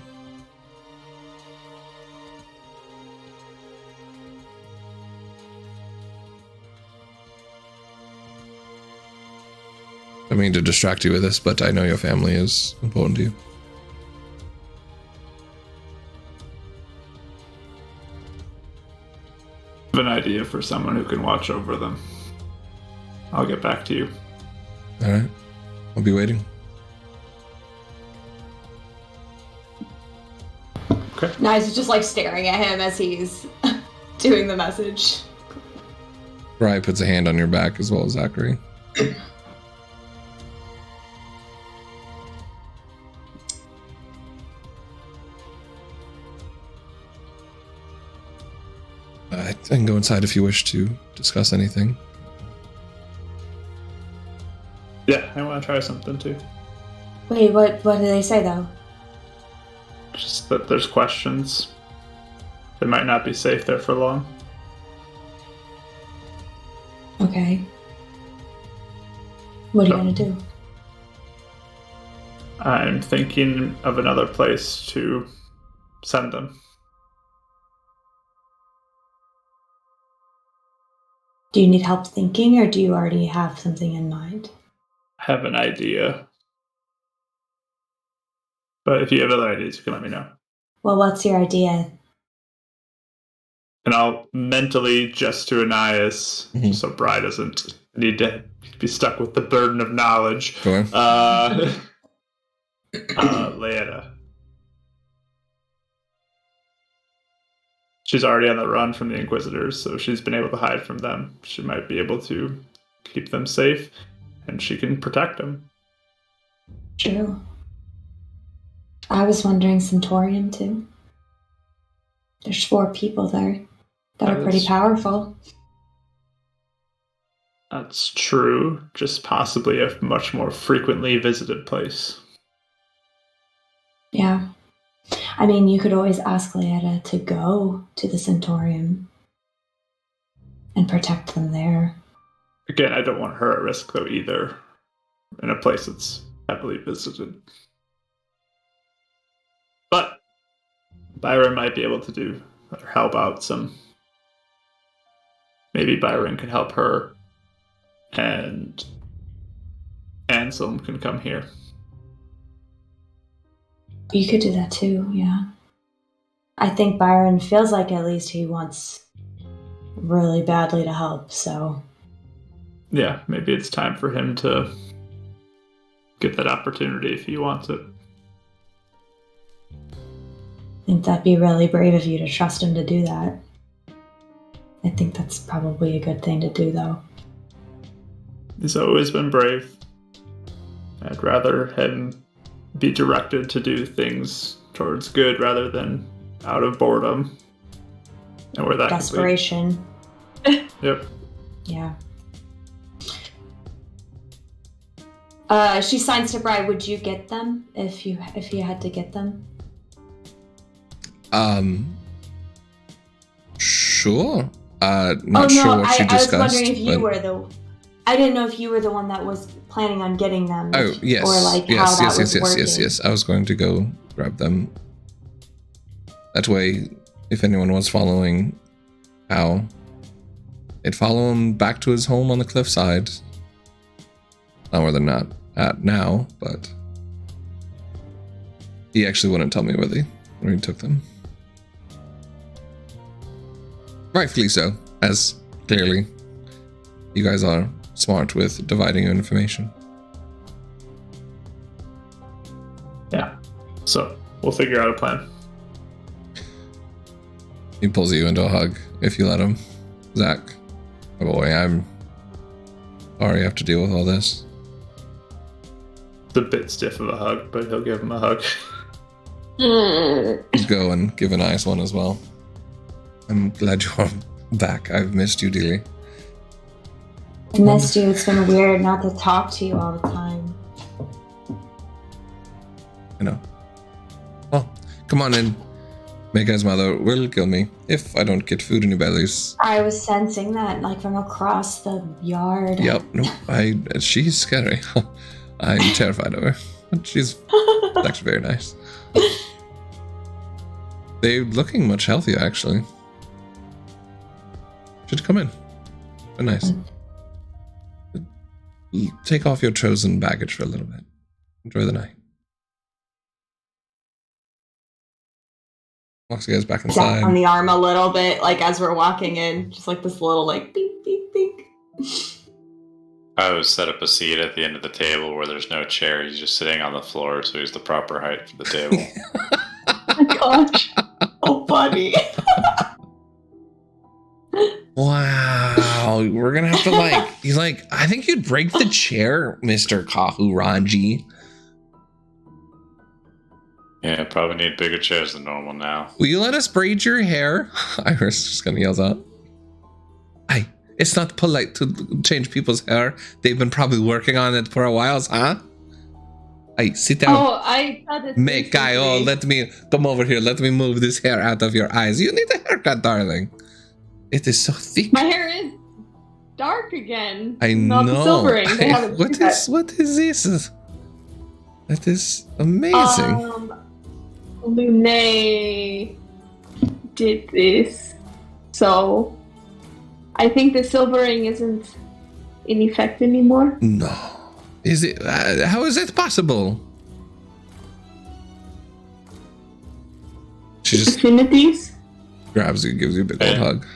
I mean to distract you with this, but I know your family is important to you. I have an idea for someone who can watch over them. I'll get back to you. All right. I'll be waiting. Okay. Nice is just like staring at him as he's doing the message. Rye puts a hand on your back as well as Zachary. I can go inside if you wish to discuss anything. Yeah, I want to try something too. Wait, what do they say though? Just that there's questions. It might not be safe there for long. Okay. What are you gonna do? I'm thinking of another place to send them. Do you need help thinking, or do you already have something in mind? I have an idea. But if you have other ideas, you can let me know. Well, what's your idea? And I'll mentally gesture to Anais, Mhm. so Bri doesn't need to be stuck with the burden of knowledge. Go on. Leetta. She's already on the run from the Inquisitors, so she's been able to hide from them. She might be able to keep them safe, and she can protect them. True. I was wondering Centaurium too. There's 4 people there that are pretty powerful. That's true, just possibly a much more frequently visited place. Yeah. I mean, you could always ask Leetta to go to the Centaurium and protect them there. Again, I don't want her at risk, though, either, in a place that's heavily visited. But Byron might be able to do or help out some. Maybe Byron can help her, and Anselm can come here. You could do that too, yeah. I think Byron feels like at least he wants really badly to help, so. Yeah, maybe it's time for him to get that opportunity if he wants it. I think that'd be really brave of you to trust him to do that. I think that's probably a good thing to do, though. He's always been brave. I'd rather him be directed to do things towards good rather than out of boredom. And where that could Desperation. lead. Yep. Yeah. She signs to Bri. Would you get them if you had to get them? Sure. Not sure what she discussed. I was wondering if you but... were the. I didn't know if you were the one that was planning on getting them. Oh, yes. Or like yes, how that yes, was yes, working. yes. I was going to go grab them. That way, if anyone was following Al, they'd follow him back to his home on the cliffside. Not where they're not at now, but he actually wouldn't tell me where he took them. Rightfully so, as clearly you guys are smart with dividing your information. Yeah. So, we'll figure out a plan. He pulls you into a hug if you let him. Zach, my boy, I'm sorry you have to deal with all this. It's a bit stiff of a hug, but he'll give him a hug. Go and give a nice one as well. I'm glad you're back. I've missed you dearly. I missed you. It's been weird not to talk to you all the time. I know. Well, come on in. Mega's mother will kill me if I don't get food in your bellies. I was sensing that, like, from across the yard. Yep. No, she's scary. I'm terrified of her. But she's actually very nice. They're looking much healthier, actually. Should come in. But nice. take off your chosen baggage for a little bit. Enjoy the night. Walks you guys back Tap inside. on the arm a little bit, like as we're walking in, just like this little like beep beep beep. I would set up a seat at the end of the table where there's no chair. He's just sitting on the floor, so he's the proper height for the table. Oh my gosh. Oh, buddy. Wow, we're gonna have to he's like, I think you'd break the chair, Mr. Kahuranji. Yeah, probably need bigger chairs than normal now. Will you let us braid your hair? Iris just kind of yells out. Aye, it's not polite to change people's hair. They've been probably working on it for a while, huh? Aye, sit down. Oh, I thought it. Make guy, oh, let me come over here. Let me move this hair out of your eyes. You need a haircut, darling. It is so thick. My hair is dark again. I Not know. the silvering. They haven't What is this? That is amazing. Lune did this, so I think the silvering isn't in effect anymore. No. Is it? How is it possible? She just Affinities? grabs you, gives you a big old hug.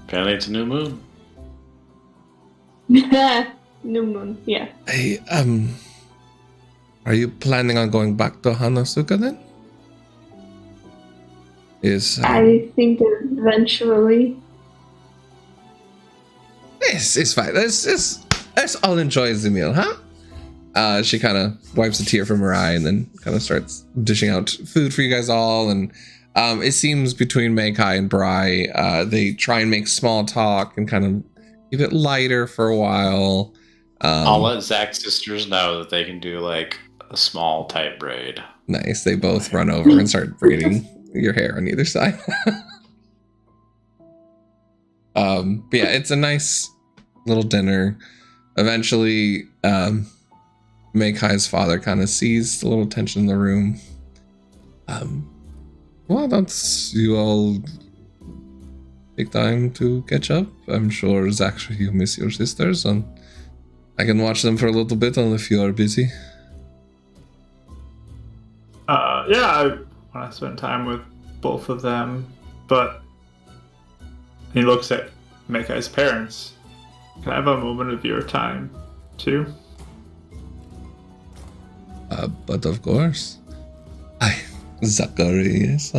Apparently it's a new moon. New moon, yeah. Hey, are you planning on going back to Hanazuka then? Is I think eventually. it's fine. Let's all enjoy the meal, huh? She kind of wipes a tear from her eye and then kind of starts dishing out food for you guys all. And it seems between Meikai and Bri, they try and make small talk and kind of keep it lighter for a while. I'll let Zach's sisters know that they can do like a small tight braid. Nice. They both run over and start braiding your hair on either side. But yeah, it's a nice little dinner. Eventually, Meikai's father kind of sees the little tension in the room. Why don't you all take time to catch up? I'm sure, Zach, you miss your sisters, and I can watch them for a little bit if you are busy. Yeah, I want to spend time with both of them, but he looks at Meikai's parents. Can I have a moment of your time, too? But of course. Hi, Zachary. Yes,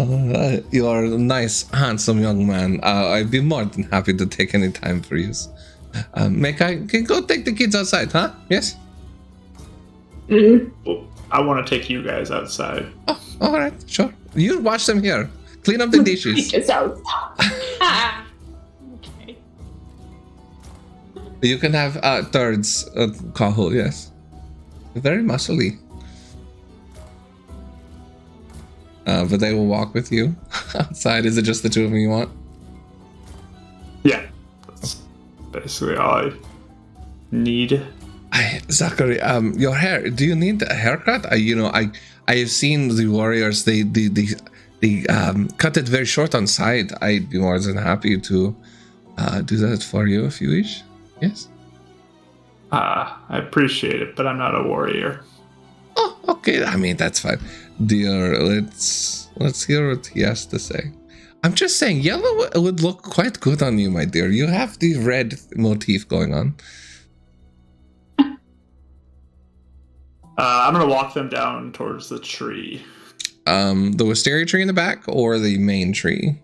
you are a nice, handsome young man. I'd be more than happy to take any time for you. Meikai, can go take the kids outside, huh? Yes? Mm-hmm. Well, I want to take you guys outside. Oh, all right, sure. You watch them here. Clean up the dishes. Just outside. Okay. You can have thirds Kahu, yes. Very muscly. But they will walk with you outside. Is it just the two of them you want? Yeah, that's basically all I need. Zachary, your hair. Do you need a haircut? I have seen the warriors. They cut it very short on side. I'd be more than happy to do that for you if you wish. Yes. I appreciate it, but I'm not a warrior. Oh, okay. I mean, that's fine. Dear, let's hear what he has to say. I'm just saying, yellow would look quite good on you, my dear. You have the red motif going on. I'm gonna walk them down towards the tree. The wisteria tree in the back or the main tree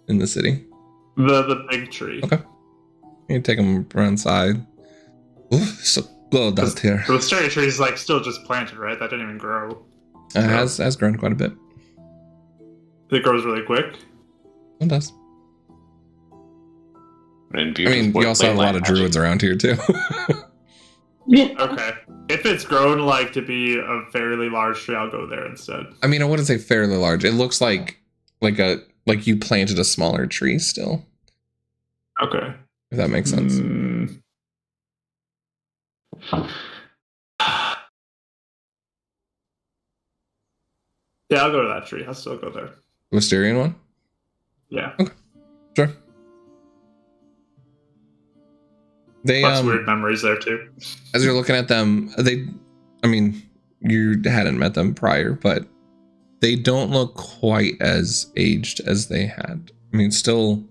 in the city? The big tree. Okay. You take them around side. Oof, so good out here. The wisteria tree is like still just planted, right? That didn't even grow. It has grown quite a bit. It grows really quick. It does. I mean, you also have a lot of druids around here too. Yeah. Okay. If it's grown like to be a fairly large tree, I'll go there instead. I mean, I wouldn't say fairly large. It looks like you planted a smaller tree still. Okay. If that makes sense. Yeah, I'll go to that tree. I'll still go there. The Wisterian one? Yeah. Okay. Sure. They Lots of weird memories there too. As you're looking at them, you hadn't met them prior, but they don't look quite as aged as they had. I mean, still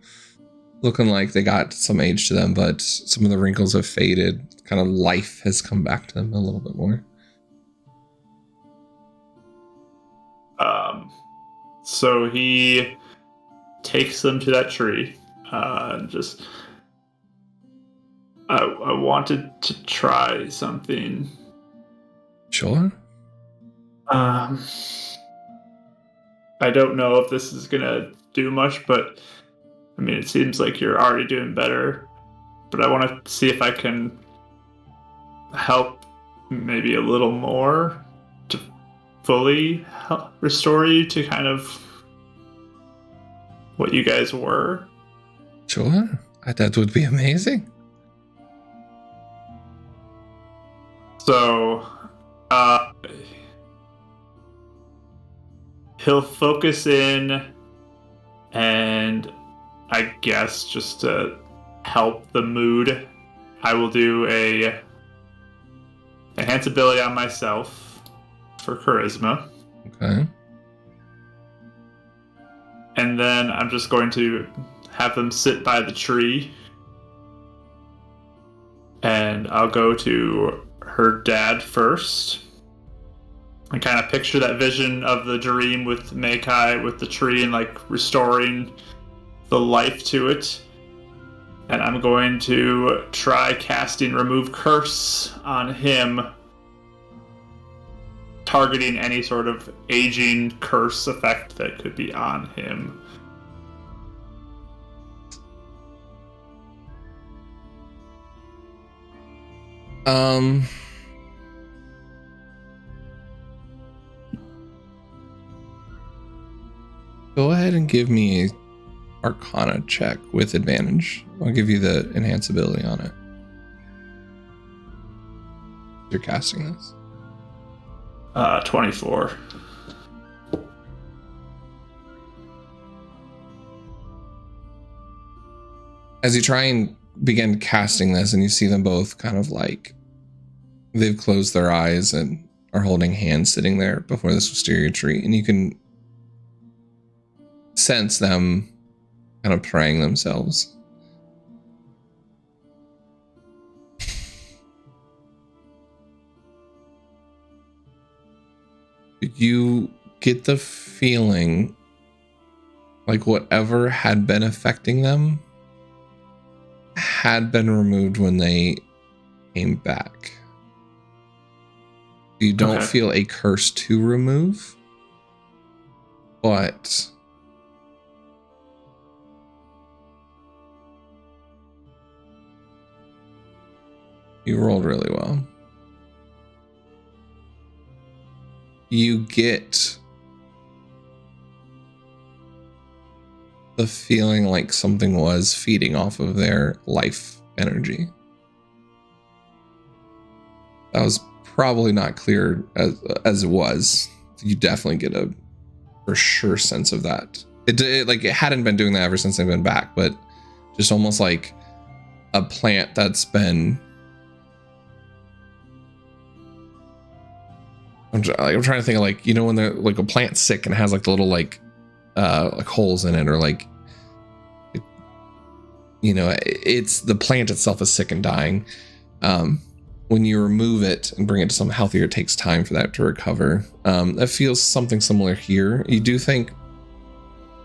looking like they got some age to them, but some of the wrinkles have faded. Kind of life has come back to them a little bit more. So he takes them to that tree. I wanted to try something. Sure. I don't know if this is gonna do much, but I mean, it seems like you're already doing better. But I want to see if I can help maybe a little more to fully restore you to kind of what you guys were. Sure. That would be amazing. So, he'll focus in, and I guess just to help the mood, I will do a enhance ability on myself for charisma. Okay. And then I'm just going to have them sit by the tree, and I'll go to her dad first. And kind of picture that vision of the dream with Meikai with the tree and like restoring the life to it. And I'm going to try casting Remove Curse on him, targeting any sort of aging curse effect that could be on him. Go ahead and give me a Arcana check with advantage. I'll give you the enhance ability on it. You're casting this. 24. As you try and begin casting this, and you see them both kind of like they've closed their eyes and are holding hands sitting there before this wisteria tree, and you can sense them kind of praying themselves. You get the feeling like whatever had been affecting them had been removed when they came back. You don't feel a curse to remove, but you rolled really well. You get the feeling like something was feeding off of their life energy. That was probably not clear as it was. You definitely get a for sure sense of that. It like it hadn't been doing that ever since they've been back, but just almost like a plant that's been. I'm trying to think of like, you know, when they're like a plant's sick and has like the little like holes in it, or like, you know, it's the plant itself is sick and dying. When you remove it and bring it to something healthier, it takes time for that to recover. That feels something similar here. You do think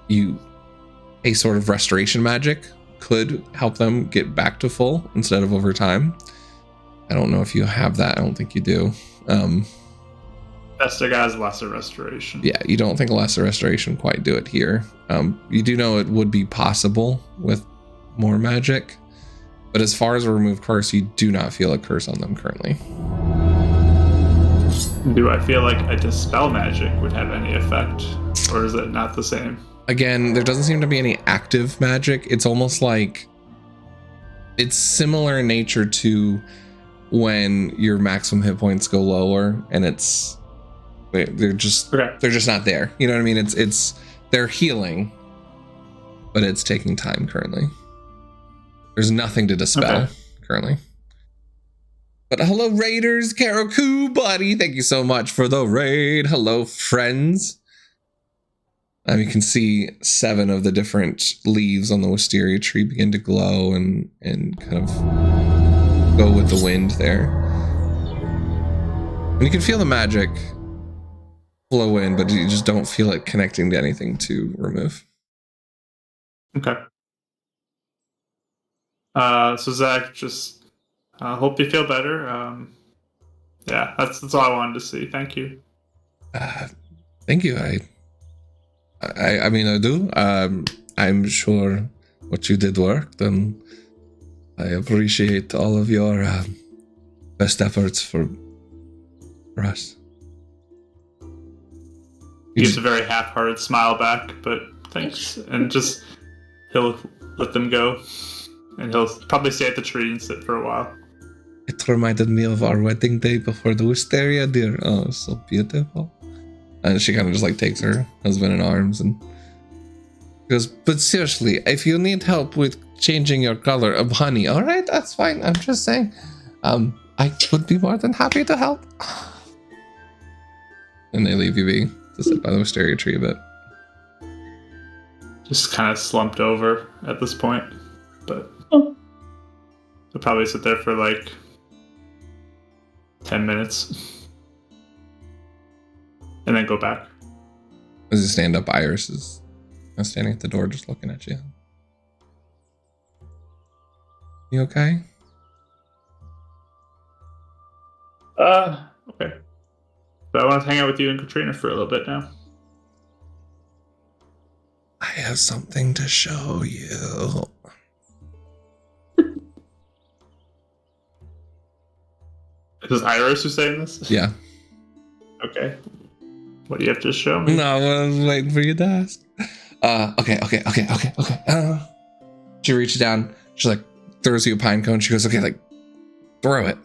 a sort of restoration magic could help them get back to full instead of over time. I don't know if you have that. I don't think you do. Bester guy's lesser restoration. Yeah, you don't think a lesser restoration quite do it here. You do know it would be possible with more magic, but as far as a remove curse, you do not feel a curse on them currently. Do I feel like a dispel magic would have any effect, or is it not the same? Again, there doesn't seem to be any active magic. It's almost like it's similar in nature to when your maximum hit points go lower, and they're just not there. You know what I mean? It's they're healing, but it's taking time currently. There's nothing to dispel currently. But hello, Raiders, Karaku, buddy. Thank you so much for the raid. Hello, friends. You can see 7 of the different leaves on the wisteria tree begin to glow and kind of go with the wind there. And you can feel the magic flow in, but you just don't feel it connecting to anything to remove. Okay. So Zach, just hope you feel better. Yeah, that's all I wanted to see. Thank you. Thank you. I mean, I do. I'm sure what you did worked, and I appreciate all of your best efforts for us. He gives a very half-hearted smile back, but thanks. And just, he'll let them go. And he'll probably stay at the tree and sit for a while. It reminded me of our wedding day before the wisteria, dear. Oh, so beautiful. And she kind of just like takes her husband in arms and goes, but seriously, if you need help with changing your color of honey, all right, that's fine. I'm just saying, I would be more than happy to help. And they leave you be to sit by the wisteria tree a bit. Just kind of slumped over at this point, but he'll probably sit there for like 10 minutes. And then go back. As you stand up, Iris is standing at the door just looking at you. You okay? Okay. But I want to hang out with you and Katrina for a little bit now. I have something to show you. Is this Iris who's saying this? Yeah. Okay. What do you have to show me? No, I was waiting for you to ask. Okay. She reaches down. She like throws you a pine cone. She goes, okay, like throw it.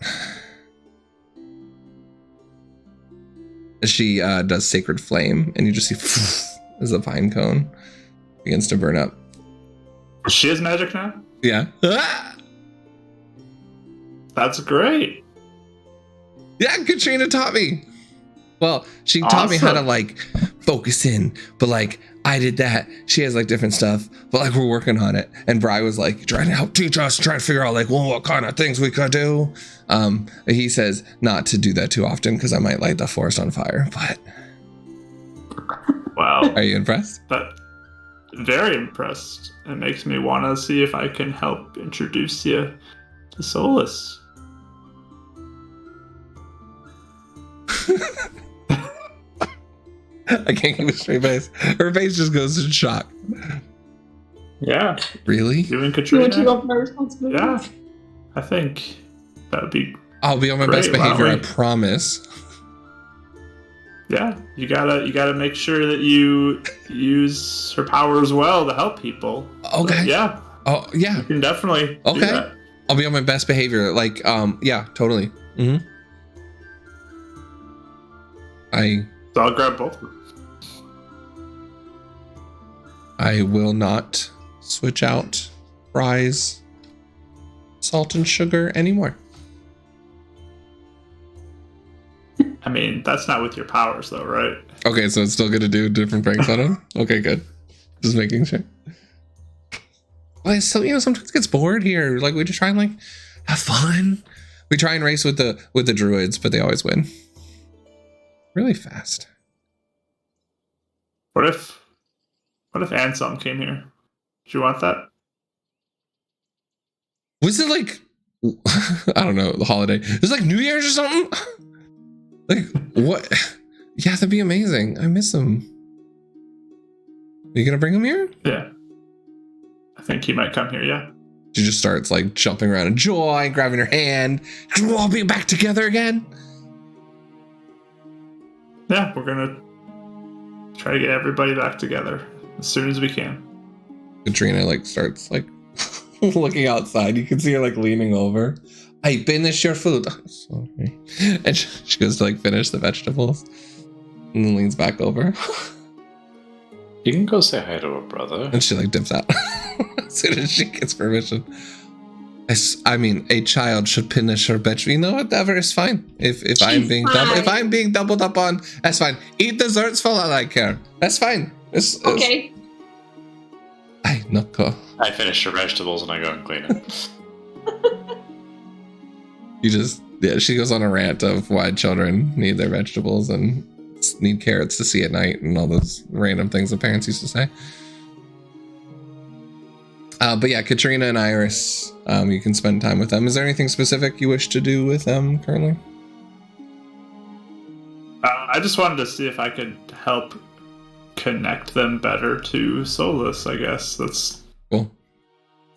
She does sacred flame, and you just see as the pine cone begins to burn up. She has magic now? Yeah. That's great. Yeah, Katrina taught me. Well, she taught me how to like focus in, but like I did that. She has like different stuff, but like we're working on it. And Bri was like trying to help teach us, trying to figure out like, well, what kind of things we could do. He says not to do that too often because I might light the forest on fire. But wow, are you impressed? But very impressed. It makes me want to see if I can help introduce you to Solus. I can't keep a straight face. Her face just goes in shock. Yeah. Really? You and Katrina? You want to go for my responsibility? Yeah. I think that would be I'll be on my best behavior, I promise. Yeah. You gotta make sure that you use her powers well to help people. Okay. But yeah. Oh yeah. You can definitely do okay. that. I'll be on my best behavior. Like, yeah, totally. Mm-hmm. So I'll grab both of them. I will not switch out fries, salt and sugar anymore. I mean, that's not with your powers though, right? Okay, so it's still gonna do different pranks on him? Okay, good. Just making sure. Well, it's still, sometimes it gets bored here. Like we just try and like have fun. We try and race with the druids, but they always win. Really fast. What if Anselm came here? Do you want that? Was it like I don't know, the holiday? It was like New Year's or something? Like what? Yeah, that'd be amazing. I miss him. Are you gonna bring him here? Yeah. I think he might come here, yeah. She just starts like jumping around in joy, grabbing her hand. We'll all be back together again. Yeah, we're gonna try to get everybody back together as soon as we can. Katrina like starts like looking outside. You can see her like leaning over. I finished your food. Oh, sorry. And she goes to like finish the vegetables and then leans back over. You can go say hi to her brother. And she like dips out as soon as she gets permission. I mean, a child should finish her bed. You know, whatever is fine. If I'm being doubled up on, that's fine. Eat desserts for all I care. That's fine. Okay. I not go. I finish her vegetables and I go and clean it. She goes on a rant of why children need their vegetables and need carrots to see at night and all those random things that parents used to say. But yeah, Katrina and Iris, you can spend time with them. Is there anything specific you wish to do with them currently? I just wanted to see if I could help connect them better to Solus, I guess. That's cool.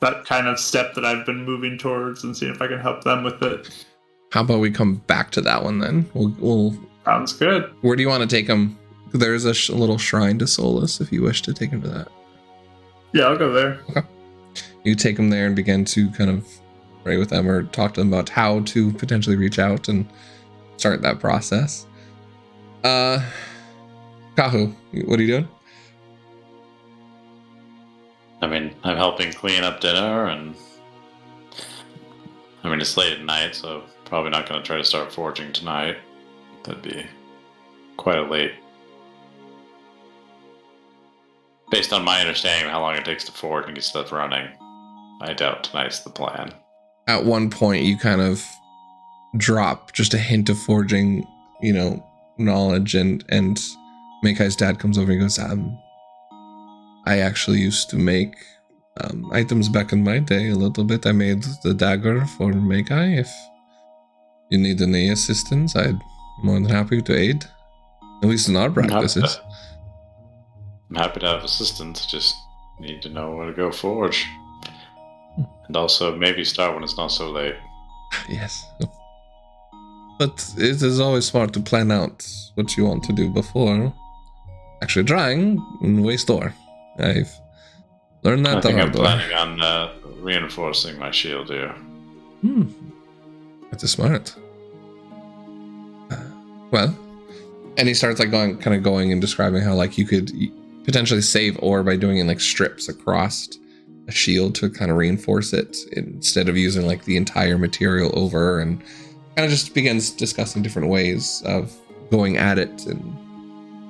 That kind of step that I've been moving towards and seeing if I can help them with it. How about we come back to that one then? We'll Sounds good. Where do you want to take them? There's a little shrine to Solus if you wish to take him to that. Yeah, I'll go there. Okay. You take them there and begin to kind of pray with them or talk to them about how to potentially reach out and start that process. Kahu, what are you doing? I mean, I'm helping clean up dinner, and I mean, it's late at night, so probably not going to try to start forging tonight. That'd be quite a late. Based on my understanding of how long it takes to forge and get stuff running, I doubt tonight's the plan. At one point, you kind of drop just a hint of forging, knowledge, and Meikai's dad comes over and goes, I actually used to make items back in my day a little bit. I made the dagger for Meikai. If you need any assistance, I'd more than happy to aid. At least in our practices. I'm happy to have assistance, just need to know where to go forge. And also maybe start when it's not so late. Yes. But it is always smart to plan out what you want to do before actually trying and waste ore. I've learned that I think I'm hard way. planning on reinforcing my shield here. That's smart. Well, and he starts going and describing how you could potentially save ore by doing it strips across a shield to kind of reinforce it instead of using the entire material over, and kind of just begins discussing different ways of going at it and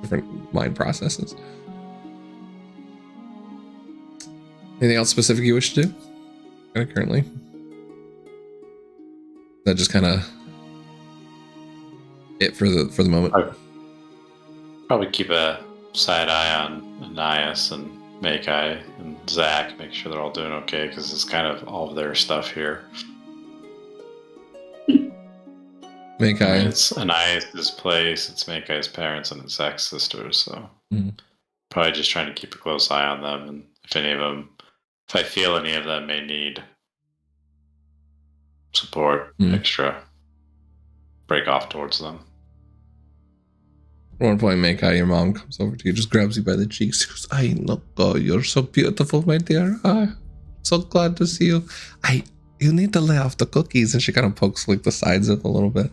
different mind processes. Anything else specific you wish to do currently? That just kind of it for the moment. I'd probably keep a side eye on Anais and Meikai and Zach, make sure they're all doing okay, because it's kind of all of their stuff here. Meikai. It's Anais' place, it's Meikai's parents, and it's Zach's sisters, so probably just trying to keep a close eye on them, and if I feel any of them may need support, extra, break off towards them. At one point, Meikai, your mom comes over to you, just grabs you by the cheeks. She goes, you're so beautiful, my dear. So glad to see you. You need to lay off the cookies. And she kind of pokes the sides up a little bit,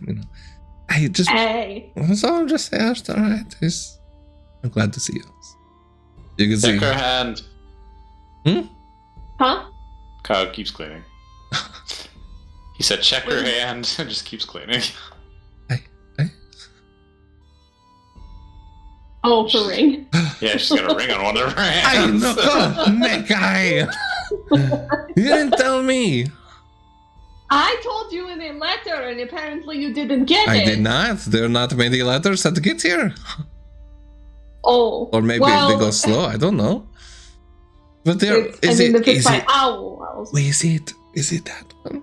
Hey. So I'm just saying, it's all right. I'm glad to see you. You can see. Check her hand. Huh? Kyle keeps cleaning. He said, check her hand, and just keeps cleaning. Oh, the ring. Yeah, she's got a ring on one of her hands. I know, Meikai. You didn't tell me. I told you in a letter, and apparently you didn't get it. I did not. There are not many letters that get here. Oh. Or maybe they go slow. I don't know. But there If it's by owl. Wait, is it that one?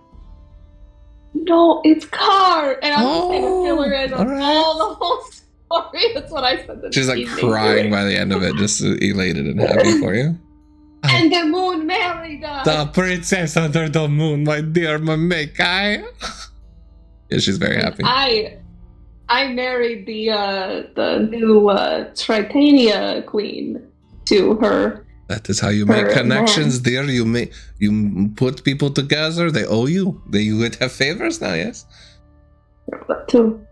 No, it's car. And I'm just going to fill her in on all right. all the whole story. That's what I said. She's crying by the end of it, just elated and happy for you. And the moon married us. The princess under the moon, my dear Meikai. Yeah, she's very happy. I married the new Tritania queen to her. That is how you make connections, dear. You put people together. They owe you. You would have favors now, yes. That too.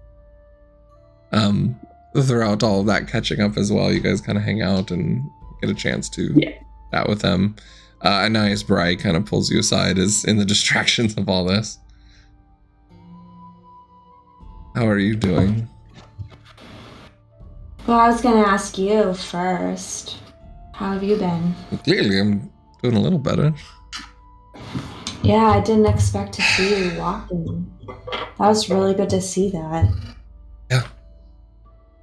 Throughout all of that catching up as well, you guys kind of hang out and get a chance to chat with them. Anais Bry kind of pulls you aside as in the distractions of all this. How are you doing? Well, I was gonna ask you first. How have you been? Clearly, I'm doing a little better. Yeah, I didn't expect to see you walking. That was really good to see that. Yeah.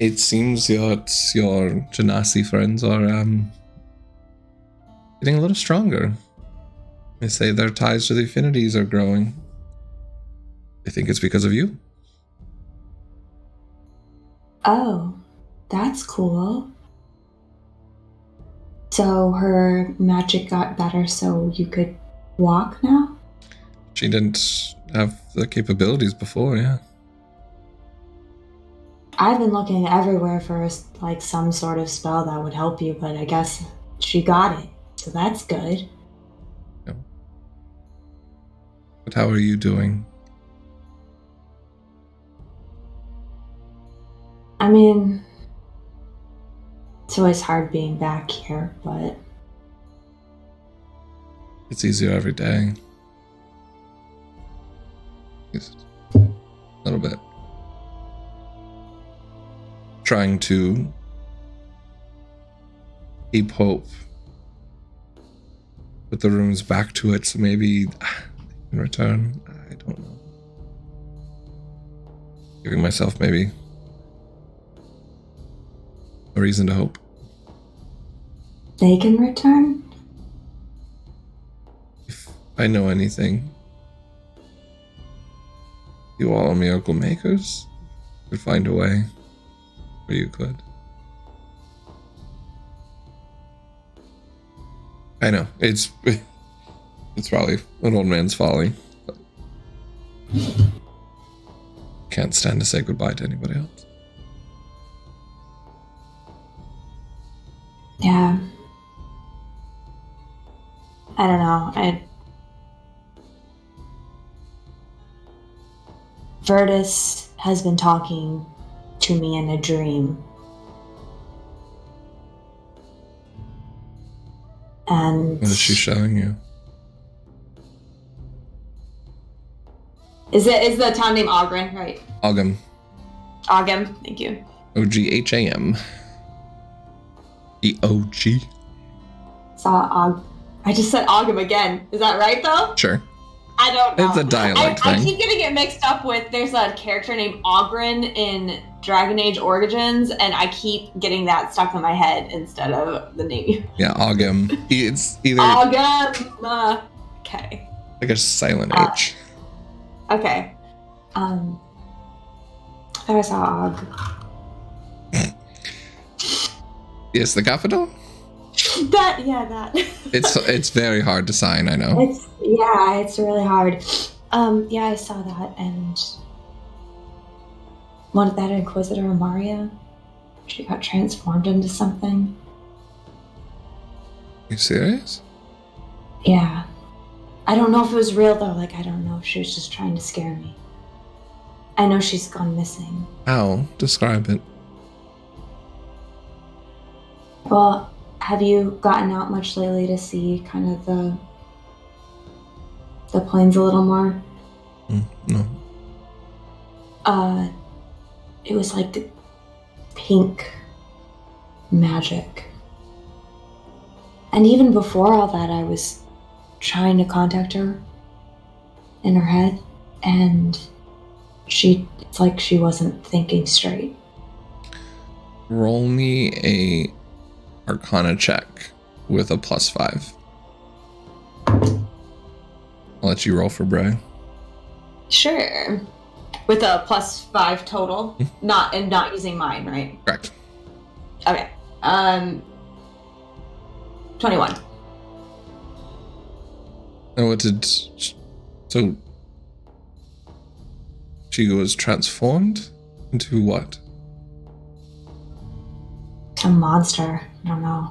It seems your Genasi friends are getting a little stronger. They say their ties to the affinities are growing. I think it's because of you. Oh, that's cool. So her magic got better so you could walk now? She didn't have the capabilities before, yeah. I've been looking everywhere for like some sort of spell that would help you, but I guess she got it. So that's good. Yeah. But how are you doing? I mean, it's always hard being back here, but It's easier every day. Just a little bit. Trying to keep hope. Put the rooms back to it so maybe they can return. I don't know. Giving myself maybe a reason to hope. they can return? If I know anything, you all are miracle makers. Could find a way where you could. I know it's probably an old man's folly. But can't stand to say goodbye to anybody else. Yeah. I don't know. Verdis has been talking to me in a dream. And What is she showing you? is the town name Ogren, right? Ogham. Ogham, thank you. Ogham. E-O-G. I just said Ogham again. Is that right though? Sure. I don't know. It's a dialect I thing. keep getting it mixed up with, there's a character named Ogren in Dragon Age Origins, and I keep getting that stuck in my head instead of the name. Yeah, Ogham. It's either Ogham! Okay. like a silent H. Okay. There's Og. Yes, the capital? That. It's very hard to sign, I know. It's really hard. Yeah, I saw that, and wanted that Inquisitor Amaria. She got transformed into something. You serious? Yeah. I don't know if it was real though, I don't know if she was just trying to scare me. I know she's gone missing. How? Describe it. Well, have you gotten out much lately to see kind of the plains a little more? No. It was like pink magic. And even before all that, I was trying to contact her in her head, and it's like she wasn't thinking straight. Roll me a Arcana check with a +5. I'll let you roll for Bray. Sure. With a +5 total, not using mine, right? Correct. Okay. 21. And what did... So... She was transformed into what? A monster. I don't know.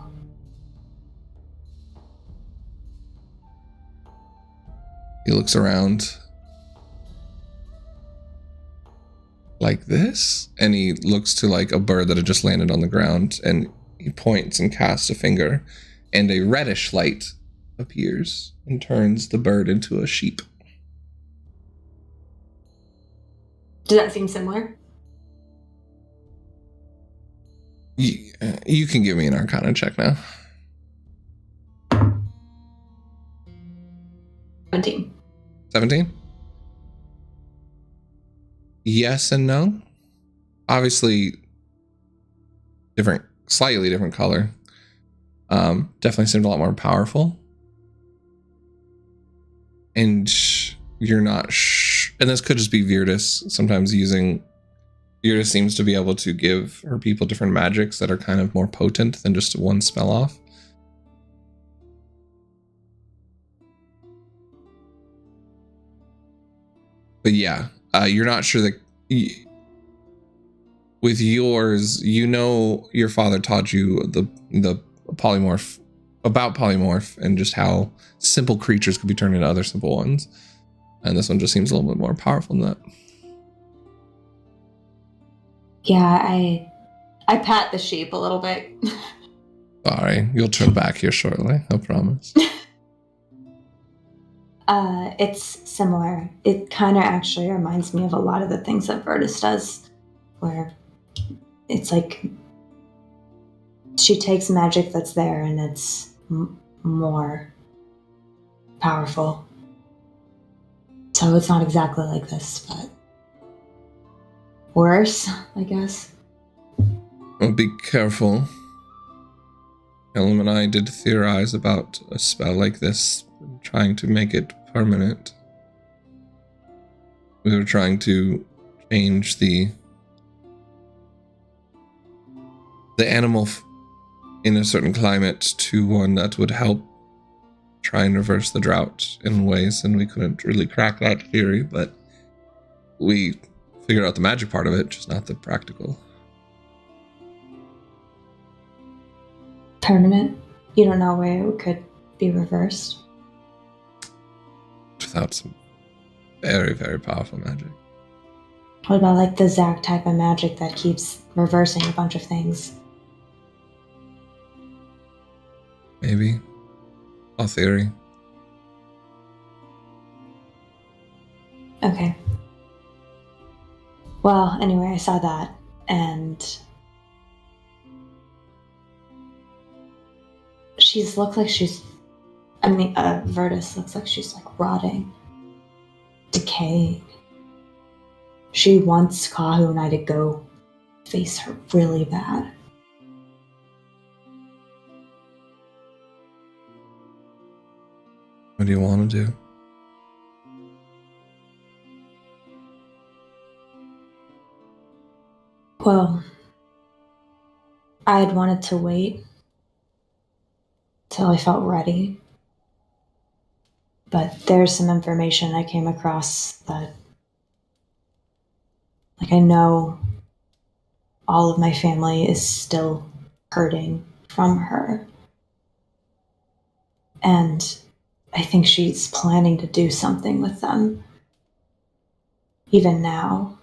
He looks around. Like this? And he looks to like a bird that had just landed on the ground, and he points and casts a finger, and a reddish light appears and turns the bird into a sheep. Does that seem similar? You can give me an Arcana check now. 17. 17? Yes and no. Obviously, slightly different color. Definitely seemed a lot more powerful. And you're not and this could just be Virdis sometimes Virdis seems to be able to give her people different magics that are kind of more potent than just one spell off. But yeah, you're not sure that with yours, your father taught you the polymorph, about polymorph, and just how simple creatures could be turned into other simple ones. And this one just seems a little bit more powerful than that. Yeah, I pat the sheep a little bit. Sorry, you'll turn back here shortly, I promise. It's similar. It kind of actually reminds me of a lot of the things that Bardicdice does, where it's like she takes magic that's there and it's more powerful. So it's not exactly like this, but worse, I guess. Well, be careful. Ellen and I did theorize about a spell like this, trying to make it permanent. We were trying to change the animal in a certain climate to one that would help try and reverse the drought in ways, and we couldn't really crack that theory, but we figured out the magic part of it, just not the practical. Permanent? You don't know where it could be reversed? Without some very, very powerful magic. What about like the Zack type of magic that keeps reversing a bunch of things? Maybe. All theory. Okay. Well, anyway, I saw that, and Virdis looks like she's like rotting, decaying. She wants Kahu and I to go face her really bad. What do you want to do? Well, I had wanted to wait till I felt ready. But there's some information I came across that, like, I know all of my family is still hurting from her. And I think she's planning to do something with them, even now.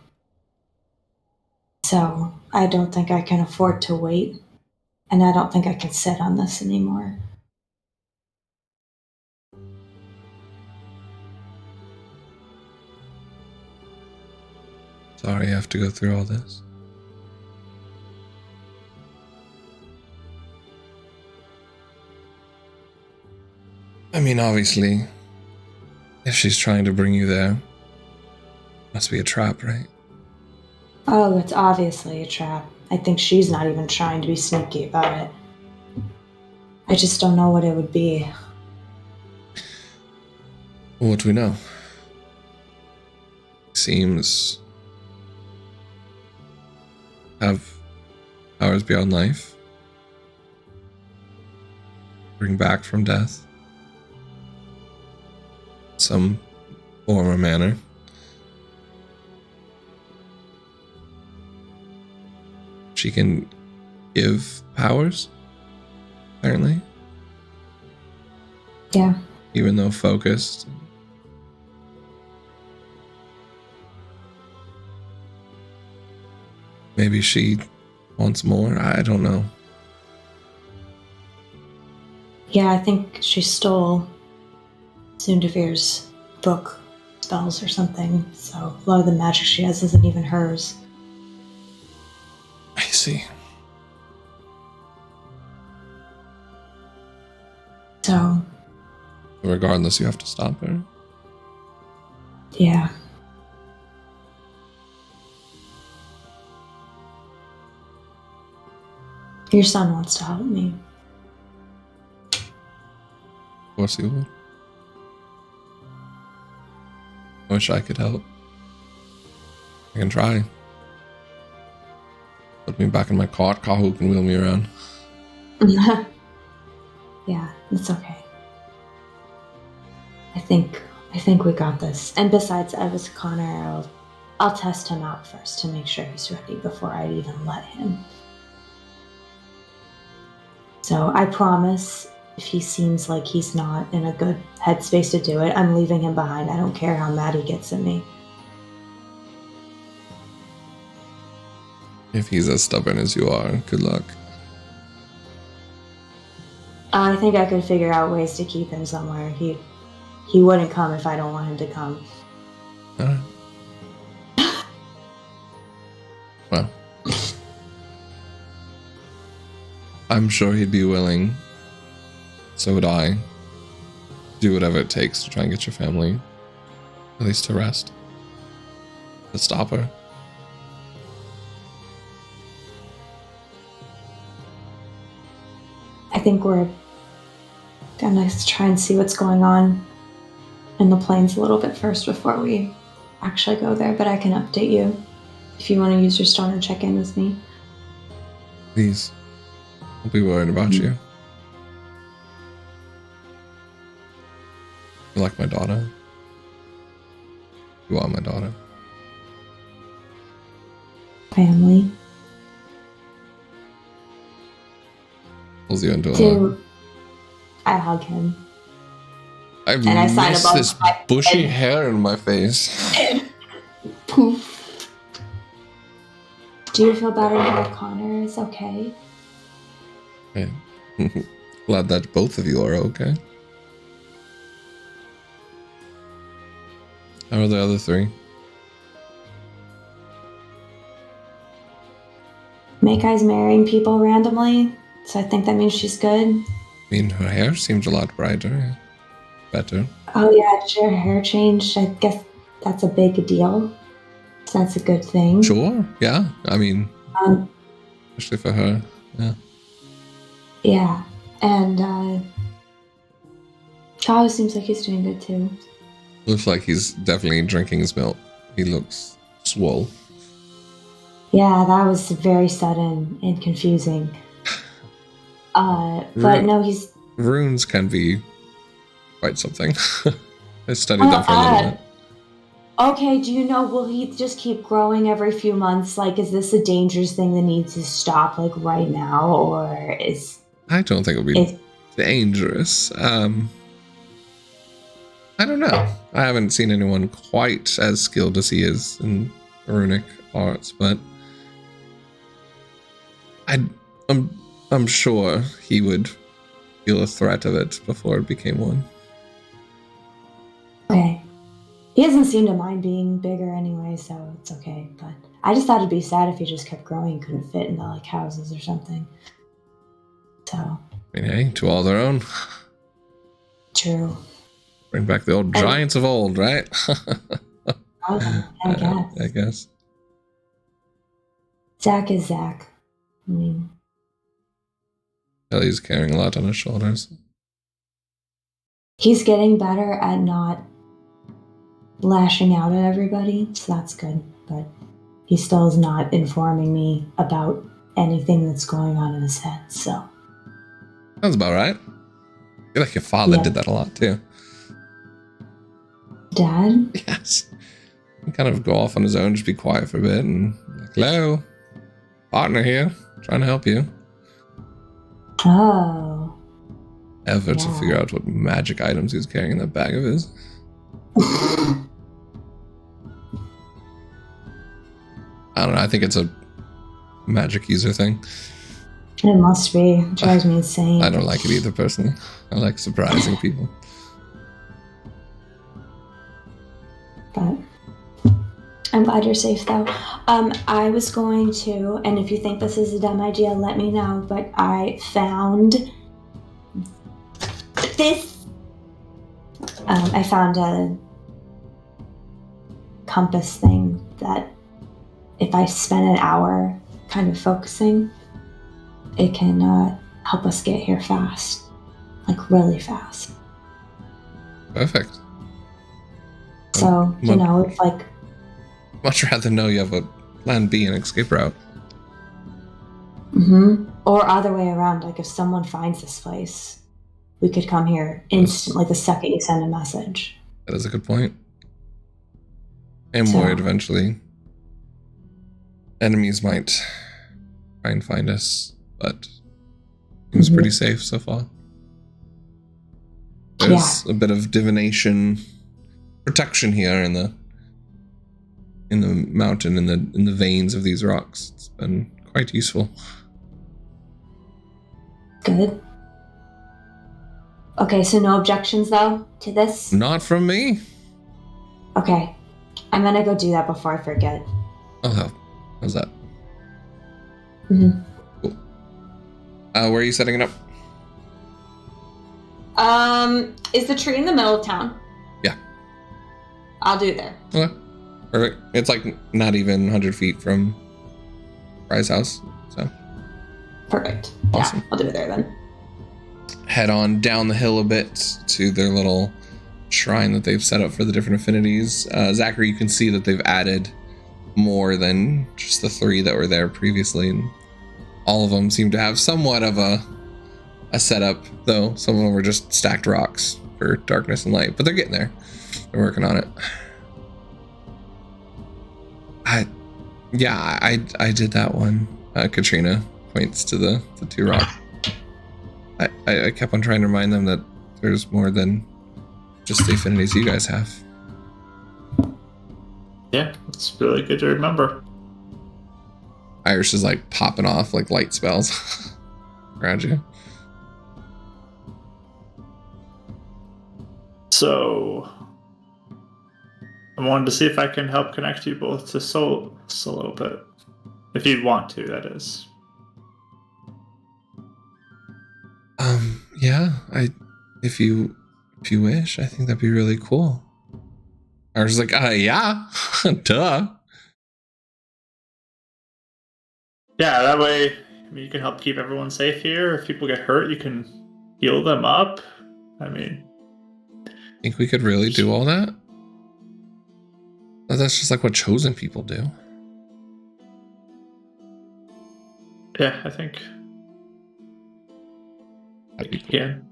So I don't think I can afford to wait, and I don't think I can sit on this anymore. Sorry you have to go through all this. I mean, obviously, if she's trying to bring you there, must be a trap, right? Oh, it's obviously a trap. I think she's not even trying to be sneaky about it. I just don't know what it would be. Well, what do we know? Seems have powers beyond life. Bring back from death. Some form or manner. She can give powers, apparently. Yeah. Even though focused. Maybe she wants more. I don't know. Yeah, I think she stole Sundavir's book spells or something, so a lot of the magic she has isn't even hers. I see. So, Regardless, you have to stop her. yeah. Your son wants to help me. Of course he would. I wish I could help. I can try. Put me back in my cart. Kahu can wheel me around. Yeah, it's okay. I think we got this. And besides, I was Connor. I'll test him out first to make sure he's ready before I'd even let him. So I promise, if he seems like he's not in a good headspace to do it, I'm leaving him behind. I don't care how mad he gets at me. If he's as stubborn as you are, good luck. I think I could figure out ways to keep him somewhere. He wouldn't come if I don't want him to come. Alright. Well, I'm sure he'd be willing. So would I. Do whatever it takes to try and get your family, at least to rest. To stop her. I think we're gonna try and see what's going on in the plains a little bit first before we actually go there, but I can update you if you want to use your stone and check in with me. Please. I'll be worried about you. You're like my daughter. You are my daughter. Family. Pulls you into a... Dude, I hug him. I've And I sign missed above this my bushy head. hair in my face. Poof. Do you feel better now, Connor? It's okay. Okay. Glad that both of you are okay. How are the other three? Makai's marrying people randomly, so I think that means she's good. I mean, her hair seems a lot brighter. Better. Oh yeah, her hair changed. I guess that's a big deal. So that's a good thing. Sure. Yeah. I mean, especially for her. Yeah. Yeah. And Charlie seems like he's doing good too. Looks like he's definitely drinking his milk. He looks swole. Yeah, that was very sudden and confusing. But no, he's... Runes can be quite something. I studied them for a little bit. Okay, do you know, will he just keep growing every few months? Like, is this a dangerous thing that needs to stop, like, right now? Or is... I don't think it would be dangerous. I don't know. I haven't seen anyone quite as skilled as he is in runic arts, but I'm sure he would feel a threat of it before it became one. Okay. He doesn't seem to mind being bigger anyway, so it's okay. But I just thought it'd be sad if he just kept growing and couldn't fit into, like, houses or something. So. I mean, hey, to all their own. True. Bring back the old giants of old, right? I guess. I guess. Zach is Zach. I mean... Ellie's carrying a lot on his shoulders. He's getting better at not lashing out at everybody, so that's good. But he still is not informing me about anything that's going on in his head, so... Sounds about right. I feel like your father did that a lot, too. Dad? Yes. He kind of go off on his own, just be quiet for a bit, and like, hello, partner here, trying to help you. Oh. Effort to figure out what magic items he was carrying in that bag of his. I don't know, I think it's a magic user thing. It must be. It drives me insane. I don't like it either, personally. I like surprising people. But I'm glad you're safe, though. I was going to, and if you think this is a dumb idea, let me know, but I found this. I found a compass thing that if I spend an hour kind of focusing, it can help us get here fast. Like, really fast. Perfect. So, it's like... Much rather know you have a plan B and escape route. Mm-hmm. Or other way around, like if someone finds this place, we could come here instantly the second you send a message. That is a good point. I'm worried eventually enemies might try and find us, but it was pretty safe so far. There's a bit of divination protection here in the mountain, in the veins of these rocks. It's been quite useful. Good. Okay, so no objections though to this? Not from me. Okay. I'm gonna go do that before I forget. I'll help. How's that? Mm-hmm. Cool. Where are you setting it up? Is the tree in the middle of town? Yeah. I'll do it there. Okay. Perfect. It's like not even 100 feet from Fry's house, so. Perfect. Awesome. Yeah, I'll do it there then. Head on down the hill a bit to their little shrine that they've set up for the different affinities. Zachary, you can see that they've added more than just the 3 that were there previously, and all of them seem to have somewhat of a setup, though some of them were just stacked rocks for darkness and light, but they're getting there. They're working on it. I did that one. Katrina points to the 2 rocks. I kept on trying to remind them that there's more than just the affinities you guys have. Yeah, it's really good to remember. Irish is like popping off like light spells around you. So, I wanted to see if I can help connect you both to Solus a little bit. If you'd want to, that is. Yeah, if you wish, I think that'd be really cool. Irish is like, yeah, duh. Yeah, that way you can help keep everyone safe here. If people get hurt, you can heal them up. Think we could really do all that? That's just like what chosen people do. Yeah, I think you can.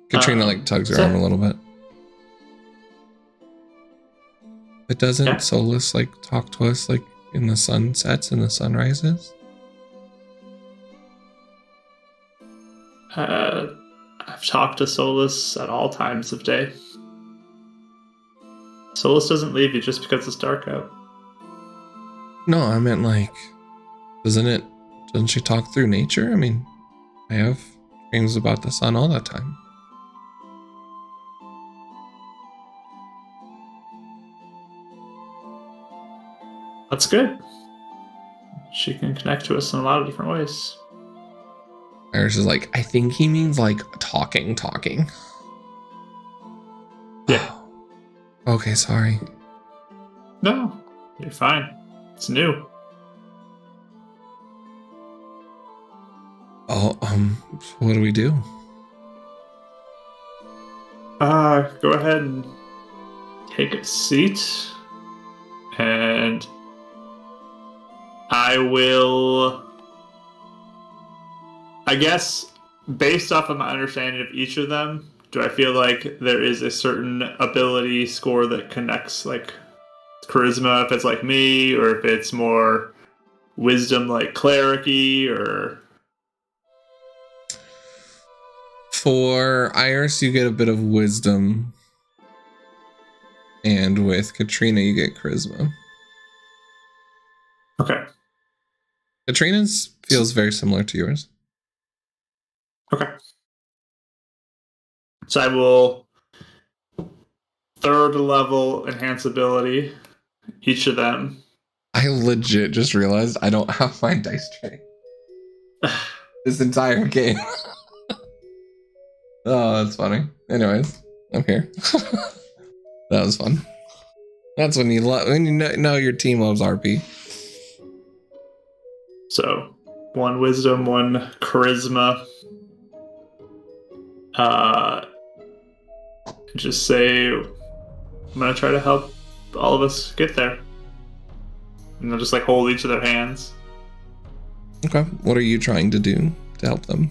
Katrina like tugs her arm a little bit. But doesn't Solus like talk to us like in the sun sets and the sun rises? I've talked to Solus at all times of day. Solus doesn't leave you just because it's dark out. No, I meant like, doesn't she talk through nature? I mean, I have dreams about the sun all the time. That's good. She can connect to us in a lot of different ways. Iris is like, I think he means like talking. Yeah. Okay, sorry. No, you're fine. It's new. Oh, what do we do? Go ahead and take a seat. And I will, I guess, based off of my understanding of each of them, do I feel like there is a certain ability score that connects, like charisma if it's like me, or if it's more wisdom like cleric-y, or... For Iris, you get a bit of wisdom. And with Katrina, you get charisma. Okay. Katrina's feels very similar to yours. Okay. So I will 3rd level enhance ability each of them. I legit just realized I don't have my dice tray this entire game. Oh, that's funny. Anyways, I'm here. That was fun. That's when you know your team loves RP. So 1 wisdom, 1 charisma. Just say I'm gonna try to help all of us get there. And they'll just like hold each of their hands. Okay. What are you trying to do to help them?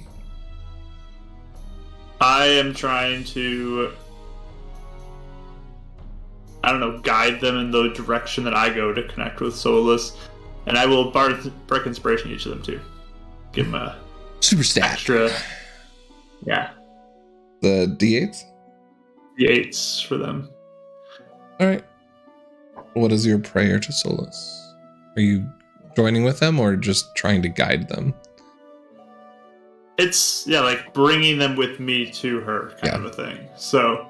I am trying to, I don't know, guide them in the direction that I go to connect with Solus. And I will Bardic Inspiration each of them too. Give them a super stat. Extra. Yeah. The D8s? D8s for them. All right. What is your prayer to Solus? Are you joining with them or just trying to guide them? It's, like bringing them with me to her kind of a thing. So,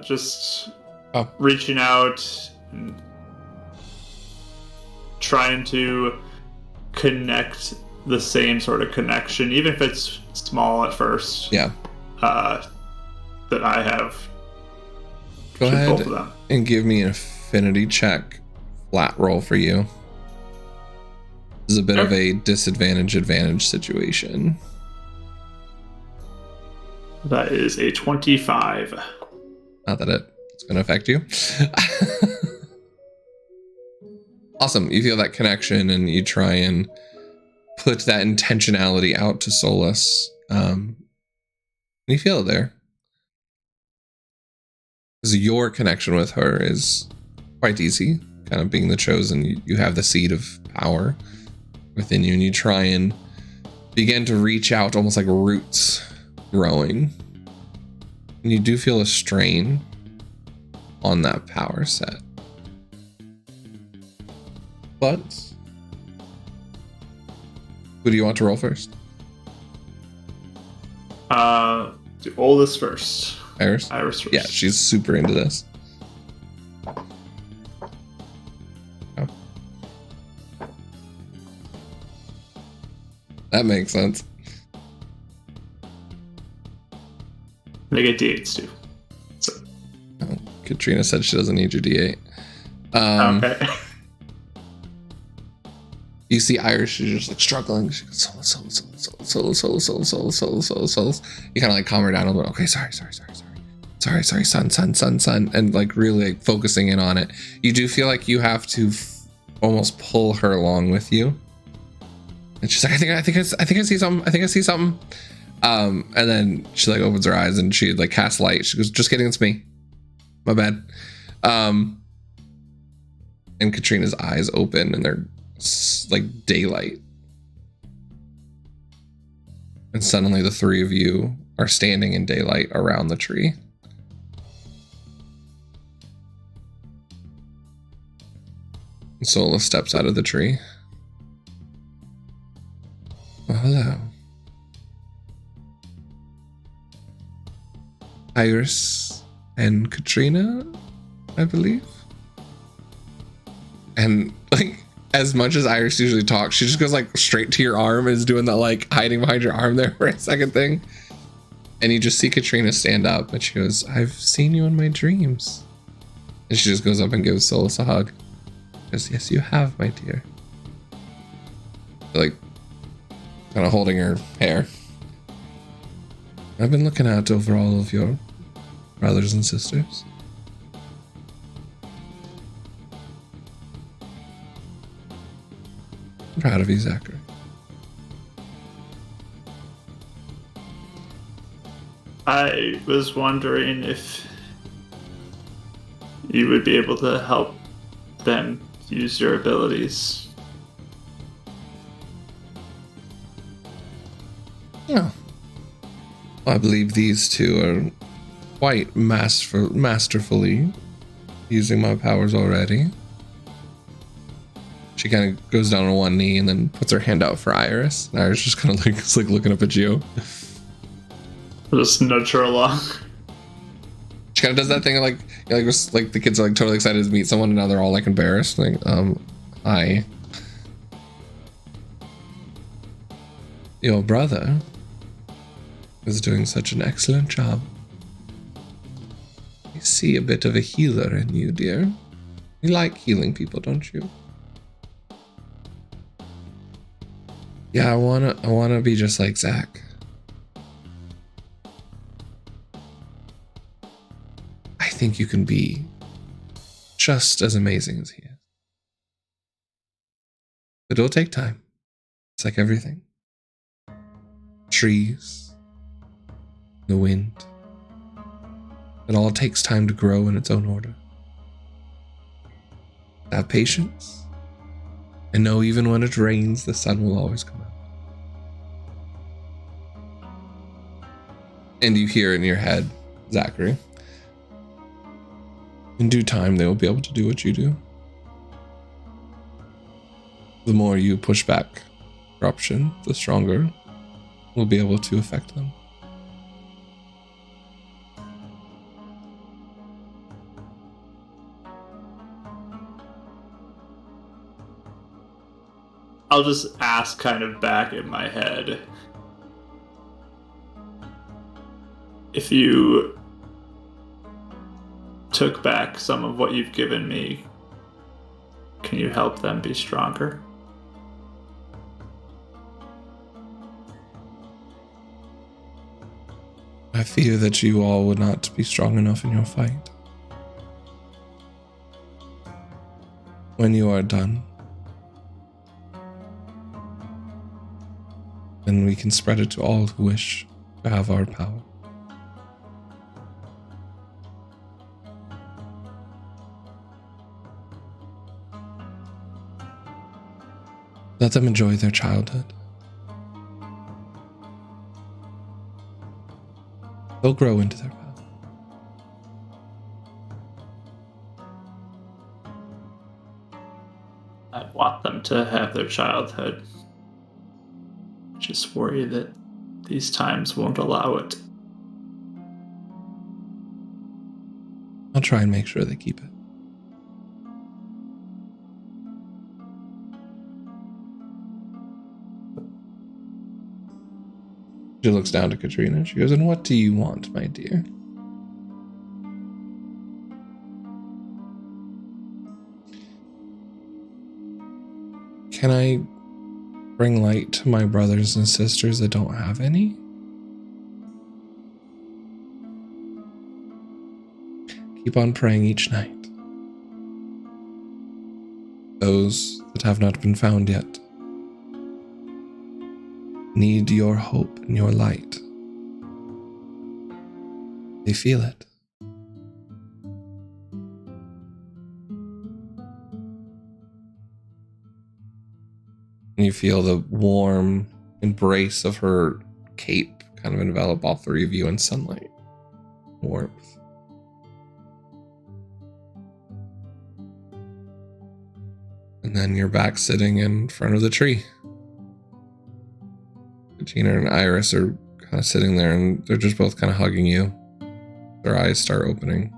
just reaching out and trying to connect the same sort of connection, even if it's small at first. Yeah. That I have. Go ahead both of them. And give me an affinity check. Flat roll for you. This is a bit of a disadvantage-advantage situation. That is a 25. Not that it's going to affect you. Awesome. You feel that connection and you try and put that intentionality out to Solus. You feel it there. Because your connection with her is quite easy. Kind of being the chosen, you have the seed of power within you, and you try and begin to reach out almost like roots growing. And you do feel a strain on that power set. But who do you want to roll first? The oldest first. Iris? Iris first. Yeah, she's super into this. Oh. That makes sense. They get D8s too. So. Oh, Katrina said she doesn't need your D8. Okay. You see Iris, she's just like struggling. She goes, Solus. You kind of like calm her down a little bit. Okay, sorry, son. And like really like focusing in on it. You do feel like you have to almost pull her along with you. And she's like, I think I see something. And then she like opens her eyes and she like casts light. She goes, just kidding, it's me. My bad. And Katrina's eyes open and they're like daylight. And suddenly the three of you are standing in daylight around the tree. And Solus steps out of the tree. Well, hello. Iris and Katrina, I believe. And like, as much as Iris usually talks, she just goes like straight to your arm and is doing that like hiding behind your arm there for a second thing. And you just see Katrina stand up and she goes, I've seen you in my dreams. And she just goes up and gives Solus a hug. She goes, yes, you have, my dear. Like, kind of holding her hair. I've been looking out over all of your brothers and sisters. I'm proud of you, Zachary. I was wondering if you would be able to help them use your abilities. Oh. I believe these two are quite masterfully using my powers already. She kind of goes down on one knee and then puts her hand out for Iris. And Iris just kind of like, is like looking up at you. Just nudge her along. She kind of does that thing of like, you know, like the kids are like totally excited to meet someone and now they're all like embarrassed. Like, hi. Your brother is doing such an excellent job. I see a bit of a healer in you, dear. You like healing people, don't you? Yeah, I wanna be just like Zach. I think you can be just as amazing as he is. But it'll take time. It's like everything. Trees, the wind. It all takes time to grow in its own order. Have patience. And know even when it rains, the sun will always come out. And you hear in your head, Zachary, in due time, they will be able to do what you do. The more you push back corruption, the stronger we'll be able to affect them. I'll just ask kind of back in my head. If you took back some of what you've given me, can you help them be stronger? I fear that you all would not be strong enough in your fight. When you are done, then we can spread it to all who wish to have our power. Let them enjoy their childhood. They'll grow into their path. I want them to have their childhood. Just worry that these times won't allow it. I'll try and make sure they keep it. She looks down to Katrina. She goes, and what do you want, my dear? Can I bring light to my brothers and sisters that don't have any? Keep on praying each night. Those that have not been found yet need your hope and your light. They feel it. And you feel the warm embrace of her cape kind of envelop all three of you in sunlight. Warmth. And then you're back sitting in front of the tree. Katrina and Iris are kind of sitting there and they're just both kind of hugging you. Their eyes start opening.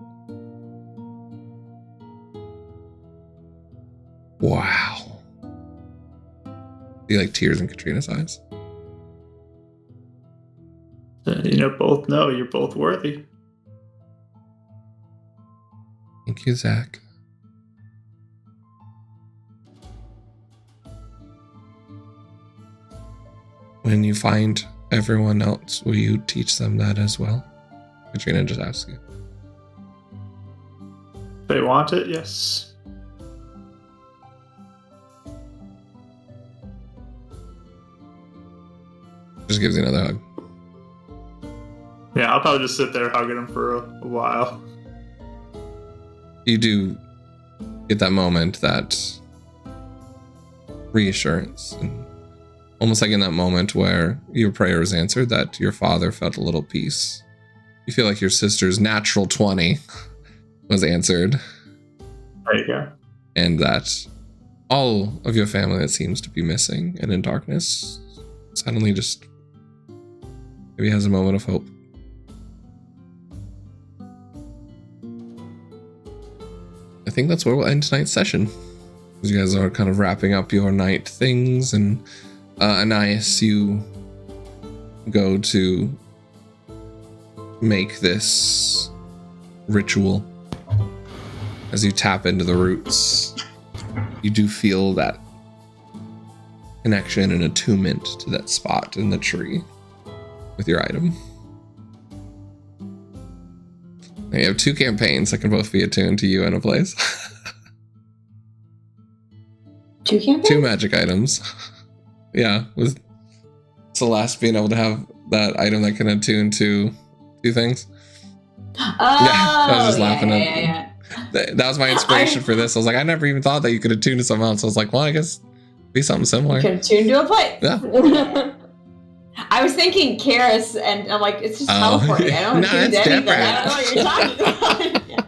Wow. See like tears in Katrina's eyes. Both know you're both worthy. Thank you, Zach. When you find everyone else, will you teach them that as well? Katrina just asked you. If they want it, yes. Just gives you another hug. Yeah, I'll probably just sit there hugging him for a while. You do get that moment, that reassurance, and almost like in that moment where your prayer is answered, that your father felt a little peace. You feel like your sister's natural 20 was answered. There you go. And that all of your family that seems to be missing and in darkness suddenly just maybe has a moment of hope. I think that's where we'll end tonight's session. You guys are kind of wrapping up your night things, and Anais, you go to make this ritual. As you tap into the roots, you do feel that connection and attunement to that spot in the tree with your item. And you have 2 campaigns that can both be attuned to you in a place. 2 campaigns? 2 magic items. Yeah, with Celeste being able to have that item that can attune to 2 things. Oh, I was just laughing at yeah. That was my inspiration for this. I was like, I never even thought that you could attune to something else. I was like, well, I guess be something similar. You can attune to a place. Yeah. I was thinking Karis, and I'm like, it's just teleporting. I don't No, attune to it's anything. different. I don't know what you're talking about.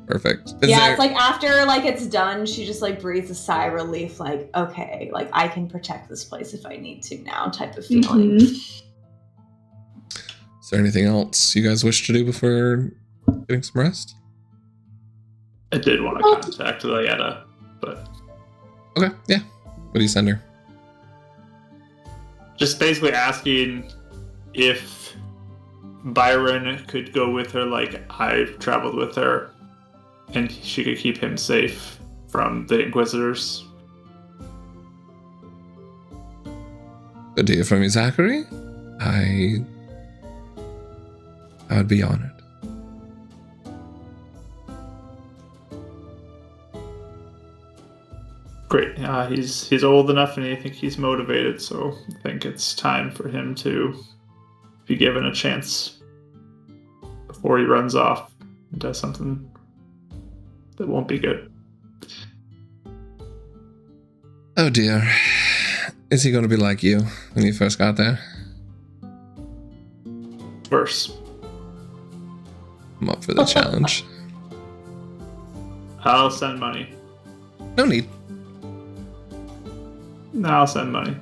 Perfect. It's like after like it's done, she just like breathes a sigh of relief, like, okay, like I can protect this place if I need to now, type of feeling. Is there anything else you guys wish to do before getting some rest? I did want to contact Leetta, but Okay, yeah. What do you send her? just basically asking if Byron could go with her like I've traveled with her, and she could keep him safe from the Inquisitors. Good to hear from you, Zachary. I would be honored. Great. He's old enough, and I think he's motivated. So I think it's time for him to be given a chance before he runs off and does something that won't be good. Oh dear. Is he going to be like you when you first got there? Worse. I'm up for the challenge. I'll send money. No need. No, I'll send money.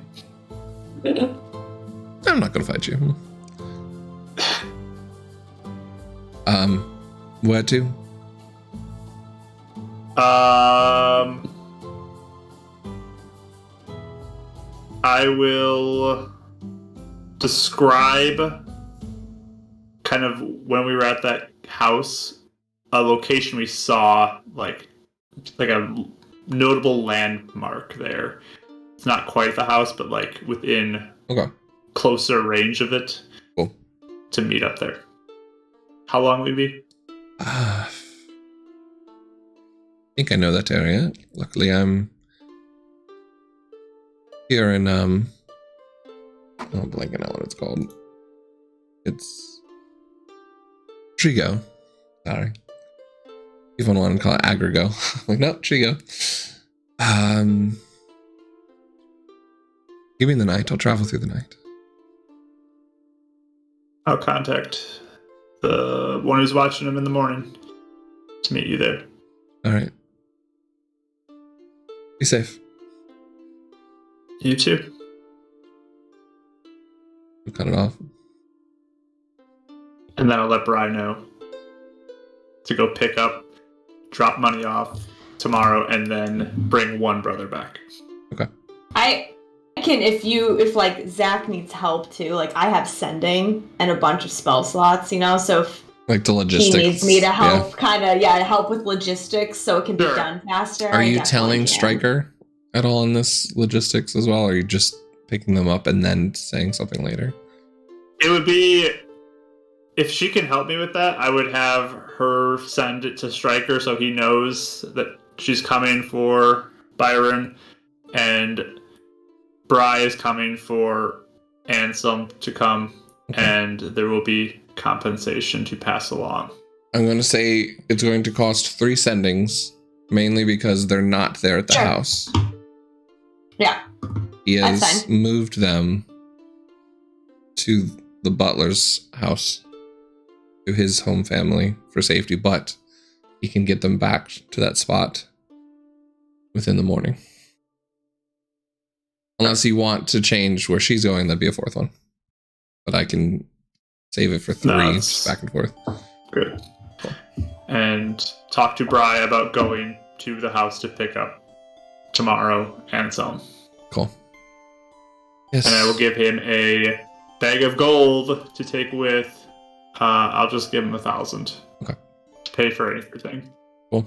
I'm not going to fight you. Where to? I will describe kind of when we were at that house, a location we saw, like a notable landmark there. It's not quite the house, but like within closer range of it. Cool. To meet up there. How long will we be? I think I know that area. Luckily, I'm here in I'm blanking out what it's called. It's Trigo. Sorry. Even wanted to call it Agrigo. Like, no, Trigo. Give me the night. I'll travel through the night. I'll contact the one who's watching him in the morning to meet you there. All right. Be safe. You too. We'll cut it off. And then I'll let Bri know to go pick up, drop money off tomorrow, and then bring one brother back. Okay. I can, if like Zach needs help too, like I have sending and a bunch of spell slots, you know, so if like the logistics. he needs me to help help with logistics so it can be done faster. Are you telling Stryker at all in this logistics as well, or are you just picking them up and then saying something later? It would be, if she can help me with that, I would have her send it to Stryker so he knows that she's coming for Byron, and Bri is coming for Anselm to come, and there will be compensation to pass along. I'm going to say it's going to cost 3 sendings, mainly because they're not there at the house. Yeah. He has moved them to the butler's house, to his home family for safety, but he can get them back to that spot within the morning. Unless you want to change where she's going, that'd be a fourth one. But I can save it for 3 back and forth. Good. Cool. And talk to Bri about going to the house to pick up tomorrow Anselm. Cool. Yes. And I will give him a bag of gold to take with. I'll just give him 1,000. Okay. To pay for everything. Cool.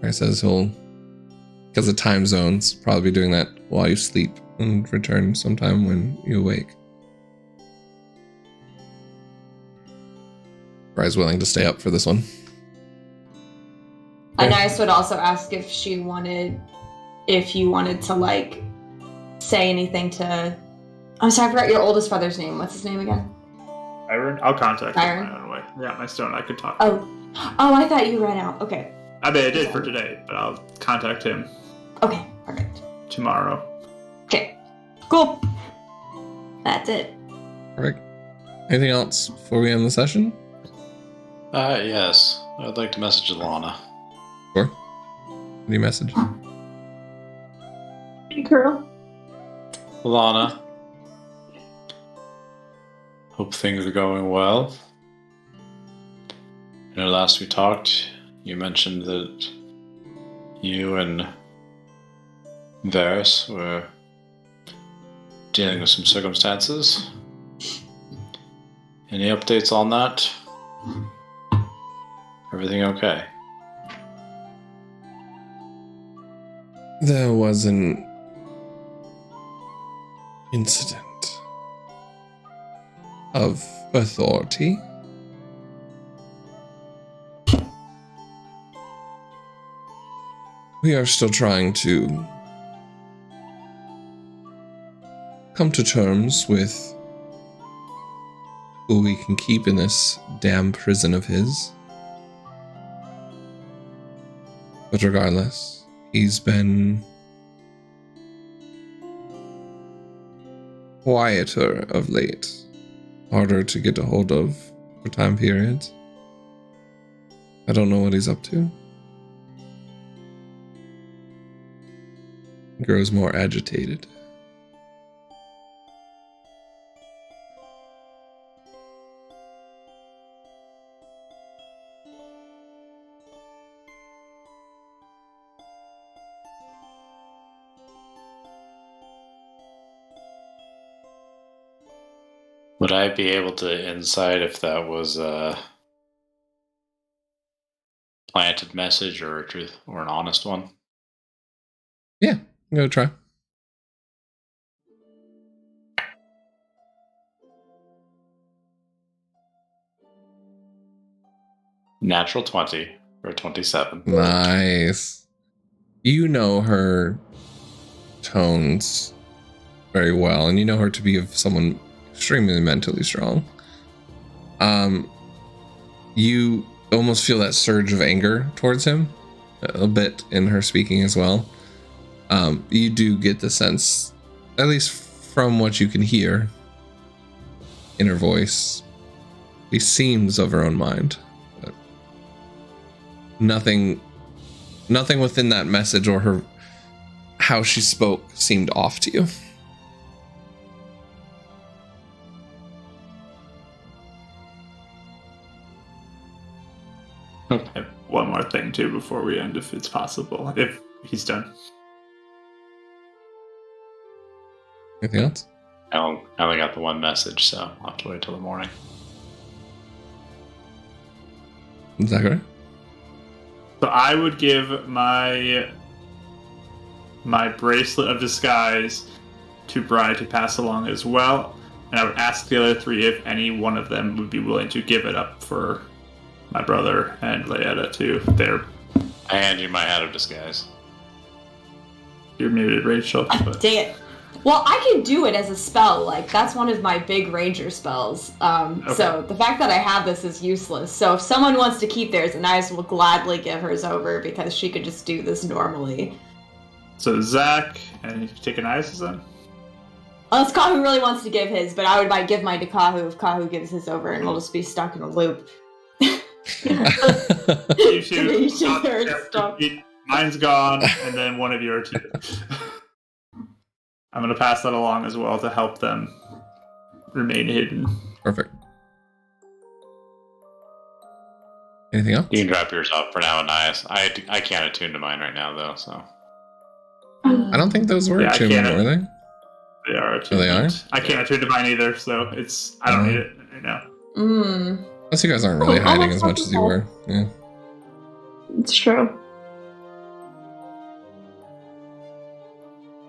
He says he'll, because of time zones, probably be doing that while you sleep and return sometime when you awake. Bri's willing to stay up for this one. Anais would also ask if you wanted to, like, say anything to... I'm sorry, I forgot your oldest brother's name. What's his name again? Byron? I'll contact Byron? him my own way. Yeah, my stone, I could talk. Oh, I thought you ran out. Okay. I mean, I did for today, but I'll contact him Okay, perfect. tomorrow. Okay, cool. That's it. Perfect. Anything else before we end the session? Yes. I'd like to message Alana. Sure. Any message? Hey, girl. Alana. Hope things are going well. Last we talked, you mentioned that you and Varys were dealing with some circumstances. Any updates on that? Everything okay? There was an incident of authority. We are still trying to come to terms with who we can keep in this damn prison of his. But regardless, he's been quieter of late, harder to get a hold of for time periods. I don't know what he's up to. He grows more agitated. Would I be able to insight if that was a planted message or a truth or an honest one? Yeah, go try. Natural 20 or 27. Nice. You know her tones very well, and you know her to be of someone extremely mentally strong. You almost feel that surge of anger towards him a bit in her speaking as well. You do get the sense, at least from what you can hear in her voice, she seems of her own mind. But nothing within that message or her how she spoke seemed off to you. And one more thing, too, before we end, if it's possible. If he's done. Anything else? I only got the one message, so I'll have to wait till the morning. Is that correct? So I would give my bracelet of disguise to Bri to pass along as well. And I would ask the other three if any one of them would be willing to give it up for my brother and Leetta too. I hand you my hat of disguise. You're muted, Rachel. But... Dang it. Well, I can do it as a spell. Like, that's one of my big ranger spells. Okay. So the fact that I have this is useless. So if someone wants to keep theirs, Anais will gladly give hers over because she could just do this normally. So Zach, and you can take an ice then? Unless Kahu really wants to give his, but I would give mine to Kahu if Kahu gives his over, and we'll just be stuck in a loop. You two. to each other and Yeah, stuff. Mine's gone, and then one of yours. I'm gonna pass that along as well to help them remain hidden. Perfect. Anything else? You can drop yours off for now, Nias. I can't attune to mine right now, though, so. I don't think those were Yeah, I attunement, can't- were they? They are. Oh, they are? I can't attune to mine either, so I don't need it right now. Unless you guys aren't really Oh, hiding that's as much as you were. Yeah. It's true.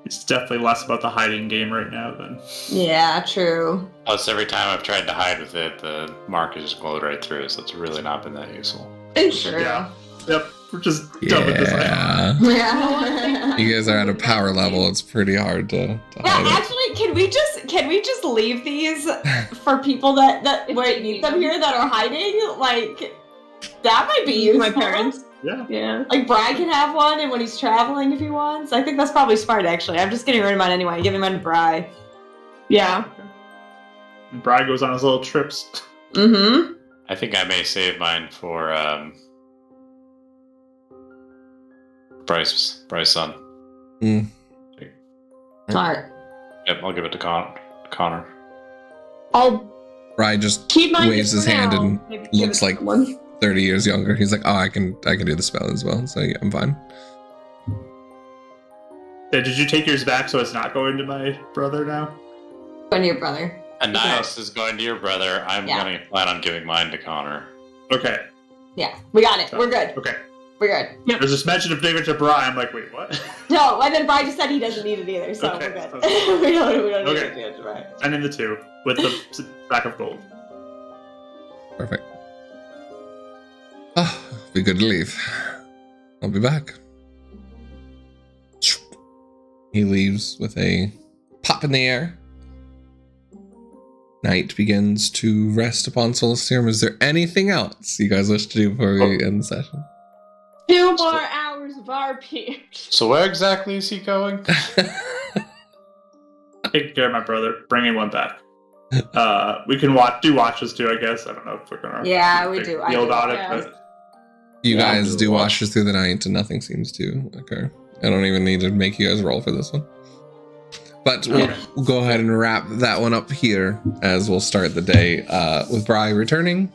It's definitely less about the hiding game right now than. Yeah, true. Plus, every time I've tried to hide with it, the mark has just glowed right through, so it's really not been that useful. It's true. Yeah. Yep. We're just done with this. Yeah. Yeah. You guys are at a power level. It's pretty hard to Yeah, hide it. actually, can we just leave these for people that might need them here that are hiding? Like, that might be useful. My parents. Yeah. Yeah. Like, Brian can have one, and when he's traveling, if he wants. I think that's probably smart, actually. I'm just getting rid of mine anyway. Giving mine to Bri. Yeah. And Brian goes on his little trips. Mm-hmm. I think I may save mine for Bryce's son. Mm. Smart. Yep, I'll give it to Connor. I'll Rye just keep mine. waves just his for hand now. and Maybe give looks it to like someone. 30 years younger. He's like, oh, I can do the spell as well. So yeah, I'm fine. Did you take yours back so it's not going to my brother now? Going to your brother. Anais is going to your brother. I'm Yeah. going to plan on giving mine to Connor. Okay. Yeah, we got it. We're good. Okay. We're good. There's this mention of David to Brian. I'm like, wait, what? No, and then Brian just said he doesn't need it either, so Okay. we're good. Okay. we don't need Okay. it, Brian. And in the 2 with the sack of gold. Perfect. Ah, be good to leave. I'll be back. He leaves with a pop in the air. Night begins to rest upon Solstium. Is there anything else you guys wish to do before we end the session? 2 more hours of RP. So where exactly is he going? Take care of my brother. Bring me one back. We can do watches too, I guess. I don't know if we're gonna. Yeah, make we a big do. I deal do, about yeah. it, but You Yeah, guys I'll do do a watch. washes through the night and nothing seems to occur. I don't even need to make you guys roll for this one. But we'll go ahead and wrap that one up here as we'll start the day with Bri returning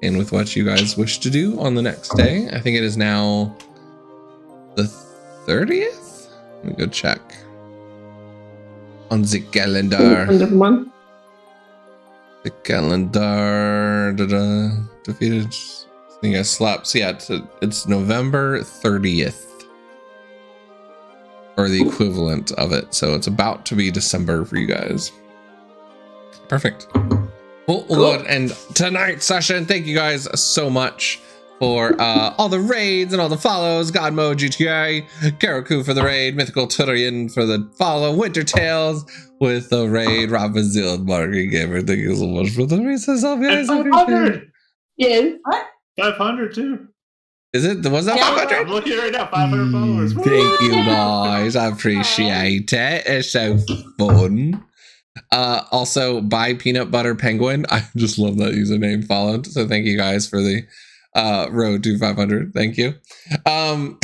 and with what you guys wish to do on the next day. I think it is now the 30th? Let me go check. On the calendar. End of the month. The calendar. Defeated. I think I slept. So yeah, it's November 30th. Or the equivalent of it. So it's about to be December for you guys. Perfect. We'll go ahead and tonight's session. Thank you guys so much for all the raids and all the follows. God Mode GTA, Karaku for the raid, Mythical Turian for the follow, Winter Tales with the raid, Rob Bazil and Marky Gamer. Thank you so much for the recess. and 500. Yes. 500 too. Is it? Was that Yeah. 500? I'm looking right now. 500 followers. Thank you guys. I appreciate it. It's so fun. Also, buy Peanut Butter Penguin. I just love that username followed. So thank you guys for the road to 500. Thank you. Thank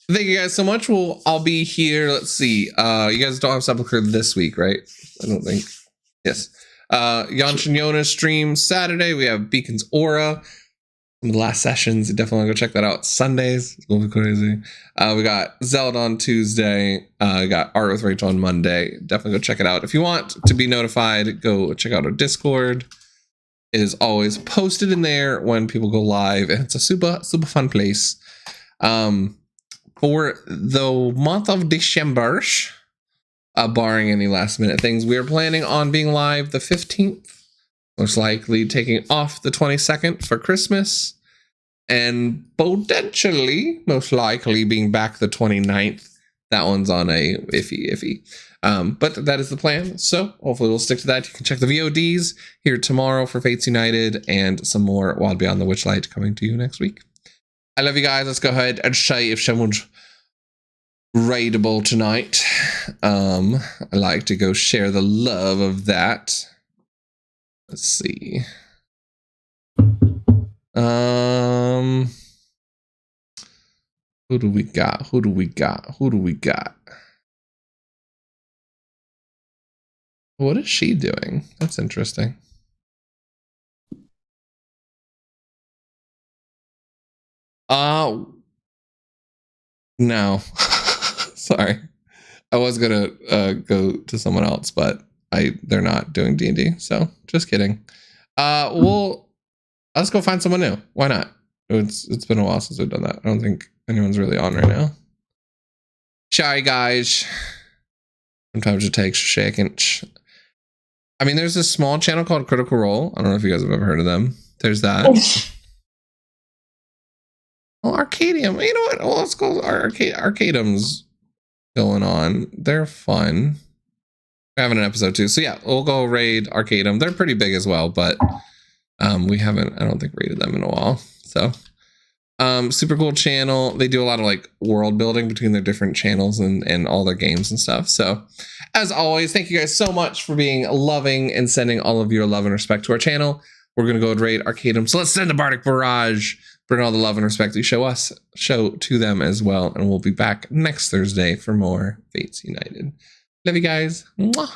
you guys so much. I'll be here. Let's see. You guys don't have Sepulchre this week, right? I don't think. Yes. Yanshin Yona stream Saturday. We have Beacon's Aura. Some of the last sessions. Definitely want to go check that out. Sundays. It's going to be crazy. We got Zelda on Tuesday. We got Art with Rachel on Monday. Definitely go check it out. If you want to be notified, go check out our Discord. It is always posted in there when people go live, and it's a super fun place. For the month of December, barring any last minute things, we are planning on being live the 15th. Most likely taking off the 22nd for Christmas, and potentially, most likely, being back the 29th. That one's on a iffy. But that is the plan. So hopefully we'll stick to that. You can check the VODs here tomorrow for Fates United and some more Wild Beyond the Witchlight coming to you next week. I love you guys. Let's go ahead and say if someone's raidable tonight. I like to go share the love of that. Let's see. Who do we got? Who do we got? Who do we got? What is she doing? That's interesting. No. Sorry. I was gonna go to someone else, but they're not doing D&D, so just kidding. Well, let's go find someone new. Why not? It's been a while since we've done that. I don't think anyone's really on right now. Sorry, guys. Sometimes it takes a second. I mean, there's a small channel called Critical Role. I don't know if you guys have ever heard of them. There's that. Well, Arcadium. You know what? Well, let's go. Arcadium's going on. They're fun. We're having an episode too. So yeah, we'll go raid Arcadium. They're pretty big as well, but we haven't, I don't think, raided them in a while. So super cool channel. They do a lot of like world building between their different channels and all their games and stuff. So as always, thank you guys so much for being loving and sending all of your love and respect to our channel. We're going to go raid Arcadium. So let's send the Bardic Barrage. Bring all the love and respect you show to them as well. And we'll be back next Thursday for more Fates United. Love you guys. Mwah.